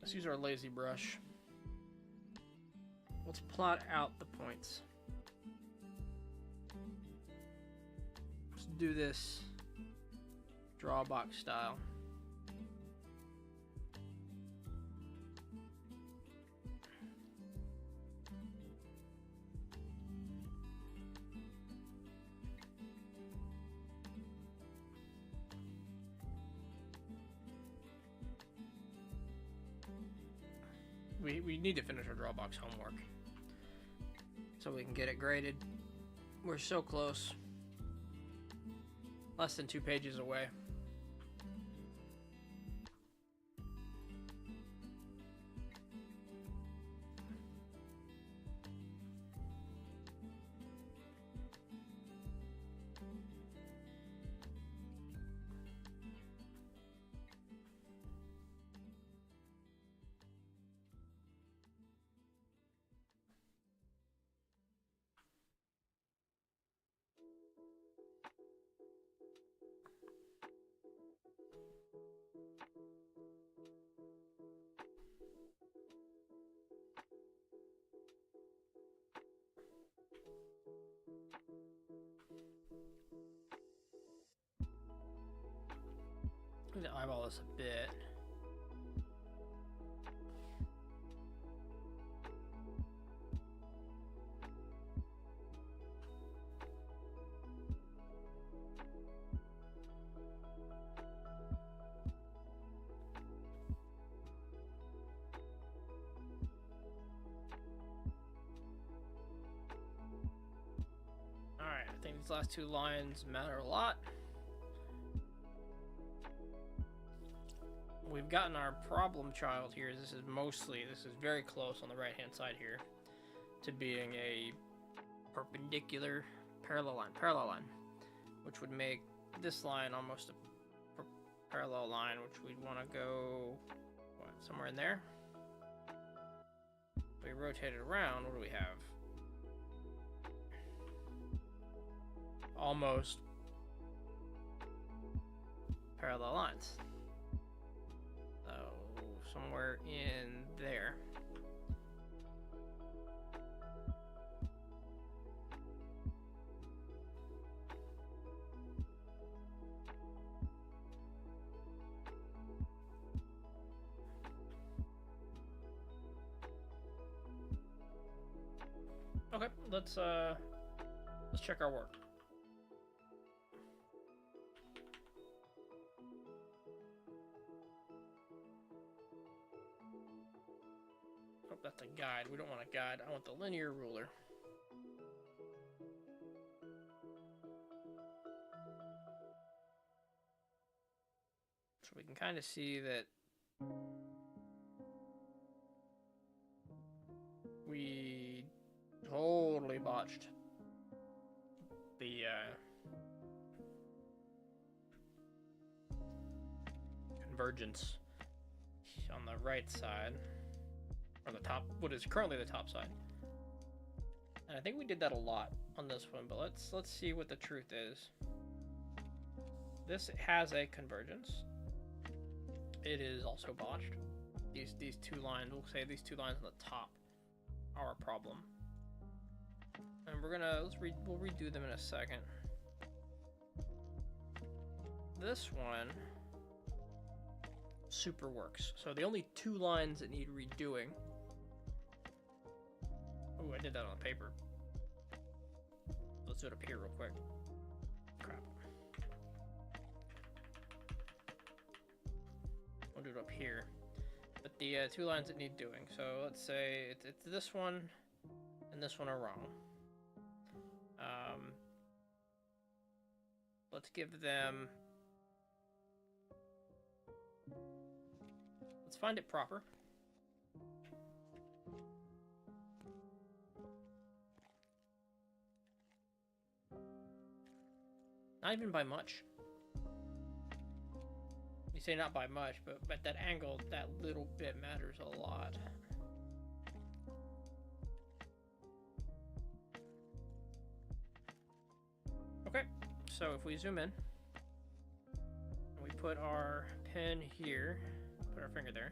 Let's use our lazy brush. Let's plot out the points. Let's do this draw box style. We need to finish our Drawbox homework so we can get it graded. We're so close. Less than 2 pages away. I'm gonna eyeball this a bit. these last two lines matter a lot. We've gotten our problem child here. This is very close on the right hand side here to being a perpendicular parallel line, which would make this line almost a parallel line, which we'd want to go somewhere in there. If we rotate it around, what do we have? Almost parallel lines. So somewhere in there. Okay, let's check our work. Oh, that's a guide. We don't want a guide. I want the linear ruler. So we can kind of see that we totally botched the convergence on the right side, or the top, what is currently the top side. And I think we did that a lot on this one, but let's see what the truth is. This has a convergence. It is also botched. These two lines, we'll say these two lines on the top are a problem. And we're gonna, we'll redo them in a second. This one super works. So the only two lines that need redoing. Oh, I did that on paper. Let's do it up here real quick. Crap. We'll do it up here. But the two lines that need doing. So let's say it's this one and this one are wrong. Let's give them. Let's find it proper. Not even by much. You say not by much, but at that angle, that little bit matters a lot. Okay, so if we zoom in, and we put our pen here, put our finger there,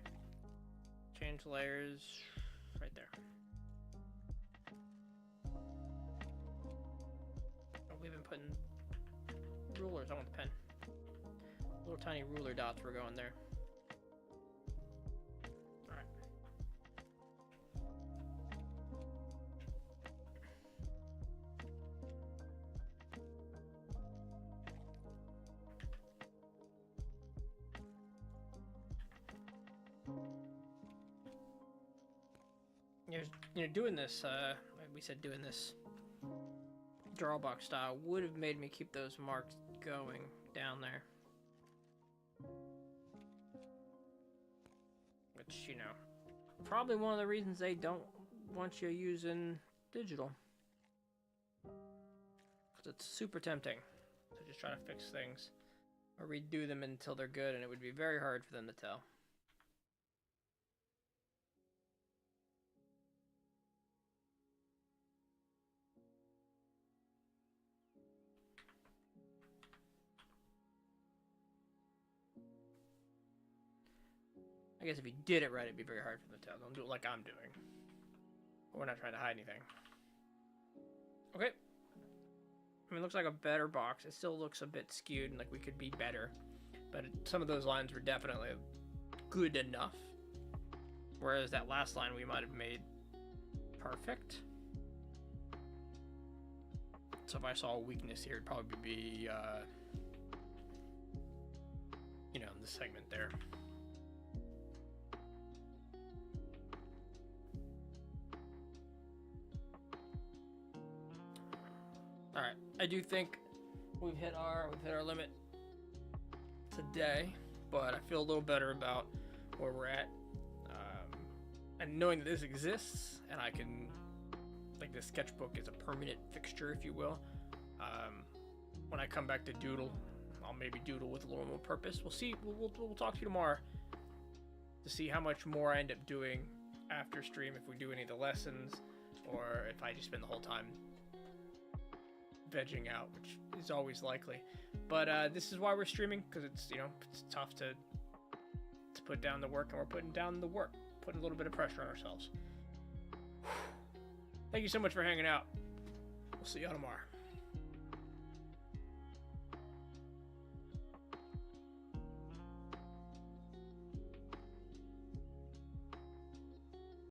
change layers right there. Oh, we've been putting rulers, I want the pen. Little tiny ruler dots were going there. Alright. You know, doing this, we said doing this drawbox style would have made me keep those marks going down there. Which, you know, probably one of the reasons they don't want you using digital. Because it's super tempting to just try to fix things or redo them until they're good, and it would be very hard for them to tell. I guess if you did it right, it'd be very hard for them to tell. Don't do it like I'm doing. We're not trying to hide anything. Okay. I mean, it looks like a better box. It still looks a bit skewed and like we could be better. But some of those lines were definitely good enough. Whereas that last line we might have made perfect. So if I saw a weakness here, it'd probably be, you know, in the segment there. All right, I do think we've hit our limit today, but I feel a little better about where we're at, and knowing that this exists, and I can, like, this sketchbook is a permanent fixture, if you will. When I come back to doodle, I'll maybe doodle with a little more purpose. We'll see. We'll talk to you tomorrow to see how much more I end up doing after stream, if we do any of the lessons, or if I just spend the whole time vegging out, which is always likely. But this is why we're streaming, because it's, you know, it's tough to put down the work, and we're putting down the work, putting a little bit of pressure on ourselves. Thank you so much for hanging out. We'll see you all tomorrow.